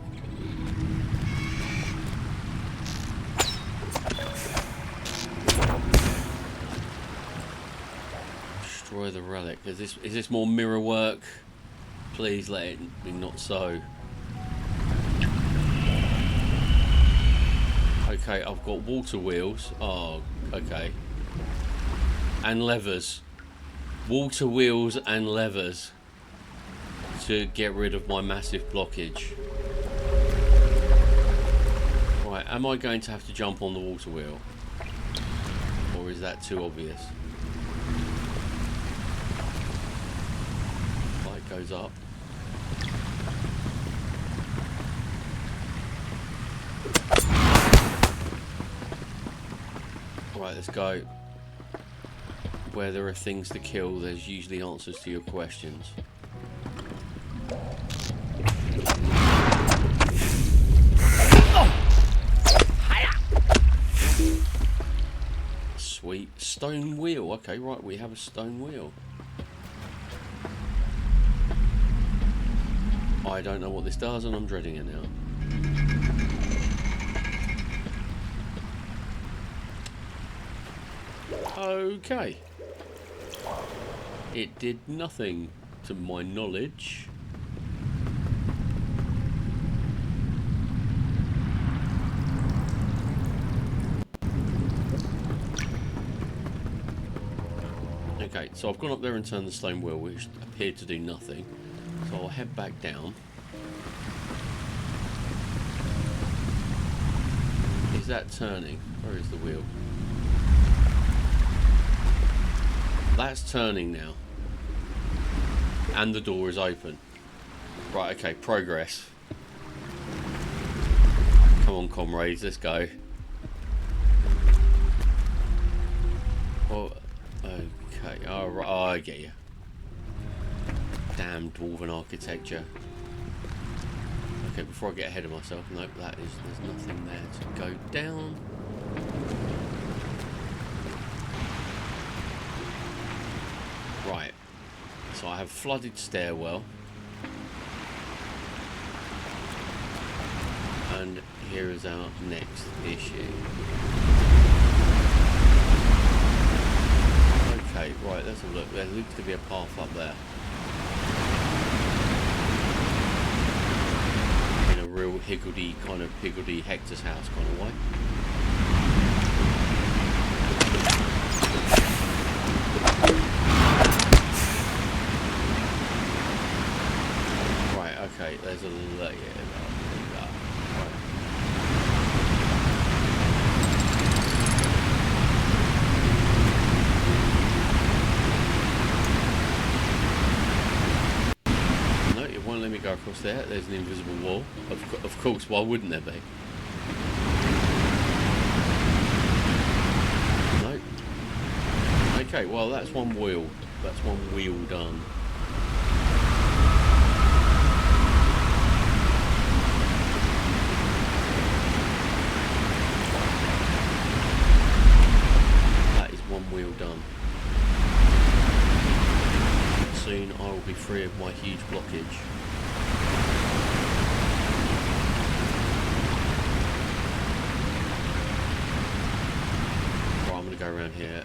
Destroy the relic. Is this more mirror work? Please let it be not so. Okay, I've got water wheels. Oh, okay. And levers. Water wheels and levers to get rid of my massive blockage. Right, am I going to have to jump on the water wheel? Or is that too obvious? Light goes up. Right, let's go. Where there are things to kill, there's usually answers to your questions. Sweet. Stone wheel. Okay, right, we have a stone wheel. I don't know what this does, and I'm dreading it now. Okay. It did nothing to my knowledge. Okay, so I've gone up there and turned the stone wheel, which appeared to do nothing. So I'll head back down. Is that turning? Where is the wheel? That's turning now. And the door is open. Right, okay, progress. Come on, comrades, let's go. Oh, okay, alright, oh, I get you. Damn dwarven architecture. Okay, before I get ahead of myself, nope, there's nothing there to go down. Right, so I have flooded stairwell. And here is our next issue. Okay, right, let's have a look. There looks to be a path up there. In a real higgledy, kind of higgledy Hector's house kind of way. Right, okay, there's a layer. Let me go across there. There's an invisible wall. Of course, why wouldn't there be? Nope. Okay, well that's one wheel. That's one wheel done. That is one wheel done. Soon I will be free of my huge blockage. Right, I'm going to go around here.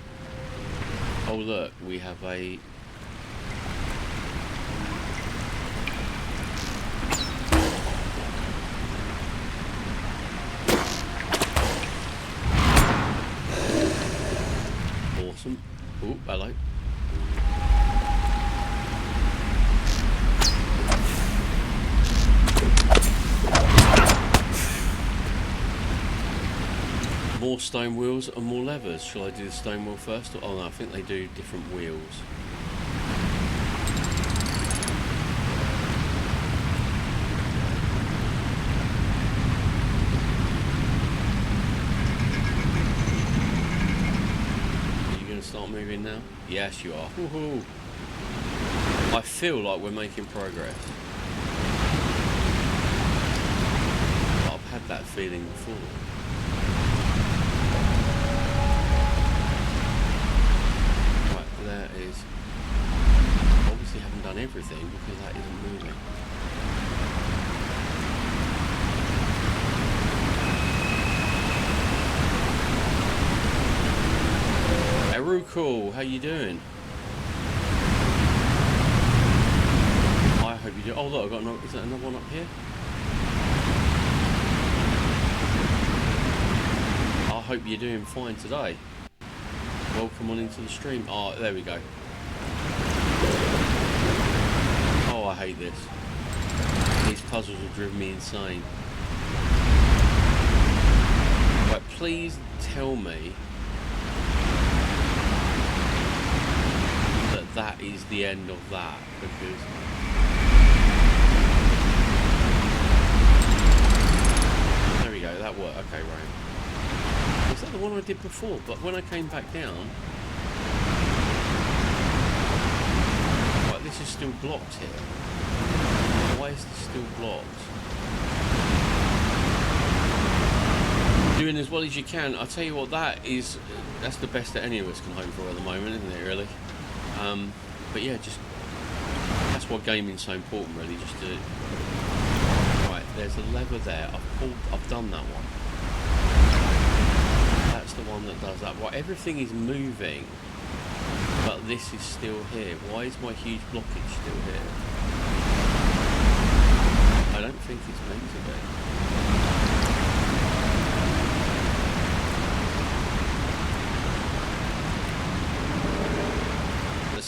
Oh look, we have a... Awesome. Oh, hello. More stone wheels and more levers. Shall I do the stone wheel first? Oh no, I think they do different wheels. Are you going to start moving now? Yes, you are. Woohoo! I feel like we're making progress. But I've had that feeling before. That is obviously haven't done everything because that isn't moving. Eruko, how you doing? I hope you do. Oh look, I got another. Is that another one up here? I hope you're doing fine today. Welcome on into the stream. Oh, there we go. Oh, I hate this. These puzzles have driven me insane. But please tell me that that is the end of that, because... There we go, that worked. Okay, right. Was that the one I did before? But when I came back down... Right, this is still blocked here. Why is this still blocked? Doing as well as you can. I'll tell you what, that's the best that any of us can hope for at the moment, isn't it, really? But yeah, just... That's why gaming's so important, really, just to... Right, there's a lever there. I've done that one. That's the one that does that. Right, everything is moving, but this is still here. Why is my huge blockage still here? I don't think it's meant to be.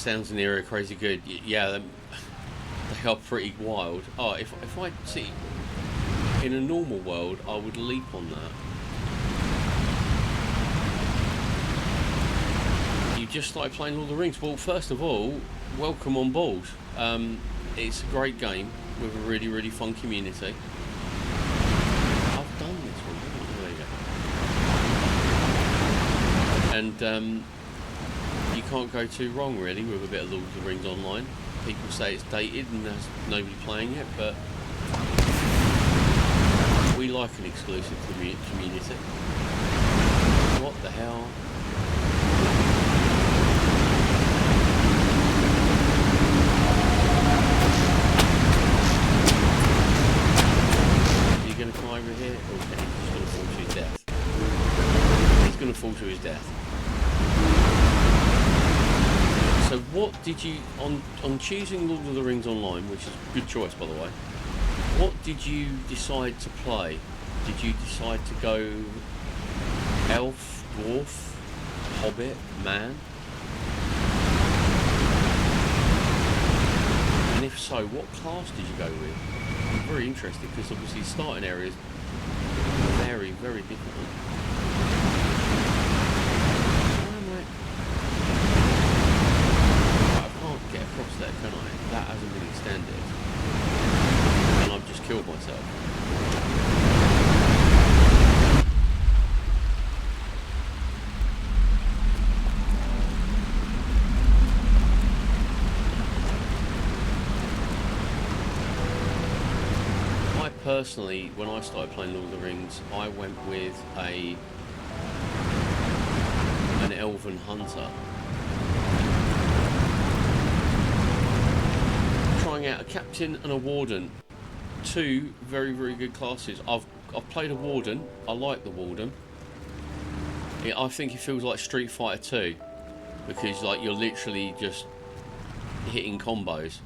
sounds in the area crazy good. Yeah, they are pretty wild. Oh, if I see in a normal world, I would leap on that. You just started playing Lord of the Rings. Well, first of all, welcome on board. It's a great game with a really, really fun community. I've done this one, haven't I? There you go. And you can't go too wrong really with a bit of Lord of the Rings Online. People say it's dated and there's nobody playing it, but we like an exclusive community. What the hell? Are you going to come over here? Okay, he's going to fall to his death. He's going to fall to his death. So what did you, on choosing Lord of the Rings Online, which is a good choice by the way, what did you decide to play? Did you decide to go elf, dwarf, hobbit, man? And if so, what class did you go with? I'm very interested because obviously starting areas very, very different. Get across there, can I? That hasn't been extended. And I've just killed myself. I personally, when I started playing Lord of the Rings, I went with an elven hunter. Trying out a captain and a warden, two very, very good classes. I've played a warden. I like the warden. I think it feels like Street Fighter 2 because like you're literally just hitting combos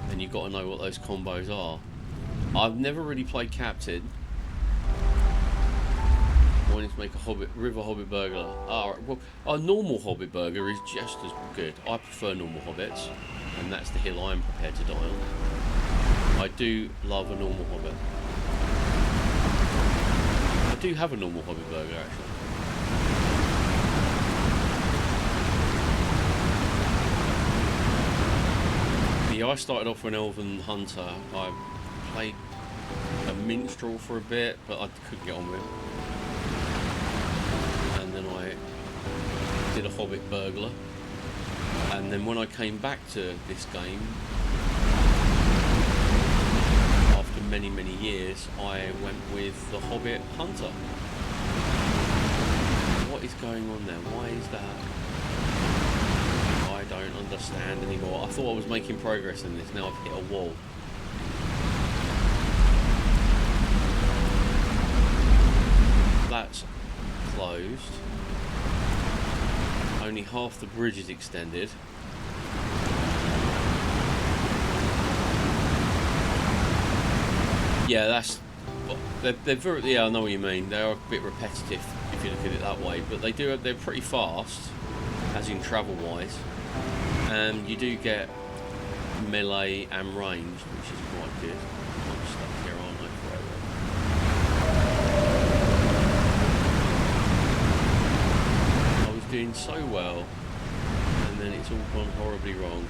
and you've got to know what those combos are. I've never really played captain. I wanted to make a river hobbit burglar. Well, a normal hobbit burger is just as good. I prefer normal hobbits. And that's the hill I'm prepared to die on. I do love a normal hobbit. I do have a normal hobbit burger actually. Yeah, I started off with an elven hunter. I played a minstrel for a bit, but I couldn't get on with it. And then I did a hobbit burglar. And then when I came back to this game, after many, many years, I went with the Hobbit Hunter. What is going on there? Why is that? I don't understand anymore. I thought I was making progress in this, now I've hit a wall. That's closed. Only half the bridge is extended. Yeah, that's... They're very... Yeah, I know what you mean. They are a bit repetitive if you look at it that way. But they're pretty fast, as in travel-wise. And you do get melee and range, which is quite good. I'm stuck here, aren't I, forever? I was doing so well, and then it's all gone horribly wrong.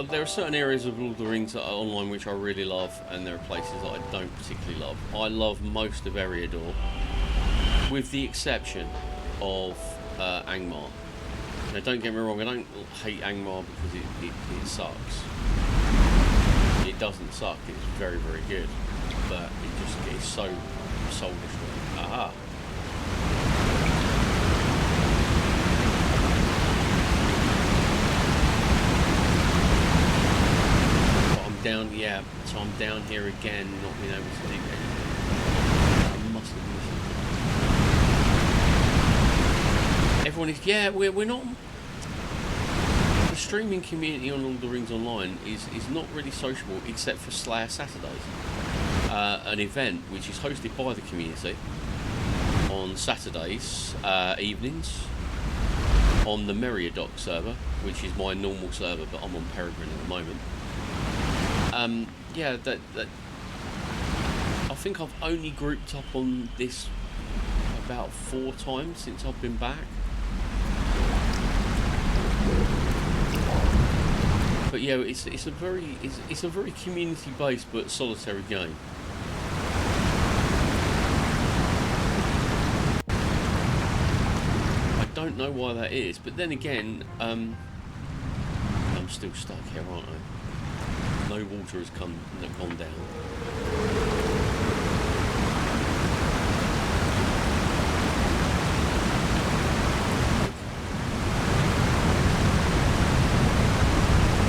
There are certain areas of Lord of the Rings that are online which I really love, and there are places that I don't particularly love. I love most of Eriador, with the exception of Angmar. Now don't get me wrong, I don't hate Angmar because it sucks. It doesn't suck, it's very, very good, but it just is so soul destroying. Aha! So I'm down here again, not being able to do anything. I must have missed it. Everyone is, yeah, we're not... The streaming community on Lord of the Rings Online is not really sociable except for Slayer Saturdays. An event which is hosted by the community on Saturdays evenings on the Moria server, which is my normal server, but I'm on Peregrine at the moment. Yeah, that I think I've only grouped up on this about 4 times since I've been back. But yeah, it's a very community-based but solitary game. I don't know why that is, but then again, I'm still stuck here, aren't I? No water has gone down.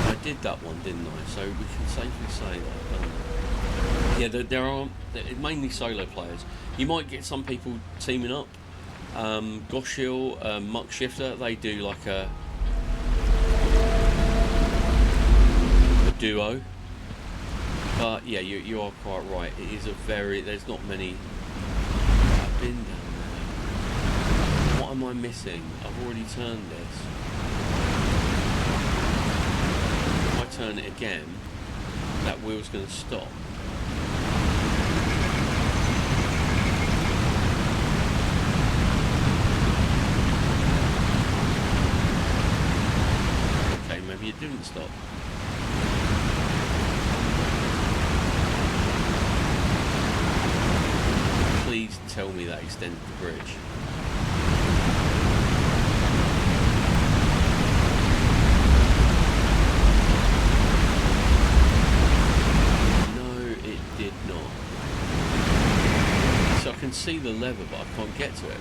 I did that one, didn't I? So we can safely say that. Yeah, there are mainly solo players. You might get some people teaming up. Goshil, Muck Shifter, they do like a duo. But yeah, you are quite right. It is there's not many. I've been down there. What am I missing? I've already turned this. If I turn it again, that wheel's going to stop. Okay, maybe it didn't stop. Please tell me that extended the bridge. No, it did not. So I can see the lever, but I can't get to it.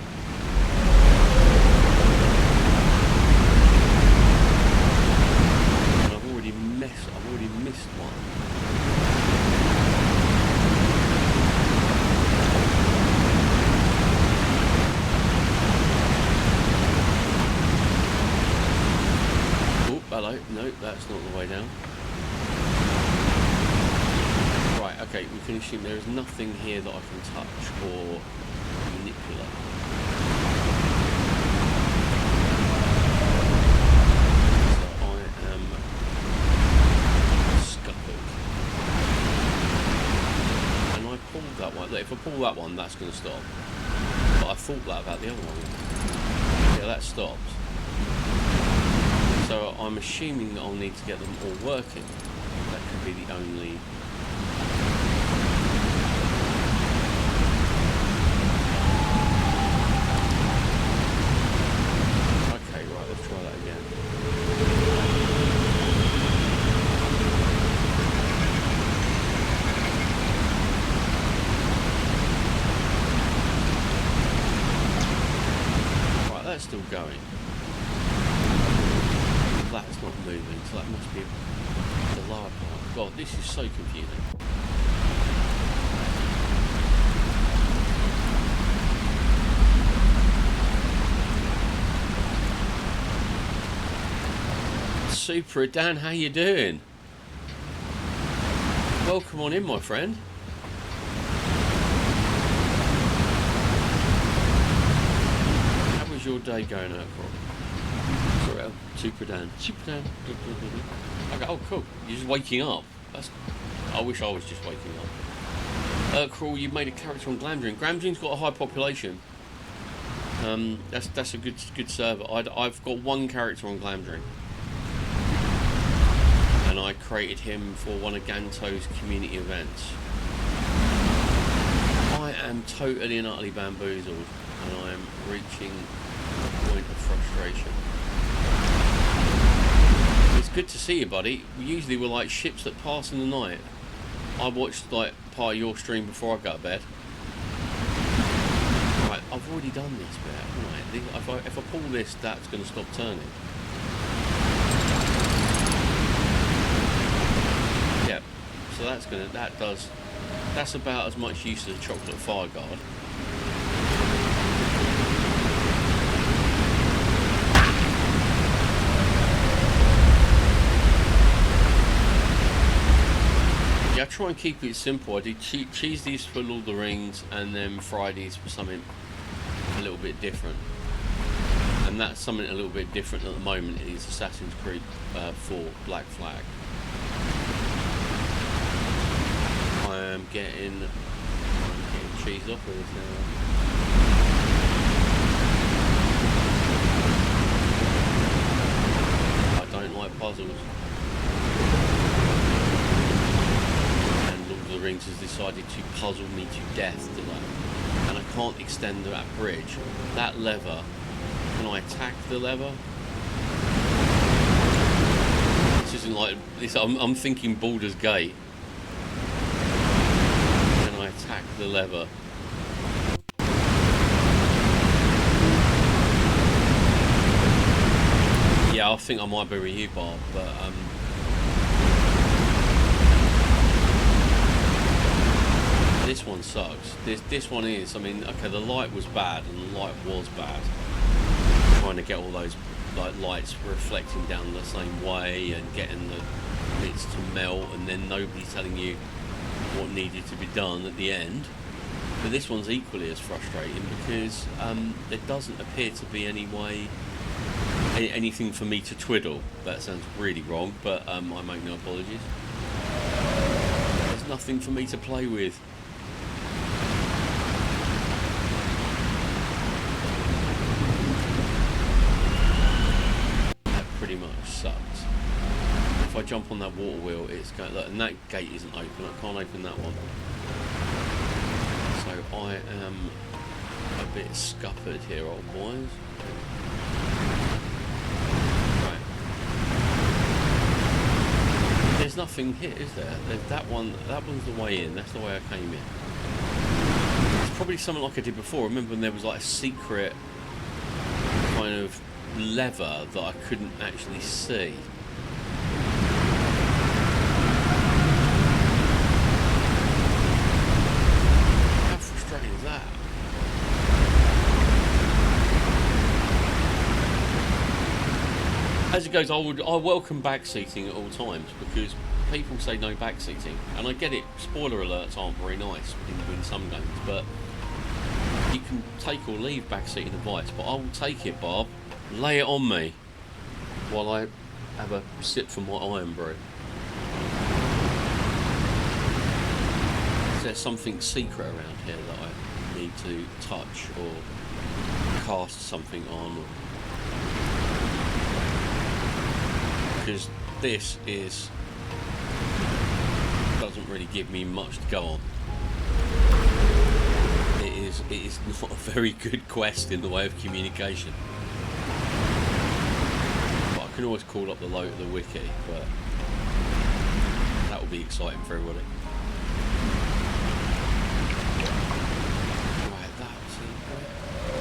And I've already missed one. Hello, no, that's not the way down. Right, okay, we can assume there is nothing here that I can touch or manipulate. So I am scuppered. And I pulled that one. If I pull that one, that's going to stop. But I thought that about the other one. Yeah, that stopped. So I'm assuming that I'll need to get them all working. That could be the only... Okay, right, let's try that again. Right, that's still going. That's not moving, so that must be the lower part. God, this is so confusing. Super Dan, how you doing? Welcome on in, my friend. How was your day going out, Rob? Super Dan. Okay, oh cool. You're just waking up. I wish I was just waking up. Crawl, you've made a character on Glamdring. Glamdring's got a high population. That's a good server. I've got one character on Glamdring. And I created him for one of Ganto's community events. I am totally and utterly bamboozled, and I am reaching a point of frustration. It's good to see you, buddy. Usually we're like ships that pass in the night. I watched like part of your stream before I go to bed. Right, I've already done this bit. Right, if I pull this, that's going to stop turning. Yep. So so that's about as much use as a chocolate fire guard. Yeah, I try and keep it simple. I do Tuesdays for Lord of the Rings, and then Fridays for something a little bit different. And that's something a little bit different at the moment is Assassin's Creed 4 Black Flag. I'm getting cheese off with this now. I don't like puzzles. And Lord of the Rings has decided to puzzle me to death today. And I can't extend that bridge. That lever, can I attack the lever? This isn't like this. I'm thinking Baldur's Gate. Can I attack the lever? Yeah, I think I might be with you, Bob, but this one sucks. This one is. I mean, okay, the light was bad, and the light was bad. Trying to get all those like lights reflecting down the same way and getting the bits to melt, and then nobody telling you what needed to be done at the end. But this one's equally as frustrating because there doesn't appear to be anything for me to twiddle. That sounds really wrong, but I make no apologies. There's nothing for me to play with. Pretty much sucks. If I jump on that water wheel, it's going. Look, and that gate isn't open. I can't open that one. So I am a bit scuppered here, old boys. Right. There's nothing here, is there? That one's the way in. That's the way I came in. It's probably something like I did before. Remember when there was like a secret kind of lever that I couldn't actually see. How frustrating is that? As it goes, I welcome backseating at all times because people say no backseating, and I get it. Spoiler alerts aren't very nice in some games, but you can take or leave backseating advice. But I will take it, Bob. Lay it on me while I have a sip from my iron brew. Is there something secret around here that I need to touch or cast something on? Because this doesn't really give me much to go on. It is not a very good quest in the way of communication. I can always call up the wiki, but that will be exciting for everybody. Right,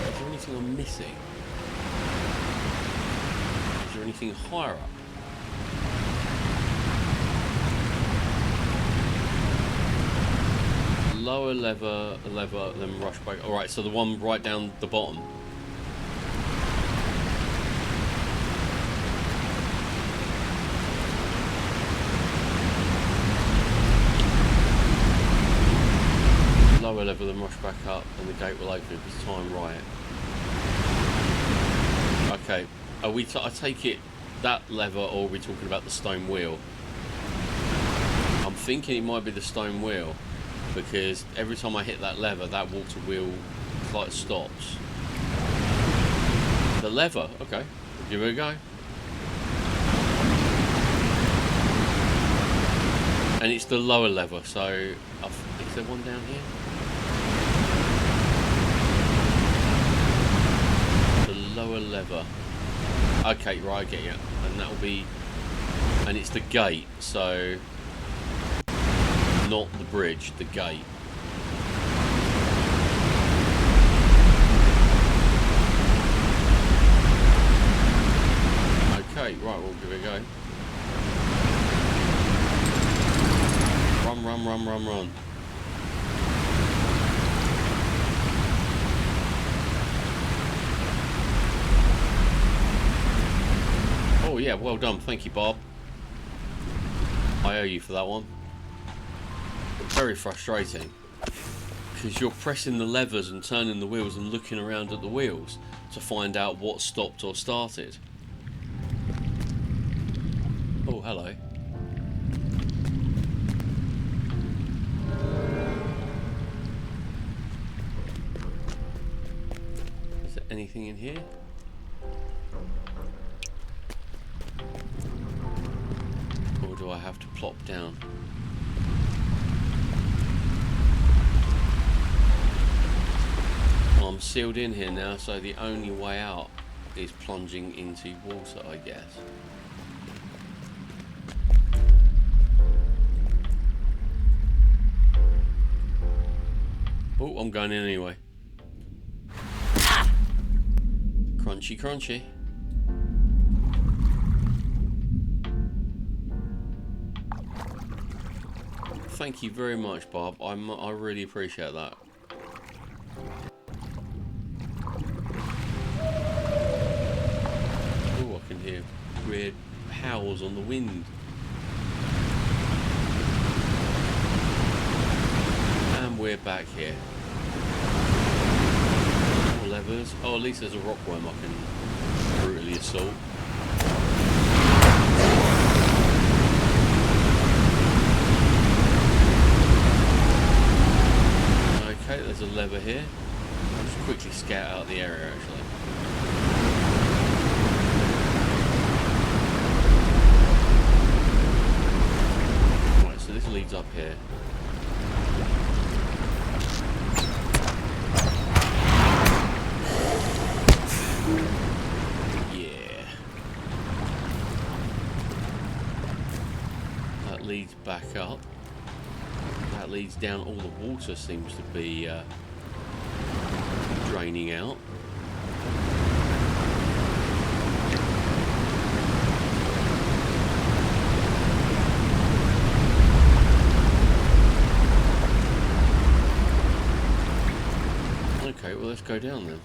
is there anything I'm missing? Is there anything higher up? Lower lever, then rush back. Alright, so the one right down the bottom. Lower level and rush back up, and the gate will open if it's time right. Okay, I take it that lever, or are we talking about the stone wheel? I'm thinking it might be the stone wheel, because every time I hit that lever, that water wheel like stops. The lever, okay, give it a go. And it's the lower lever, so is there one down here? Lower lever. Okay, right, I get you. And that'll be, and it's the gate, so not the bridge, the gate. Okay, right, we'll give it a go. Run, yeah, well done. Thank you, Bob. I owe you for that one. Very frustrating. Because you're pressing the levers and turning the wheels and looking around at the wheels to find out what stopped or started. Oh, hello. Is there anything in here? Or do I have to plop down? Well, I'm sealed in here now, so the only way out is plunging into water, I guess. Oh, I'm going in anyway. Crunchy, crunchy. Thank you very much, Bob. I really appreciate that. Oh, I can hear weird howls on the wind. And we're back here. More levers. Oh, at least there's a rockworm I can brutally assault. Okay, there's a lever here. I'll just quickly scout out the area actually. Right, so this leads up here. Yeah. That leads back up. That leads down. All the water seems to be draining out. Okay, well, let's go down then.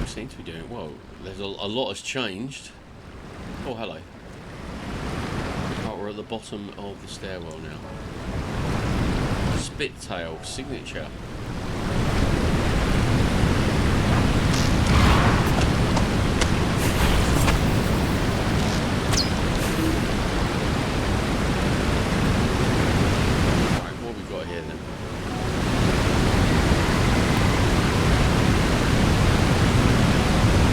Seem to be doing well. There's a lot has changed. Oh, hello. Oh, we're at the bottom of the stairwell now. Spittail signature. Right, what have we got here then?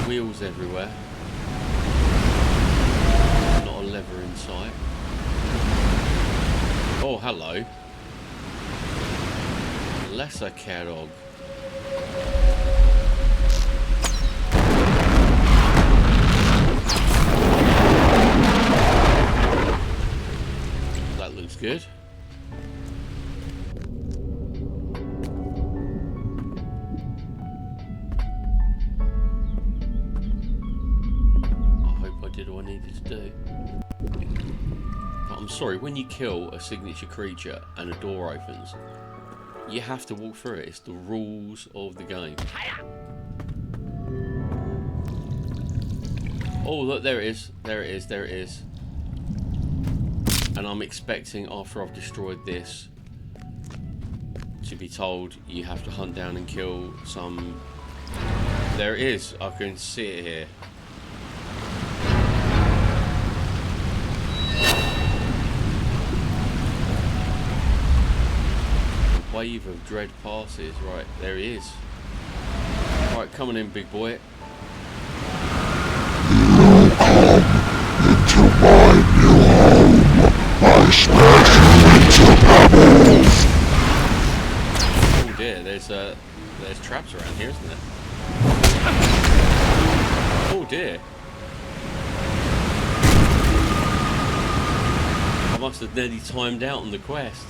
Wheels everywhere. Not a lever in sight. Oh, hello. Lesser Carog. That looks good. Did what I needed to do. But I'm sorry, when you kill a signature creature and a door opens, you have to walk through it. It's the rules of the game. Oh, look, there it is. There it is. There it is. And I'm expecting, after I've destroyed this, to be told you have to hunt down and kill some... There it is. I can see it here. Wave of dread passes. Right, there he is. Right, coming in, big boy.
You come into my new home. I smash you into pebbles.
Oh dear, there's traps around here, isn't there? Oh dear. I must have nearly timed out on the quest.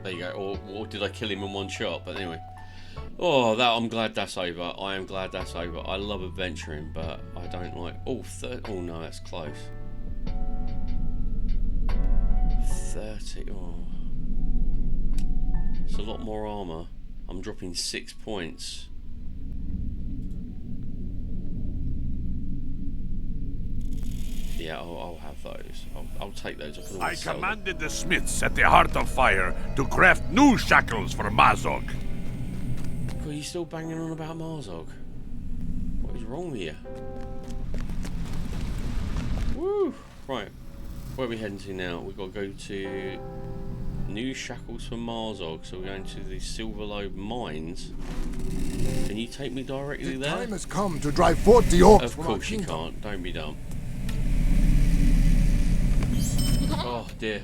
There you go, or did I kill him in one shot? But anyway. Oh, I'm glad that's over. I am glad that's over. I love adventuring, but I don't like... Oh, oh no, that's close. 30. Oh. It's a lot more armour. I'm dropping 6 points. Yeah, I'll have those. I'll take those.
I commanded the smiths at the Heart of Fire to craft new shackles for Mazog.
Are you still banging on about Marzog? What is wrong with you? Woo! Right, where are we heading to now? We've got to go to new shackles for Marzog. So we're going to the Silverlobe mines. Can you take me directly there?
The time has come to drive forth the orcs.
Of course you can't. Don't be dumb. Oh dear.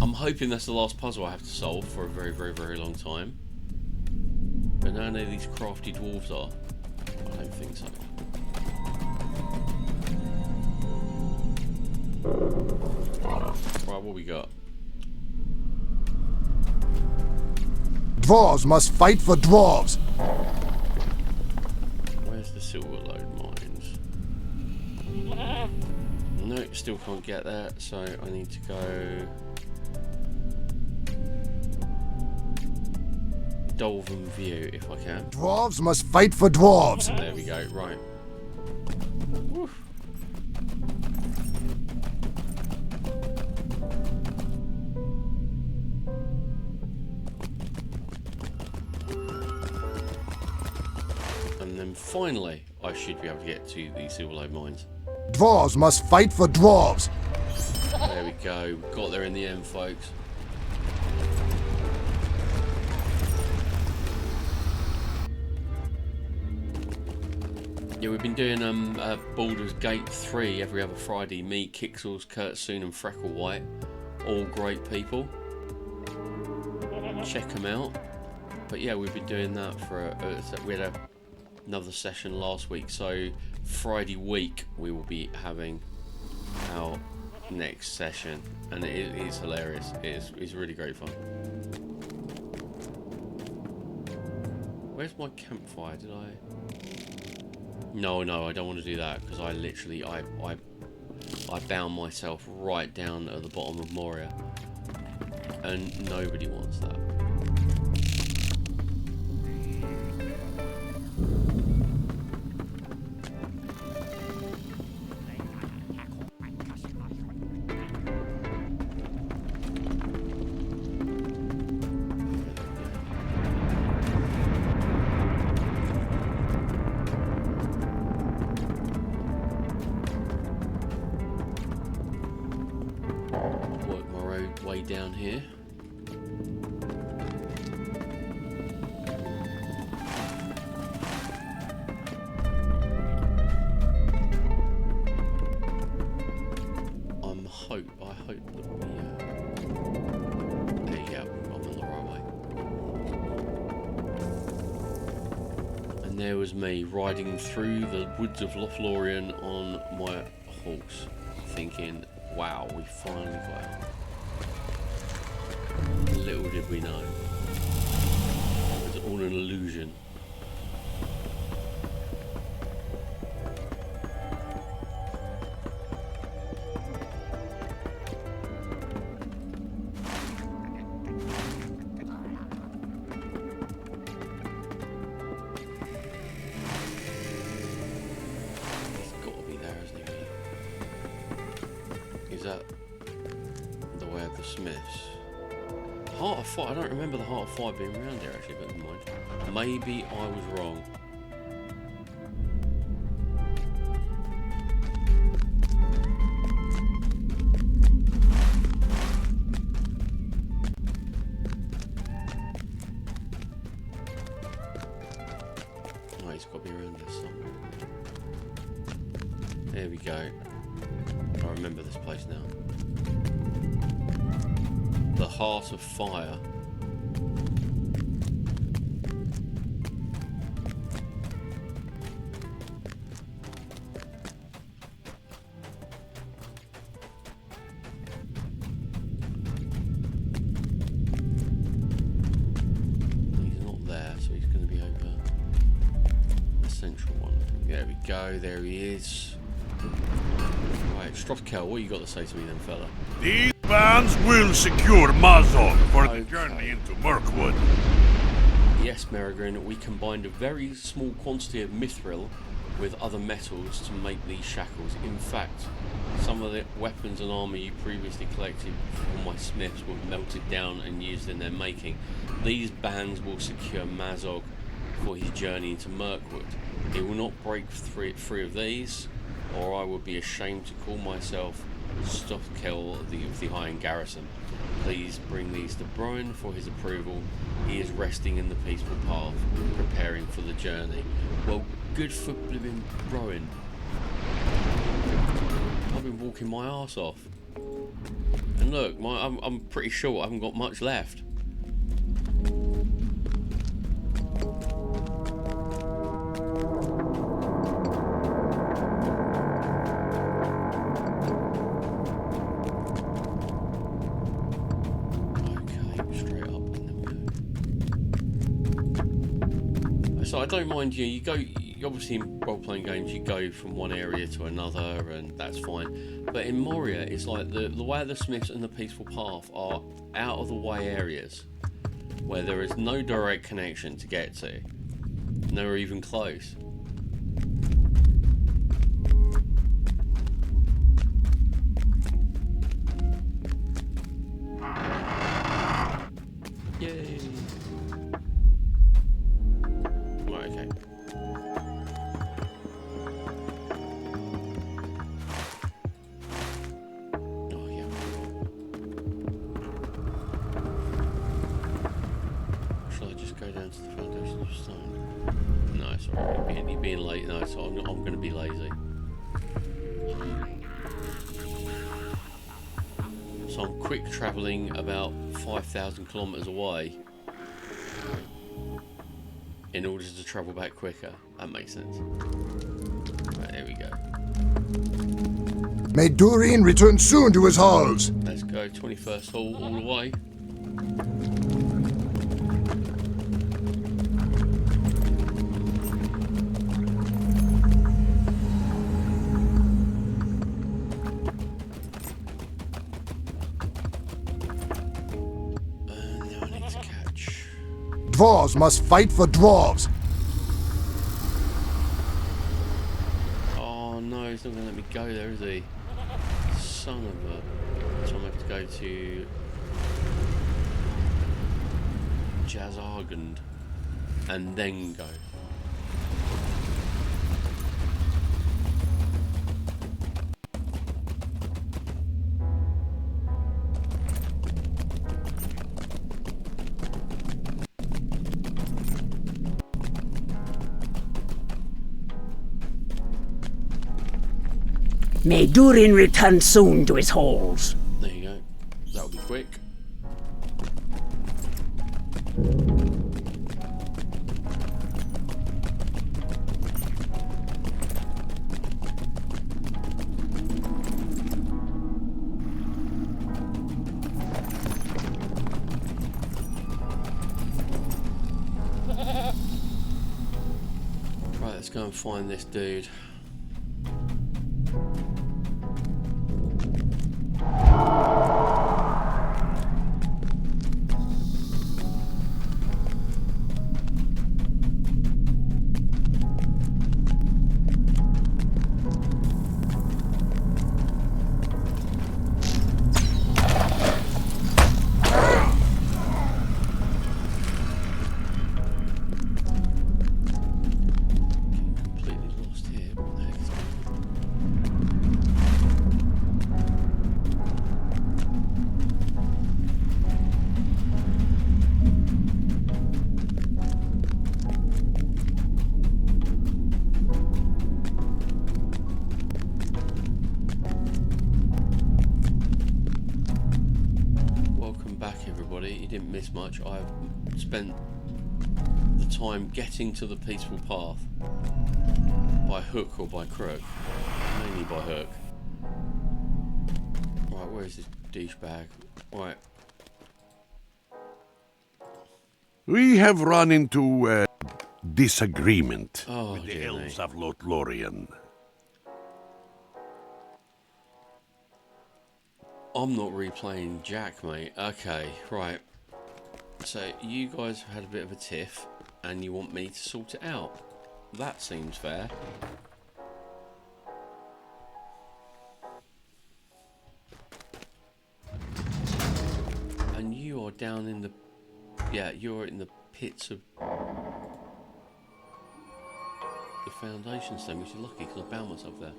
I'm hoping that's the last puzzle I have to solve for a very, very, very long time. But none of these crafty dwarves are. I don't think so. Right, what we got?
Dwarves must fight for dwarves.
Where's the Silverlobe mines? No, still can't get there, so I need to go Dolven View if I can.
Dwarves must fight for dwarves.
There we go, right. Woo. And then finally, I should be able to get to the Silverlobe mines.
Dwarves must fight for dwarves.
There we go, we got there in the end, folks. Yeah, we've been doing Baldur's Gate 3 every other Friday. Me, Kixels, Kurtsoon and Frecklewhite. All great people. Check them out. But yeah, we've been doing that for we had another session last week. So Friday week we will be having our next session. And it is hilarious. It's really great fun. Where's my campfire? Did I... No, I don't want to do that because I literally I bound myself right down at the bottom of Moria, and nobody wants that. Way down here. I hope that we there you go, I'm on the right way. And there was me riding through the woods of Lothlorien on my horse, thinking, wow, we finally got out. Little did we know. It was all an illusion. He's got to be there, hasn't he? Is that the way of the Smiths? Heart of Fire, I don't remember the Heart of Fire being around here actually, but never mind. Maybe I was wrong. Oh, he's got to be around there somewhere. There we go. I remember this place now. The Heart of Fire. central one. There we go, there he is. Right, Strothkel, what you got to say to me then, fella?
These bands will secure Mazog for the journey into Mirkwood.
Yes, Merigrin, we combined a very small quantity of mithril with other metals to make these shackles. In fact, some of the weapons and armour you previously collected from my smiths were melted down and used in their making. These bands will secure Mazog for his journey into Mirkwood. He will not break free of these, or I would be ashamed to call myself Strothkel of the Iron Garrison. Please bring these to Brian for his approval. He is resting in the peaceful path, preparing for the journey. Well, good for blooming Brian. I've been walking my arse off. And look, I'm pretty sure I haven't got much left. So I don't mind you go, obviously in role-playing games you go from one area to another and that's fine, but in Moria it's like the way the Smiths and the Peaceful Path are out of the way areas where there is no direct connection to get to, nor even close. Yay! Right, okay. Oh, yeah. Shall I just go down to the foundation of stone? No, sorry, you're being late. No, so I'm going to be lazy. So I'm quick travelling about 5,000 kilometres away in order to travel back quicker. That makes sense. Right, there we go.
May Durin return soon to his halls.
Let's go, 21st hall all the way.
Dwarves must fight for dwarves.
Oh no, he's not going to let me go there, is he? Son of a... So I'm going to have to go to... Jazargand. And then go.
May Durin return soon to his halls.
There you go. That'll be quick. Right, let's go and find this dude. Miss much. I've spent the time getting to the peaceful path by hook or by crook, mainly by hook. Right, where is this douchebag? Right.
We have run into disagreement
Oh,
with the
dear me.
elves of Lothlorien.
I'm not replaying Jack, mate. Okay, right. So you guys have had a bit of a tiff, and you want me to sort it out. That seems fair. And you are down in the... Yeah, you're in the pits of the foundation stone, which is lucky because I bound myself there.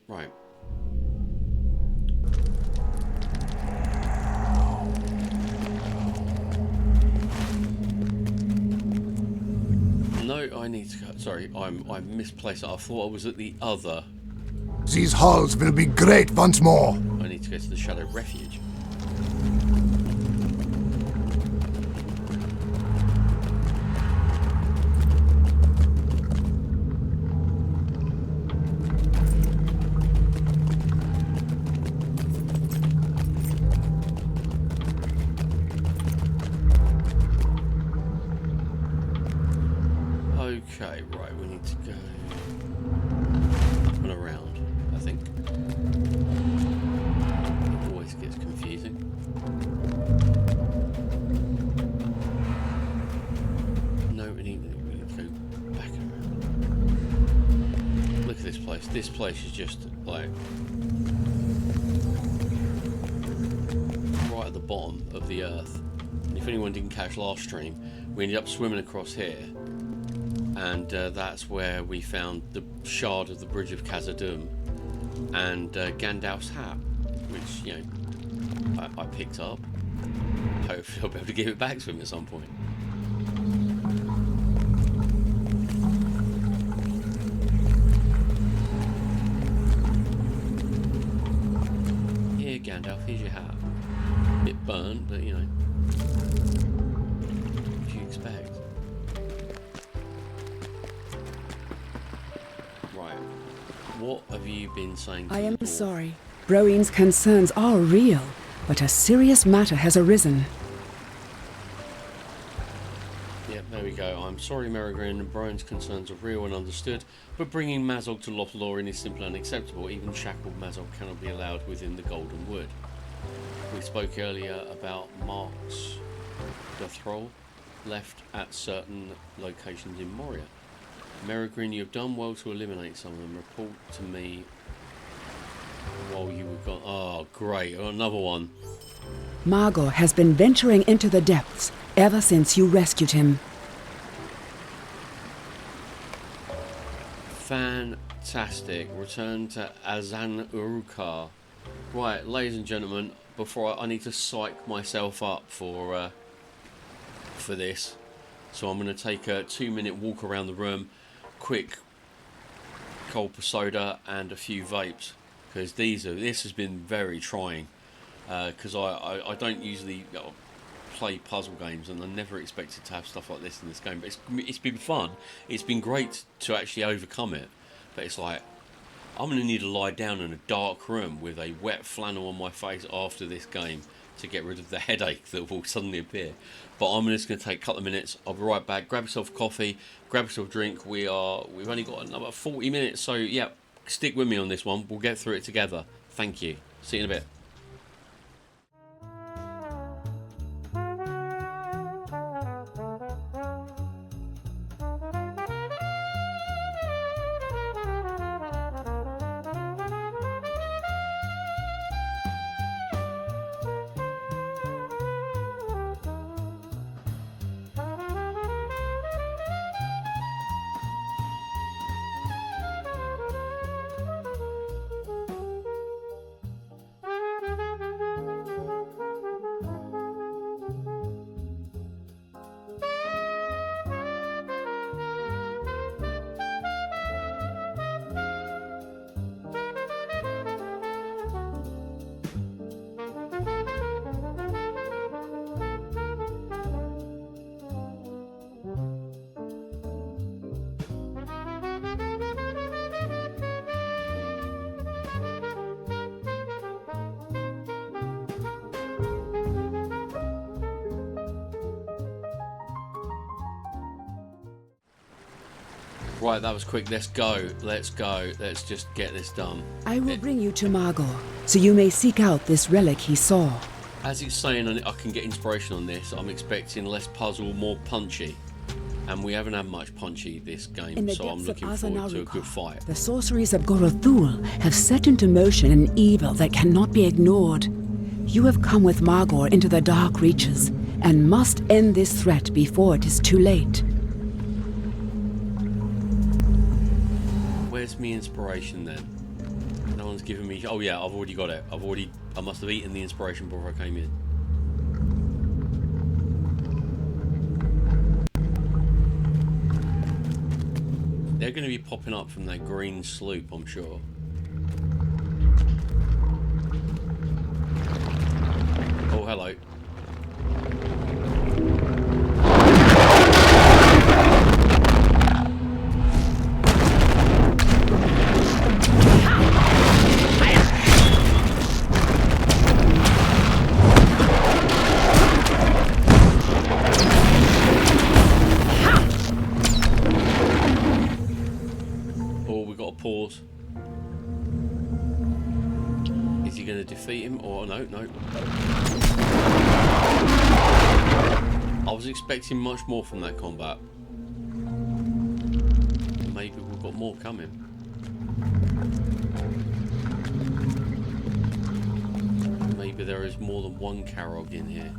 Right. No, I need to go. Sorry, I misplaced it. I thought I was at the other.
These halls will be great once more.
I need to go to the Shadow Refuge. Okay, right, we need to go up and around, I think. It always gets confusing. No, we need to go back around. Look at this place. This place is just like right at the bottom of the earth. And if anyone didn't catch last stream, we ended up swimming across here. And that's where we found the shard of the Bridge of Khazad-dûm and Gandalf's hat, which, you know, I picked up. Hopefully I'll be able to give it back to him at some point. Here, Gandalf, here's your hat. Bit burnt, but, you know, what do you expect? What have you been saying to
I am
the dwarf?
sorry. Broin's concerns are real, but a serious matter has arisen.
Yeah, there we go. I'm sorry, Merigrin, and Broin's concerns are real and understood, but bringing Mazog to Lothlorien is simply unacceptable. Even shackled Mazog cannot be allowed within the Golden Wood. We spoke earlier about marks the thrall left at certain locations in Moria. Merigrin, you have done well to eliminate some of them. Report to me while you were gone. Oh, great. Another one.
Margor has been venturing into the depths ever since you rescued him.
Fantastic. Return to Azan Urukar. Right, ladies and gentlemen, before I need to psych myself up for this. So I'm going to take a 2-minute walk around the room, quick cold soda and a few vapes, because this has been very trying, because I don't usually play puzzle games, and I never expected to have stuff like this in this game, but it's been fun. It's been great to actually overcome it, but it's like I'm going to need to lie down in a dark room with a wet flannel on my face after this game to get rid of the headache that will suddenly appear. But I'm just going to take a couple of minutes. I'll be right back. Grab yourself a coffee, grab yourself a drink. We've only got another 40 minutes, so yeah, stick with me on this one. We'll get through it together. Thank you. See you in a bit. Right, that was quick. Let's go. Let's go. Let's just get this done.
I will bring you to Magor, so you may seek out this relic he saw.
As it's saying I can get inspiration on this, I'm expecting less puzzle, more punchy. And we haven't had much punchy this game, so I'm looking forward to a good fight.
The sorceries of Gorothul have set into motion an evil that cannot be ignored. You have come with Magor into the dark reaches, and must end this threat before it is too late.
Where's me inspiration then? No one's given me... Oh yeah, I've already got it. I must have eaten the inspiration before I came in. They're going to be popping up from that green sloop, I'm sure. Oh, hello. Pause. Is he going to defeat him or no? I was expecting much more from that combat. Maybe we've got more coming. Maybe there is more than one Karog in here.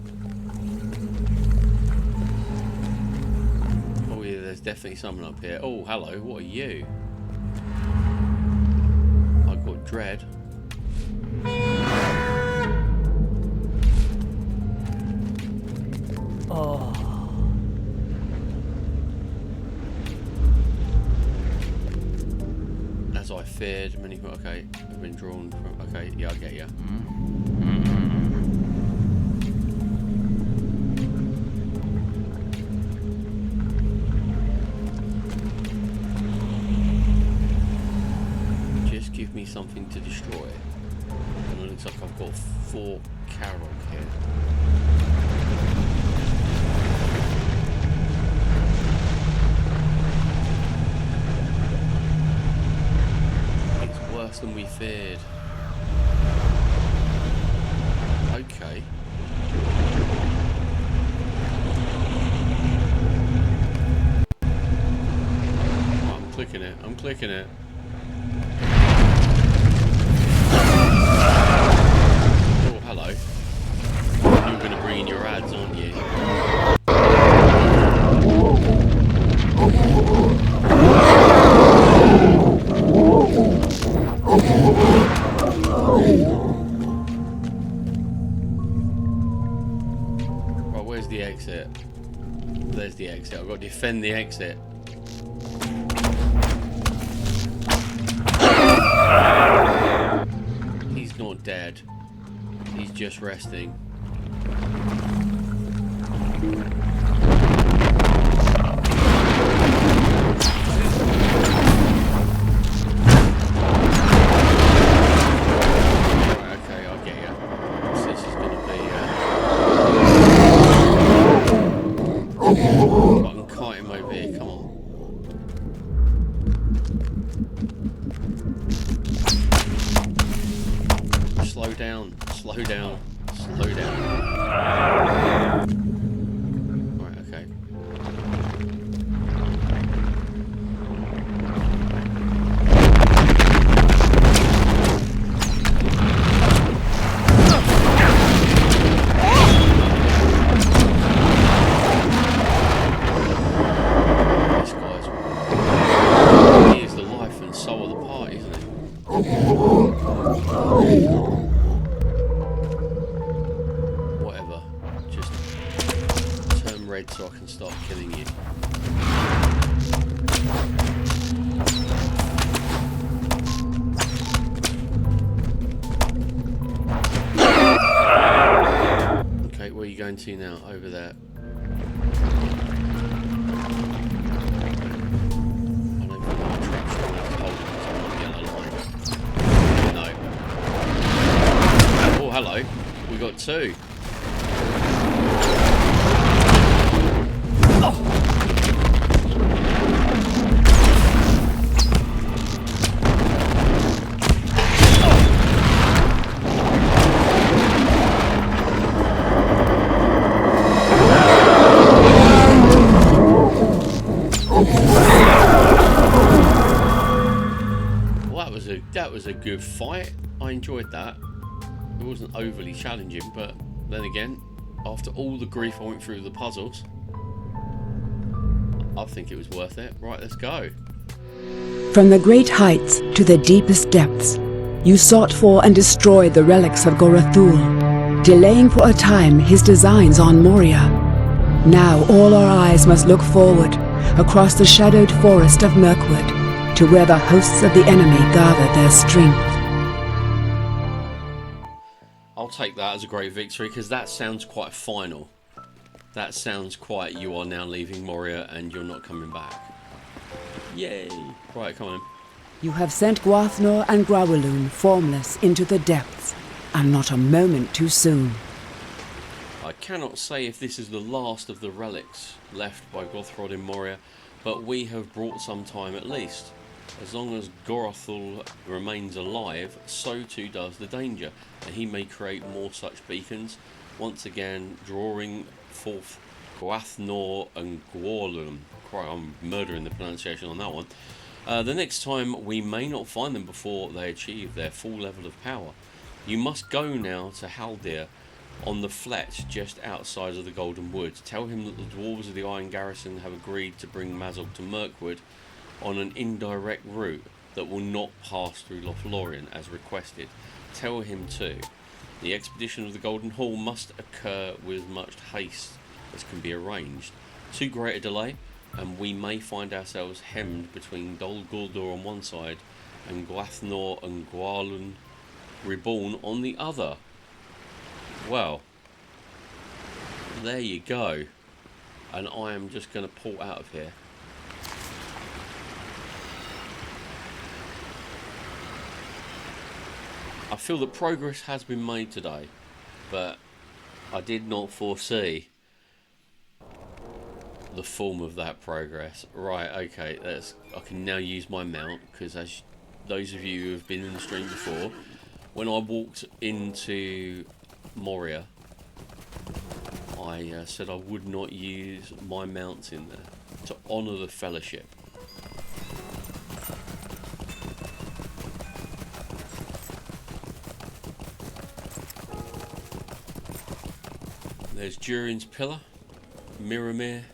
Oh yeah, there's definitely someone up here. Oh, hello, what are you? Dread.
Oh.
As I feared, many. Okay, I've been drawn from. Okay, yeah, I get you. Give me something to destroy. And it looks like I've got 4 Karog here. It's worse than we feared. Okay. I'm clicking it. I'm clicking it. Hello. You're going to bring in your ads, aren't you? Right, where's the exit? There's the exit. I've got to defend the exit. He's not dead. He's just resting. Right, okay, I'll get you. So this is going to be... I can kite him over here, come on. Slow down, slow down, slow down. Right, okay. This guy's... He is the life and soul of the party, isn't he? Red so I can start killing you. Okay, where are you going to now? Over there. I don't think my trap's going to hold because I'm not getting a line. No. Oh, hello. We got 2. was a good fight. I enjoyed that. It wasn't overly challenging, but then again, after all the grief I went through with the puzzles, I think it was worth it. Right, let's go.
From the great heights to the deepest depths, you sought for and destroyed the relics of Gorathul, delaying for a time his designs on Moria. Now all our eyes must look forward, across the shadowed forest of Mirkwood, to where the hosts of the enemy gather their strength.
I'll take that as a great victory, because that sounds quite final. That sounds quite, you are now leaving Moria and you're not coming back. Yay! Right, come on.
You have sent Gwathnor and Growaloon formless into the depths, and not a moment too soon.
I cannot say if this is the last of the relics left by Gothrod in Moria, but we have brought some time at least. As long as Gorathul remains alive, so too does the danger, and he may create more such beacons, once again drawing forth Gwathnor and Gwalum. I'm murdering the pronunciation on that one. The next time we may not find them before they achieve their full level of power. You must go now to Haldir on the flat just outside of the Golden Woods. Tell him that the dwarves of the Iron Garrison have agreed to bring Mazog to Mirkwood on an indirect route that will not pass through Lothlorien as requested. Tell him too, the expedition of the Golden Hall must occur with as much haste as can be arranged. Too great a delay, and we may find ourselves hemmed between Dol Guldur on one side and Gwathnor and Gwalun reborn on the other. Well, there you go. And I am just going to pull out of here. I feel that progress has been made today, but I did not foresee the form of that progress. Right, okay, I can now use my mount, because as those of you who have been in the stream before, when I walked into Moria, I said I would not use my mounts in there to honour the fellowship. There's Durin's Pillar, Miramir.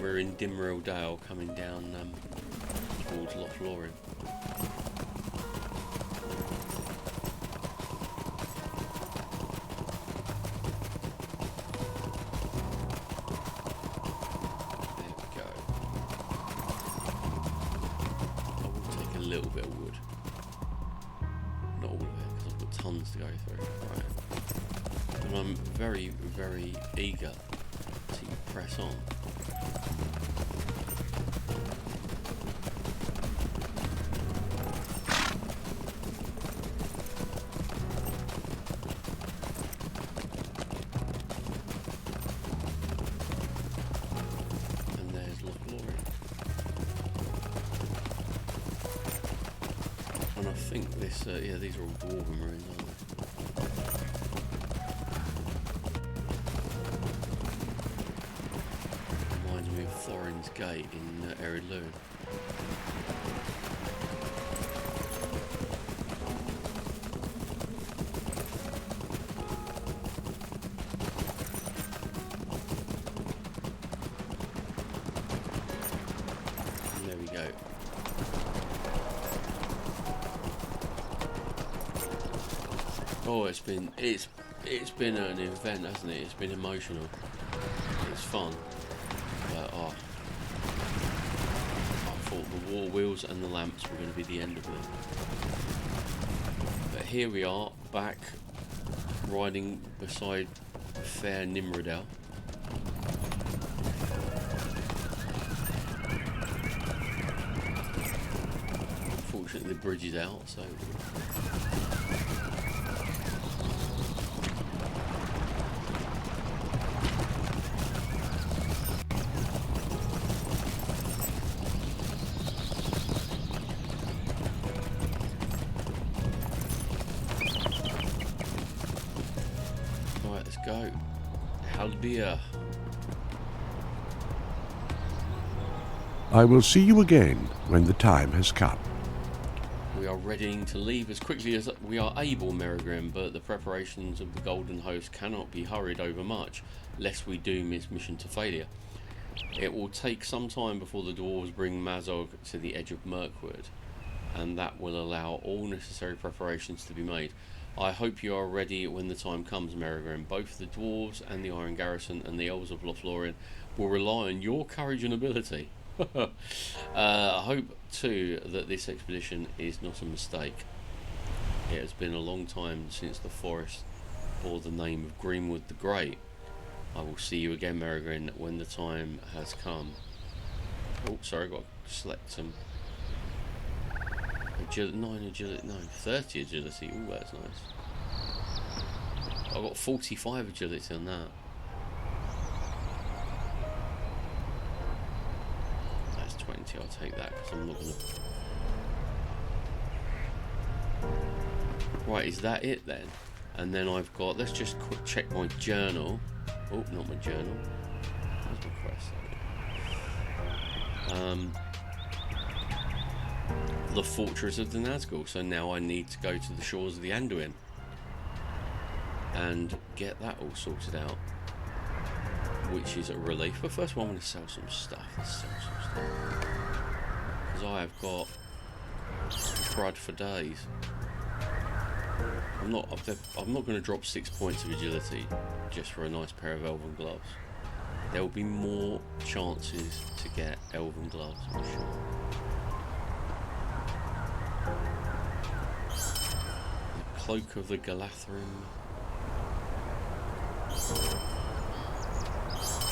We're in Dimril Dale coming down towards Lothlorien. There we go. I will take a little bit of wood. Not all of it, because I've got tons to go through. Right. And I'm very, very eager to press on. And there's Lothlorien. And I think this, yeah, these are all dwarven ruins, aren't they? Thorin's Gate in Eridluin. And there we go. Oh, it's been an event, hasn't it? It's been emotional. It's fun. Oh, I thought the war wheels and the lamps were going to be the end of it. But here we are, back riding beside fair Nimrodel. Unfortunately, the bridge is out, so. Go. Haldir.
I will see you again when the time has come.
We We are readying to leave as quickly as we are able, Merigrim, but the preparations of the Golden Host cannot be hurried over much, lest we doom its mission to failure. It will take some time before the dwarves bring Mazog to the edge of Mirkwood, and that will allow all necessary preparations to be made. I hope you are ready when the time comes, Merigrim. Both the dwarves and the Iron Garrison and the elves of Lothlorien will rely on your courage and ability. I hope too that this expedition is not a mistake. It has been a long time since the forest bore the name of Greenwood the Great. I will see you again, Merigrim, when the time has come. Oh, sorry, I've got to select some. 9 agility, no, 30 agility. Oh, that's nice. I've got 45 agility on that. That's 20. I'll take that because I'm not gonna. Right, is that it then? And then I've got. Let's just quick check my journal. Oh, not my journal. Where's my quest? The Fortress of the Nazgul. So now I need to go to the shores of the Anduin and get that all sorted out, which is a relief. But first of all, I'm going to sell some stuff. Let's sell some stuff because I have got crud for days. I'm not going to drop 6 points of agility just for a nice pair of elven gloves. There will be more chances to get elven gloves, I'm sure. The Cloak of the Galathrim.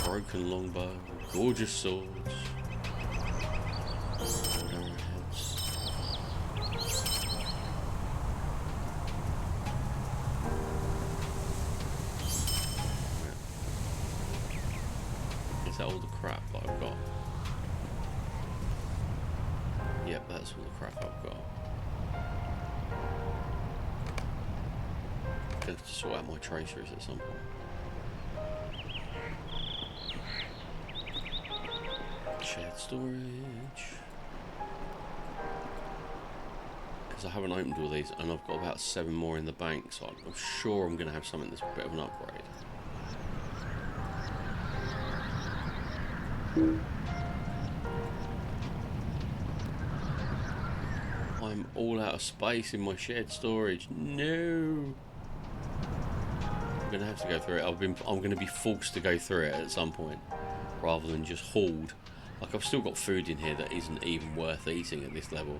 Broken longbow. Gorgeous swords. Arrowheads. Is that all the crap that I've got? Yep, that's all the crap I've got. I'm going to have to sort out my traceries at some point. Shared storage. Because I haven't opened all these and I've got about 7 more in the bank, so I'm sure I'm going to have something that's a bit of an upgrade. I'm all out of space in my shared storage. No. I'm gonna have to go through it. I'm gonna be forced to go through it at some point, rather than just hoard. Like I've still got food in here that isn't even worth eating at this level.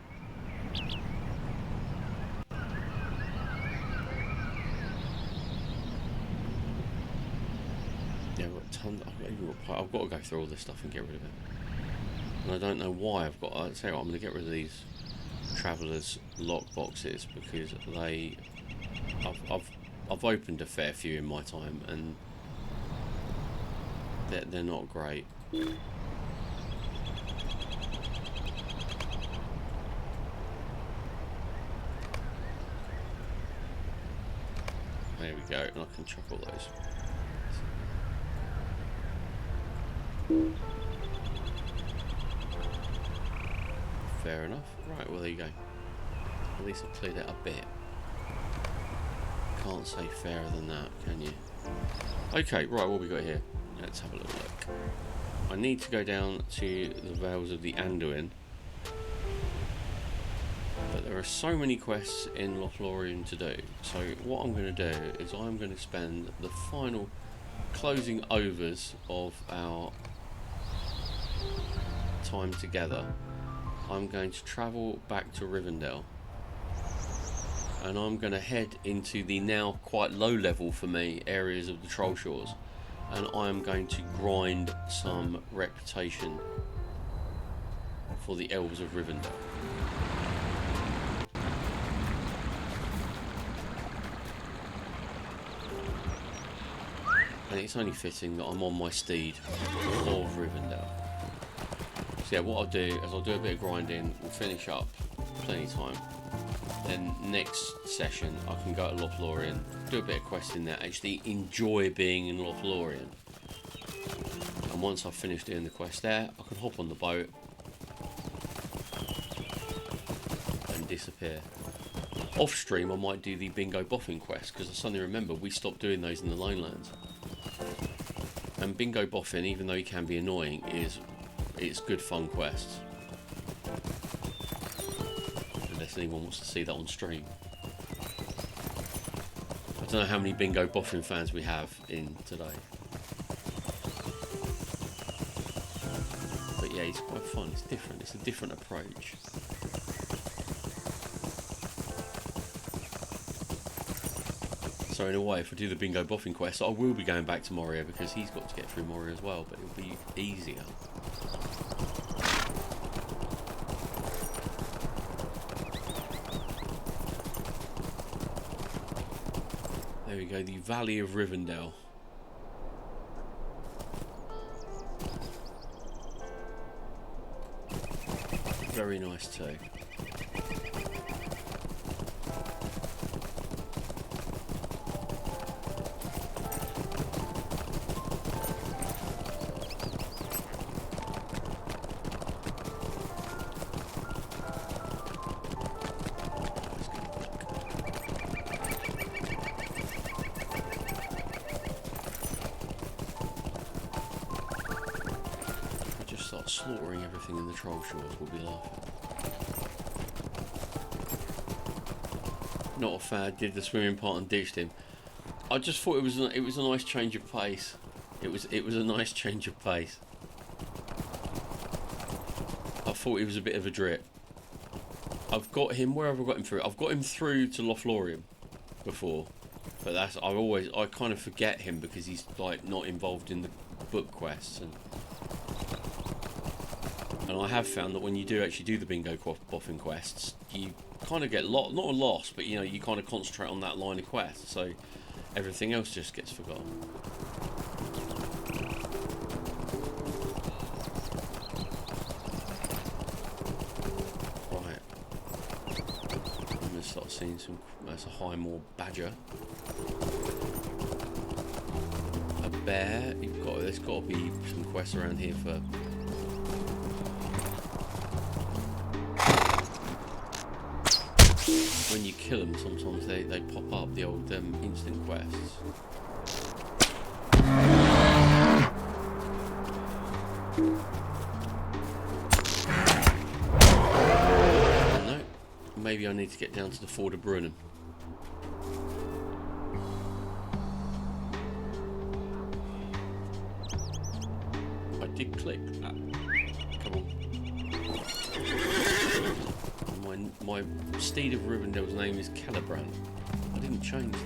Yeah, I've got tons. I've got to go through all this stuff and get rid of it. And I don't know why I've got. I'll tell you what, I'm gonna get rid of these Traveller's lock boxes because they. I've opened a fair few in my time and they're not great. There we go, and I can chuck all those. Fair enough. Right, well there you go. At least I've cleared it a bit. Can't say fairer than that, can you? Okay, right, what we got here? Let's have a little look. I need to go down to the Vales of the Anduin. But there are so many quests in Lothlorien to do. So what I'm going to do is I'm going to spend the final closing overs of our time together. I'm going to travel back to Rivendell. And I'm going to head into the now quite low level for me areas of the Troll Shores. And I'm going to grind some reputation for the Elves of Rivendell. And it's only fitting that I'm on my steed of Rivendell. So yeah, what I'll do is I'll do a bit of grinding, we'll finish up, plenty of time. Then next session I can go to Lothlorien, do a bit of questing there, actually enjoy being in Lothlorien. And once I've finished doing the quest there, I can hop on the boat and disappear. Off stream, I might do the bingo boffin quest, because I suddenly remember we stopped doing those in the Lonelands. And bingo boffin, even though he can be annoying, it's good fun quests. Unless anyone wants to see that on stream. I don't know how many bingo boffin fans we have in today. But yeah, it's quite fun. It's different. It's a different approach. So in a way, if I do the bingo boffin quest, I will be going back to Moria because he's got to get through Moria as well, but it'll be easier. There we go, the Valley of Rivendell. Very nice too. Slaughtering everything in the Troll Shores, we'll be laughing. Not a fan, did the swimming part and ditched him. I just thought it was a nice change of pace. It was a nice change of pace. I thought he was a bit of a drip. I've got him, where have I got him through? I've got him through to Lothlorien before. But that's, I kind of forget him because he's like not involved in the book quests, and I have found that when you do actually do the bingo boffin quests, you kind of get not a loss, but you know, you kind of concentrate on that line of quests, so everything else just gets forgotten. Right, I'm gonna start seeing some. That's a Highmoor badger, a bear. There's got to be some quests around here for. When you kill them, sometimes they pop up, the old instant quests. No, maybe I need to get down to the Ford of Brunnen. I did click that. Come on. My steed of Rivendell's name is Celebrant. I didn't change that.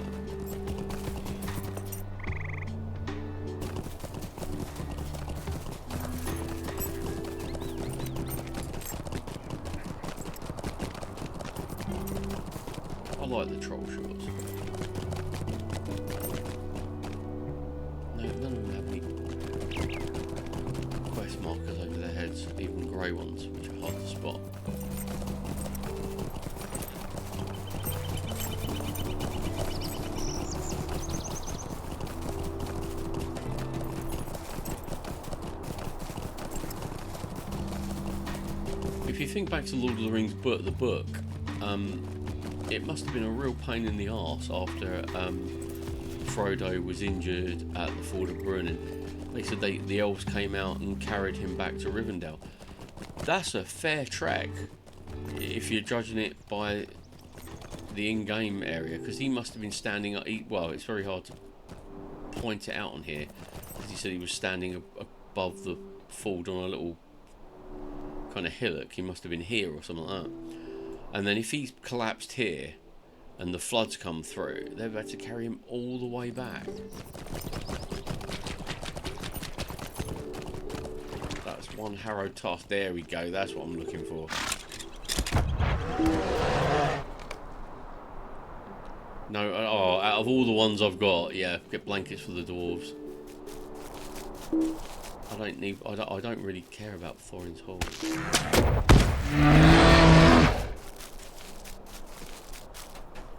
I like the Troll Shores. No, none of them have any quest markers over their heads, even grey ones, which are hard to spot. If you think back to Lord of the Rings book, it must have been a real pain in the arse after Frodo was injured at the Ford of Brunnen. They said the elves came out and carried him back to Rivendell. That's a fair trek if you're judging it by the in-game area, because he must have been standing up. Well, it's very hard to point it out on here, because he said he was standing above the ford on a little kind of hillock. He must have been here or something like that. And then if he's collapsed here and the floods come through, they've had to carry him all the way back. That's one harrowed task. There we go, that's what I'm looking for. No, out of all the ones I've got, yeah, get blankets for the dwarves. I don't really care about Thorin's Hall.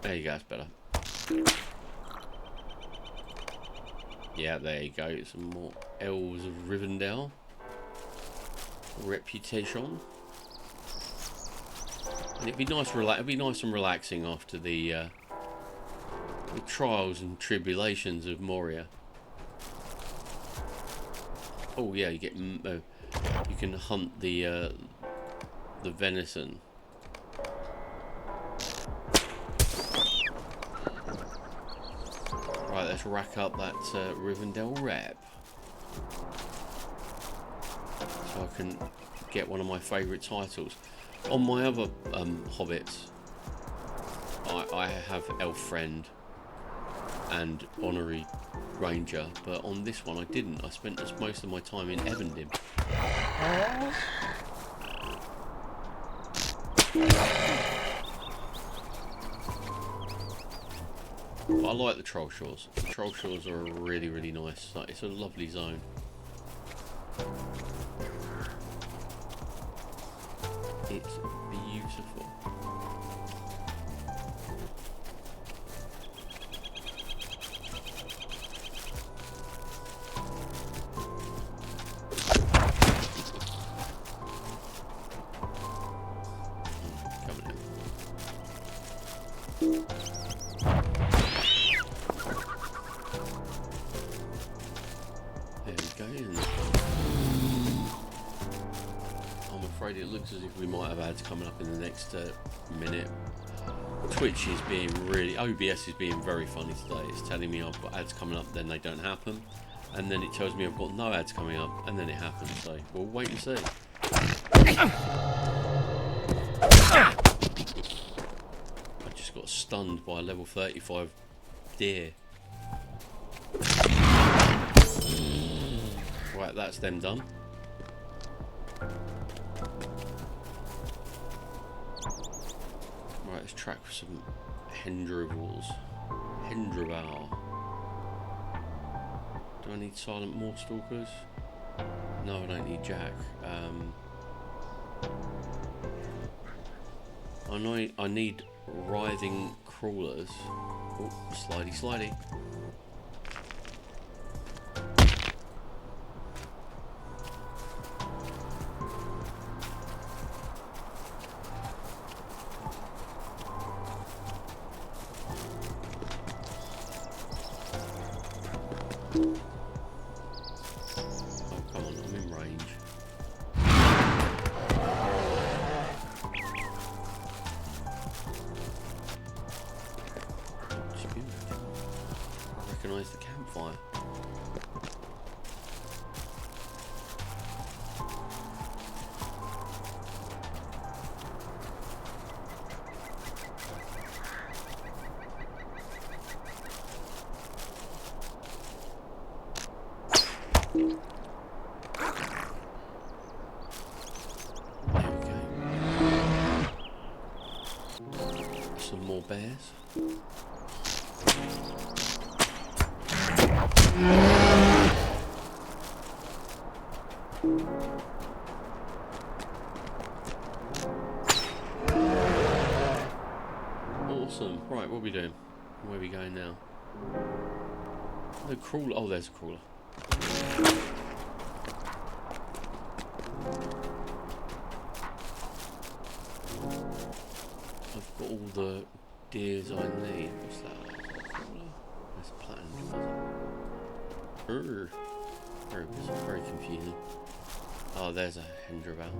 There you go, that's better. Yeah, there you go. Some more Elves of Rivendell. Reputation. And it'd be nice, and relaxing after the trials and tribulations of Moria. Oh yeah, you get you can hunt the venison. Right, let's rack up that Rivendell rep, so I can get one of my favourite titles. On my other hobbits, I have Elf Friend and Honorary Ranger, but on this one I didn't. I spent most of my time in Evendim. But I like the Troll Shores. The Troll Shores are really, really nice. It's a lovely zone. It's beautiful. Coming in. There we go. I'm afraid it looks as if we might have ads coming up in the next minute. Twitch is being OBS is being very funny today. It's telling me I've got ads coming up, then they don't happen. And then it tells me I've got no ads coming up, and then it happens. So we'll wait and see. I just got stunned by a level 35 deer. Right, that's them done. Right, let's track for some Hendrivals. Hendrival. Do I need Silent Moorstalkers? No, I don't need Jack. I need Writhing Crawlers. Oh, slidey, slidey. The campfire. There we go. Some more bears. Awesome. Right, what are we doing? Where are we going now? No crawler. Oh, there's a crawler. I've got all the deers I need. What's that? That's a platinum. Very confusing. Oh, there's a Hendrival.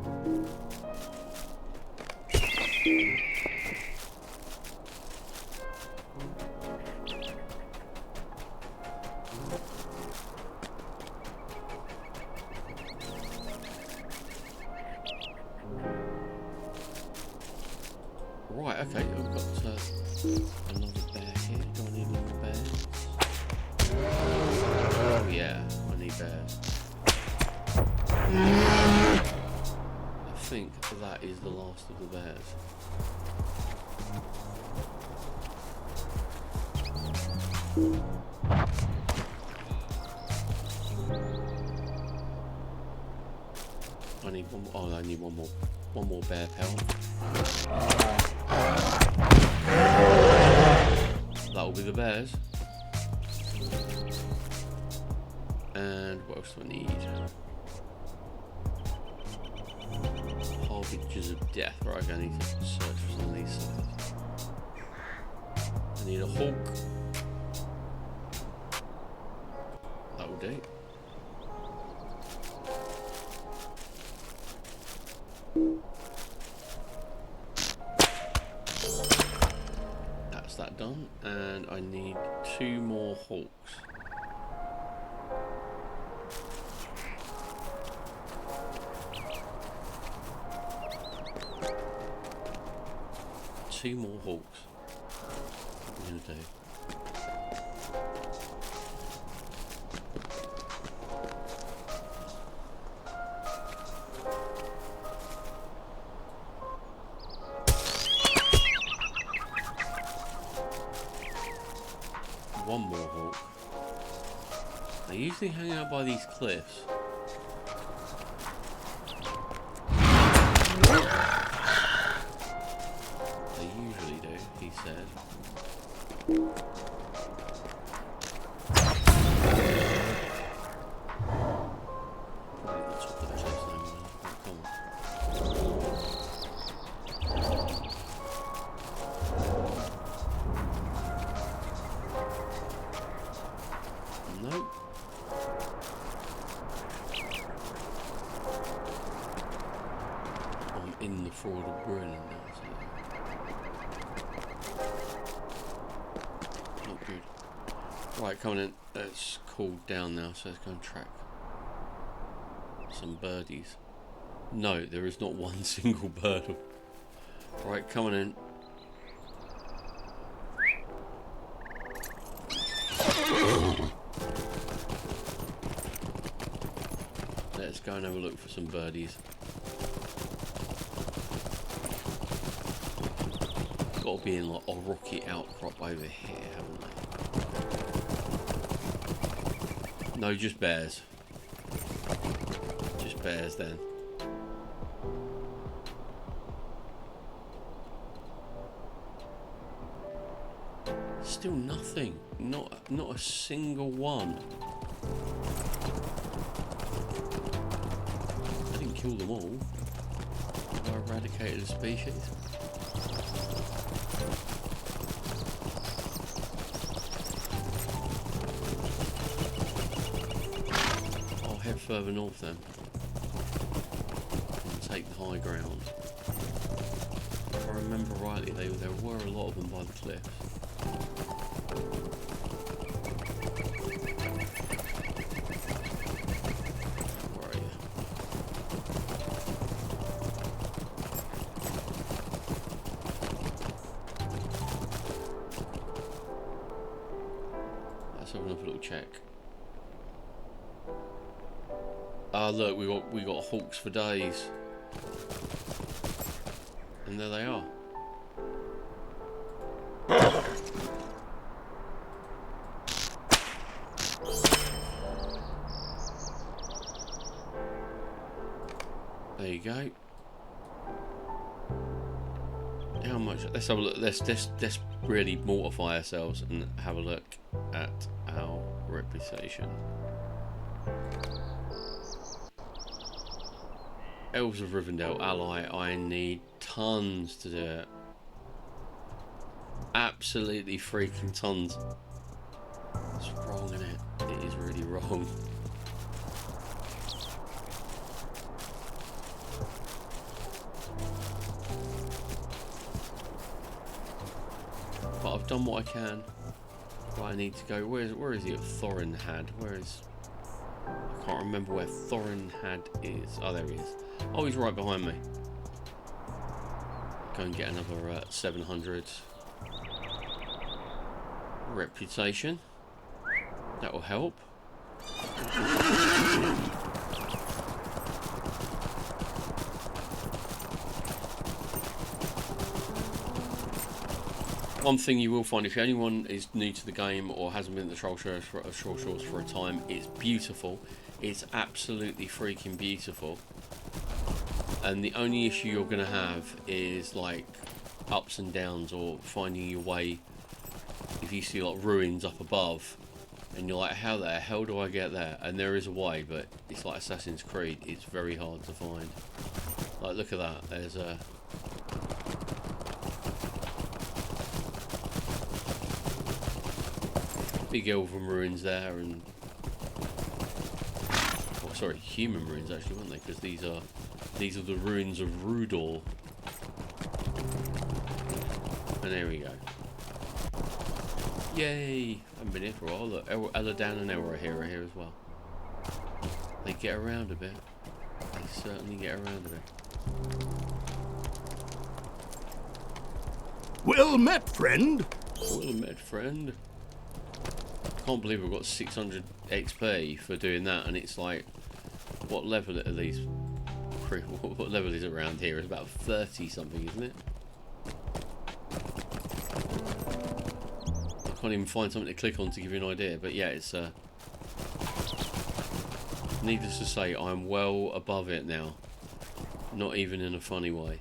Right, okay, I've got another bear here. Do I need more bears? Oh yeah, I need bears. I think that is the last of the bears. I need one more. Oh, I need one more bear pelt. That'll be the bears. And what else do I need? Harbinger of death. Right, I need to search for some of these things. I need a hawk. That will do. That's that done, and I need 2 more hawks. Two more hawks. What are we gonna do? One more hawk. They usually hang out by these cliffs. They usually do, he said. Probably the top of the chest now, man. Come on. Nope. I'm in the fraud of Brilliant now, so not good. Right, coming in. It's cooled down now, so let's go and track some birdies. No, there is not one single bird. Right, coming in. Let's go and have a look for some birdies. Got to be in like a rocky outcrop over here, haven't they? No, just bears. Just bears then. Still nothing. Not a single one. I didn't kill them all. Have I eradicated a species? I'll head further north then and take the high ground. If I remember rightly, there were a lot of them by the cliffs. Let's have another little check. Ah, look, we got hawks for days, and there they are. There you go. How much? Let's have a look. Let's really mortify ourselves and have a look at our reputation. Elves of Rivendell ally. I need tons to do it. Absolutely freaking tons. It's wrong, isn't it? It is really wrong. But I've done what I can. Right, I need to go. Where is he? Thorin had. Where is? I can't remember where Thorin had is. Oh, there he is. Oh, he's right behind me. Go and get another 700 reputation. That will help. One thing you will find if anyone is new to the game or hasn't been to the Troll Shores for a time, it's beautiful. It's absolutely freaking beautiful. And the only issue you're going to have is like ups and downs or finding your way. If you see like ruins up above and you're like, how the hell do I get there? And there is a way, but it's like Assassin's Creed. It's very hard to find. Like, look at that. There's a... big elven ruins there, and... oh, sorry, human ruins actually, weren't they? Because these are the ruins of Rudor. And there we go. Yay! I haven't been here for a while. Look, Eladan and Elra here are here as well. They get around a bit. They certainly get around a bit.
Well met, friend.
Well met, friend. Can't believe we've got 600 XP for doing that, and it's like, what level are these? What level is it around here? It's about 30 something, isn't it? I can't even find something to click on to give you an idea, but yeah, it's needless to say, I'm well above it now. Not even in a funny way.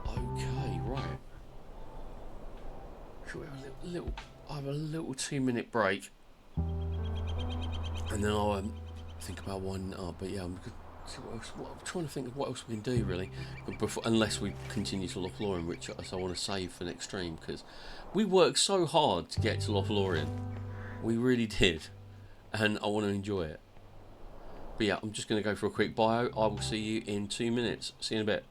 Okay, right. Should we have a little 2-minute break, and then I'll think about winding up. But yeah, I'm trying to think of what else we can do really, unless we continue to Lothlorien, which I want to save for next stream, because we worked so hard to get to Lothlorien. We really did, and I want to enjoy it. But yeah, I'm just going to go for a quick bio. I will see you in 2 minutes. See you in a bit.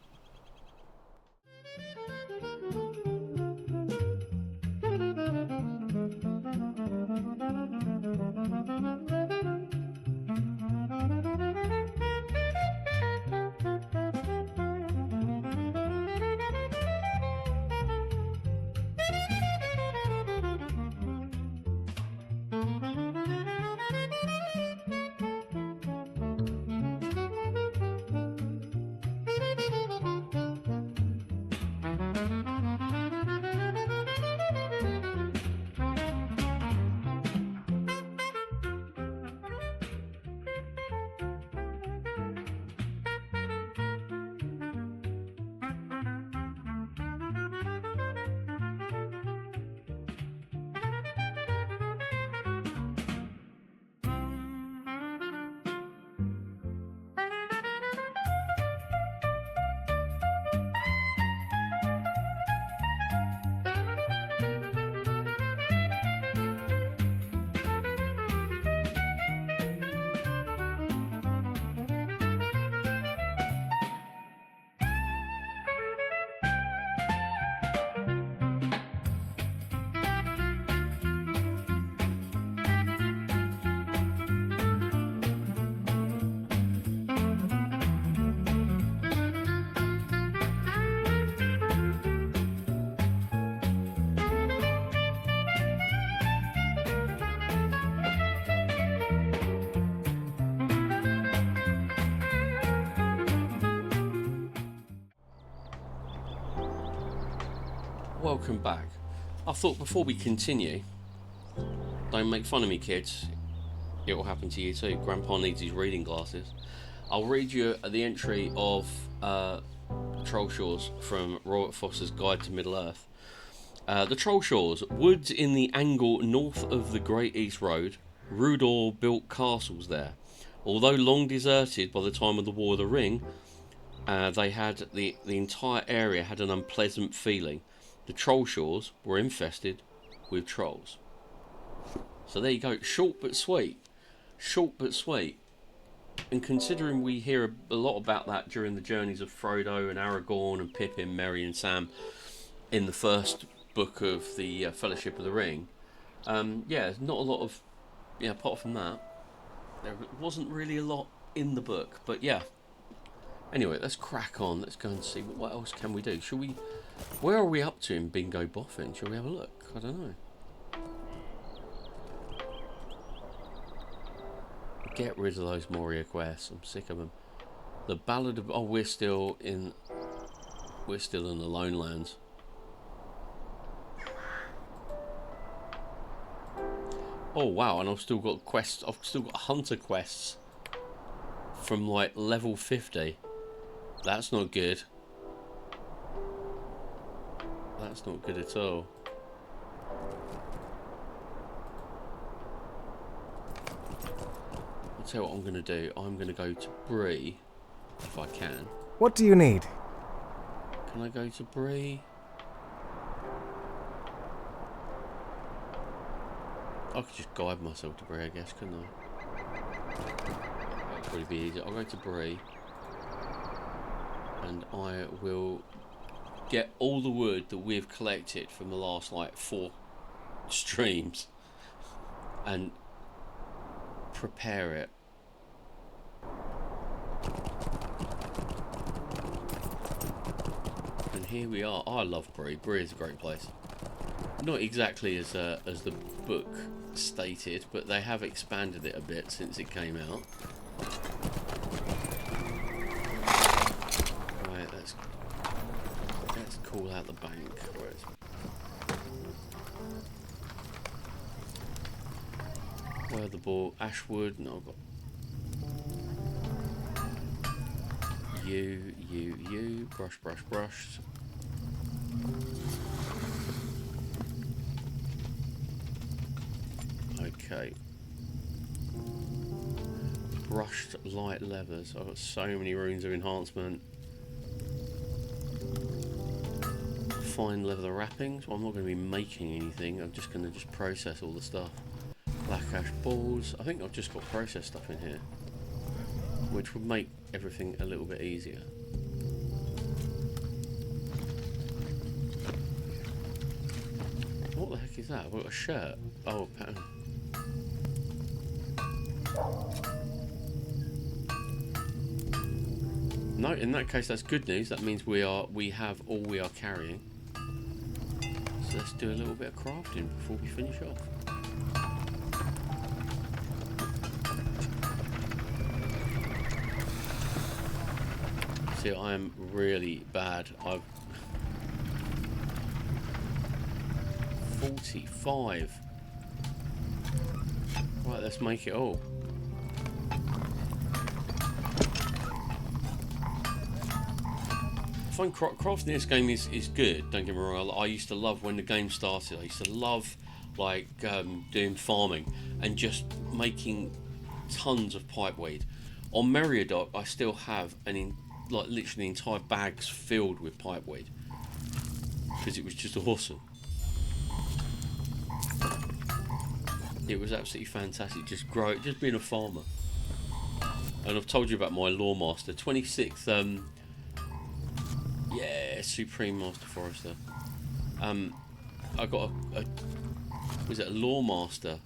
Welcome back. I thought before we continue, don't make fun of me, kids. It will happen to you too. Grandpa needs his reading glasses. I'll read you the entry of Trollshaws from Robert Foster's Guide to Middle-earth. The Trollshaws, woods in the angle north of the Great East Road. Rudor built castles there. Although long deserted by the time of the War of the Ring, they had the entire area had an unpleasant feeling. The Trollshaws were infested with trolls. So there you go. Short but sweet. Short but sweet. And considering we hear a lot about that during the journeys of Frodo and Aragorn and Pippin, Merry and Sam in the first book of the Fellowship of the Ring, yeah, there's not a lot of... yeah, apart from that, there wasn't really a lot in the book. But yeah. Anyway, let's crack on. Let's go and see what else can we do. Shall we... where are we up to in Bingo Boffin? Shall we have a look? I don't know. Get rid of those Moria quests. I'm sick of them. The Ballad of... oh, we're still in the Lone Lands. Oh wow, and I've still got quests. I've still got hunter quests from like level 50. That's not good. That's not good at all. tell you what I'm going to do. I'm going to go to Bree, if I can.
What do you need?
Can I go to Bree? I could just guide myself to Bree, I guess, couldn't I? That'd probably be easier. I'll go to Bree. And I will get all the wood that we've collected from the last, like, 4 streams. And prepare it. And here we are. Oh, I love Bree. Bree is a great place. Not exactly as the book stated, but they have expanded it a bit since it came out. Right, let's call out the bank. Where the ball? Ashwood. No, I've got you. Brush. Okay. Brushed light leathers. I've got so many runes of enhancement. Fine leather wrappings. Well, I'm not going to be making anything. I'm just going to process all the stuff. Black ash balls. I think I've just got processed stuff in here, which would make everything a little bit easier. What the heck is that? I've got a shirt. Oh, a pattern. No, in that case, that's good news. That means we have all we are carrying. So let's do a little bit of crafting before we finish off. See, I am really bad. I've 45. Right, let's make it all. I find crafting this game is good, don't get me wrong. I used to love when the game started. I used to love like doing farming and just making tons of pipeweed. On Moria, I still have like literally entire bags filled with pipeweed because it was just awesome. It was absolutely fantastic. Just being a farmer. And I've told you about my Law Master 26th. Yeah, Supreme Master Forester. I got a Law Master,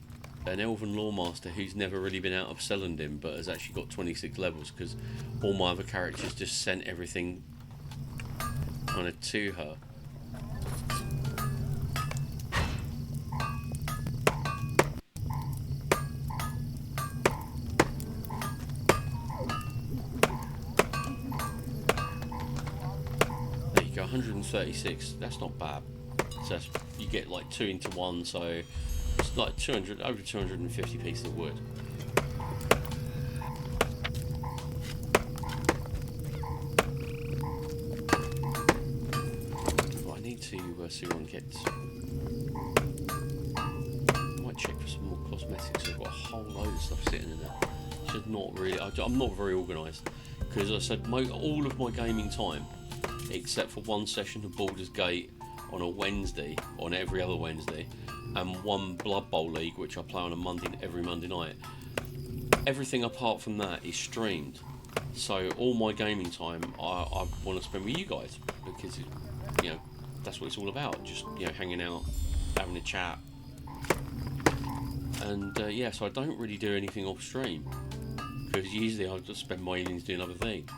an Elven Law Master who's never really been out of Selendin, but has actually got 26 levels because all my other characters just sent everything kind of to her. There you go, 136. That's not bad. So you get like 2 into 1, so it's like over 250 pieces of wood. Well, I need to see what I get. I might check for some more cosmetics. I've got a whole load of stuff sitting in there. Just not really. I'm not very organised because I said all of my gaming time, except for one session of Baldur's Gate on a Wednesday, on every other Wednesday, and one Blood Bowl League, which I play on every Monday night. Everything apart from that is streamed. So all my gaming time, I want to spend with you guys because that's what it's all about. Just hanging out, having a chat, and yeah. So I don't really do anything off stream because usually I just spend my evenings doing other things.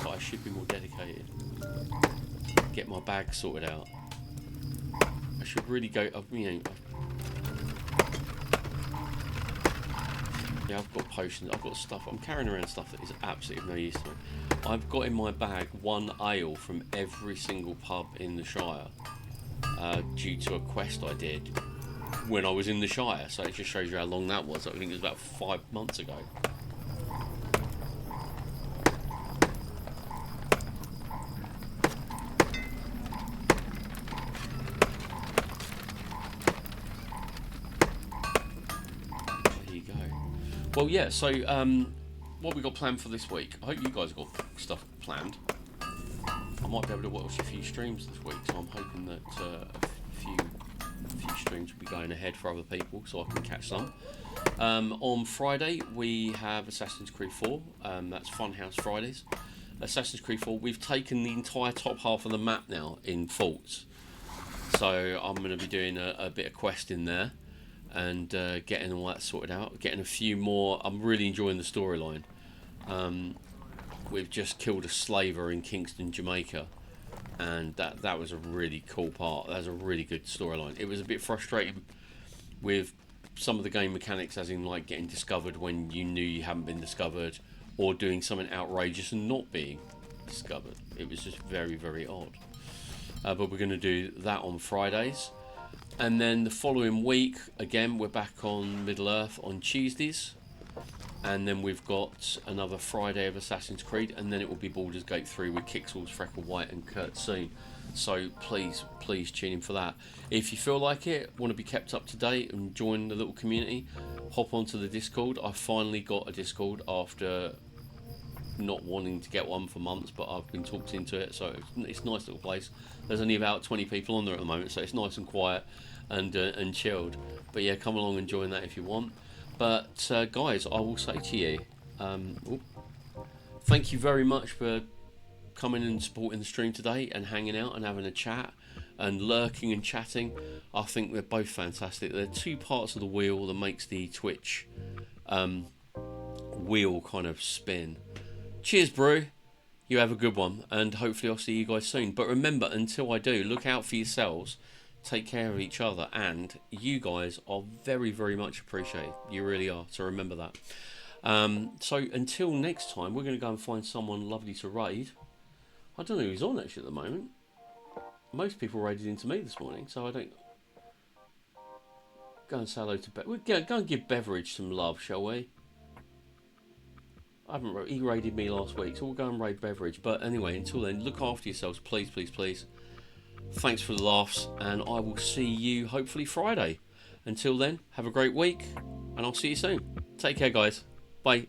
But I should be more dedicated. Get my bag sorted out. I should really go. Yeah, I've got potions. I've got stuff. I'm carrying around stuff that is absolutely of no use to me. I've got in my bag 1 ale from every single pub in the Shire, due to a quest I did when I was in the Shire. So it just shows you how long that was. I think it was about 5 months ago. Well, yeah. So, what we got planned for this week? I hope you guys have got stuff planned. I might be able to watch a few streams this week, so I'm hoping that a few streams will be going ahead for other people, so I can catch some. On Friday we have Assassin's Creed 4. That's Funhouse Fridays. Assassin's Creed 4. We've taken the entire top half of the map now in Faults, so I'm going to be doing a bit of questing there and getting all that sorted out. Getting a few more. I'm really enjoying the storyline. We've just killed a slaver in Kingston, Jamaica, and that was a really cool part. That was a really good storyline. It was a bit frustrating with some of the game mechanics, as in like getting discovered when you knew you hadn't been discovered, or doing something outrageous and not being discovered. It was just very, very odd. But we're going to do that on Fridays, and then the following week again we're back on Middle Earth on Tuesdays. And then we've got another Friday of Assassin's Creed, and then it will be Baldur's Gate 3 with Kixels, Freckle White and Kurt Soon. So please tune in for that. If you feel like it, want to be kept up to date and join the little community, hop onto the Discord. I finally got a Discord after not wanting to get one for months, but I've been talked into it, so it's a nice little place. There's only about 20 people on there at the moment, so it's nice and quiet and chilled. But yeah, come along and join that if you want. But guys, I will say to you, thank you very much for coming and supporting the stream today and hanging out and having a chat and lurking and chatting. I think they're both fantastic. They're two parts of the wheel that makes the Twitch wheel kind of spin. Cheers, bro. You have a good one, and hopefully I'll see you guys soon. But remember, until I do, look out for yourselves. Take care of each other, and you guys are very, very much appreciated. You really are, so remember that. So until next time, we're going to go and find someone lovely to raid. I don't know who's on actually at the moment. Most people raided into me this morning, so I don't... Go and say hello to We'll go and give Beveridge some love, shall we? He raided me last week, so we'll go and raid Beveridge. But anyway, until then, look after yourselves, please, please, please. Thanks for the laughs, and I will see you hopefully Friday. Until then, have a great week, and I'll see you soon. Take care, guys. Bye.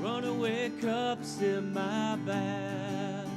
Runaway cups in my bath.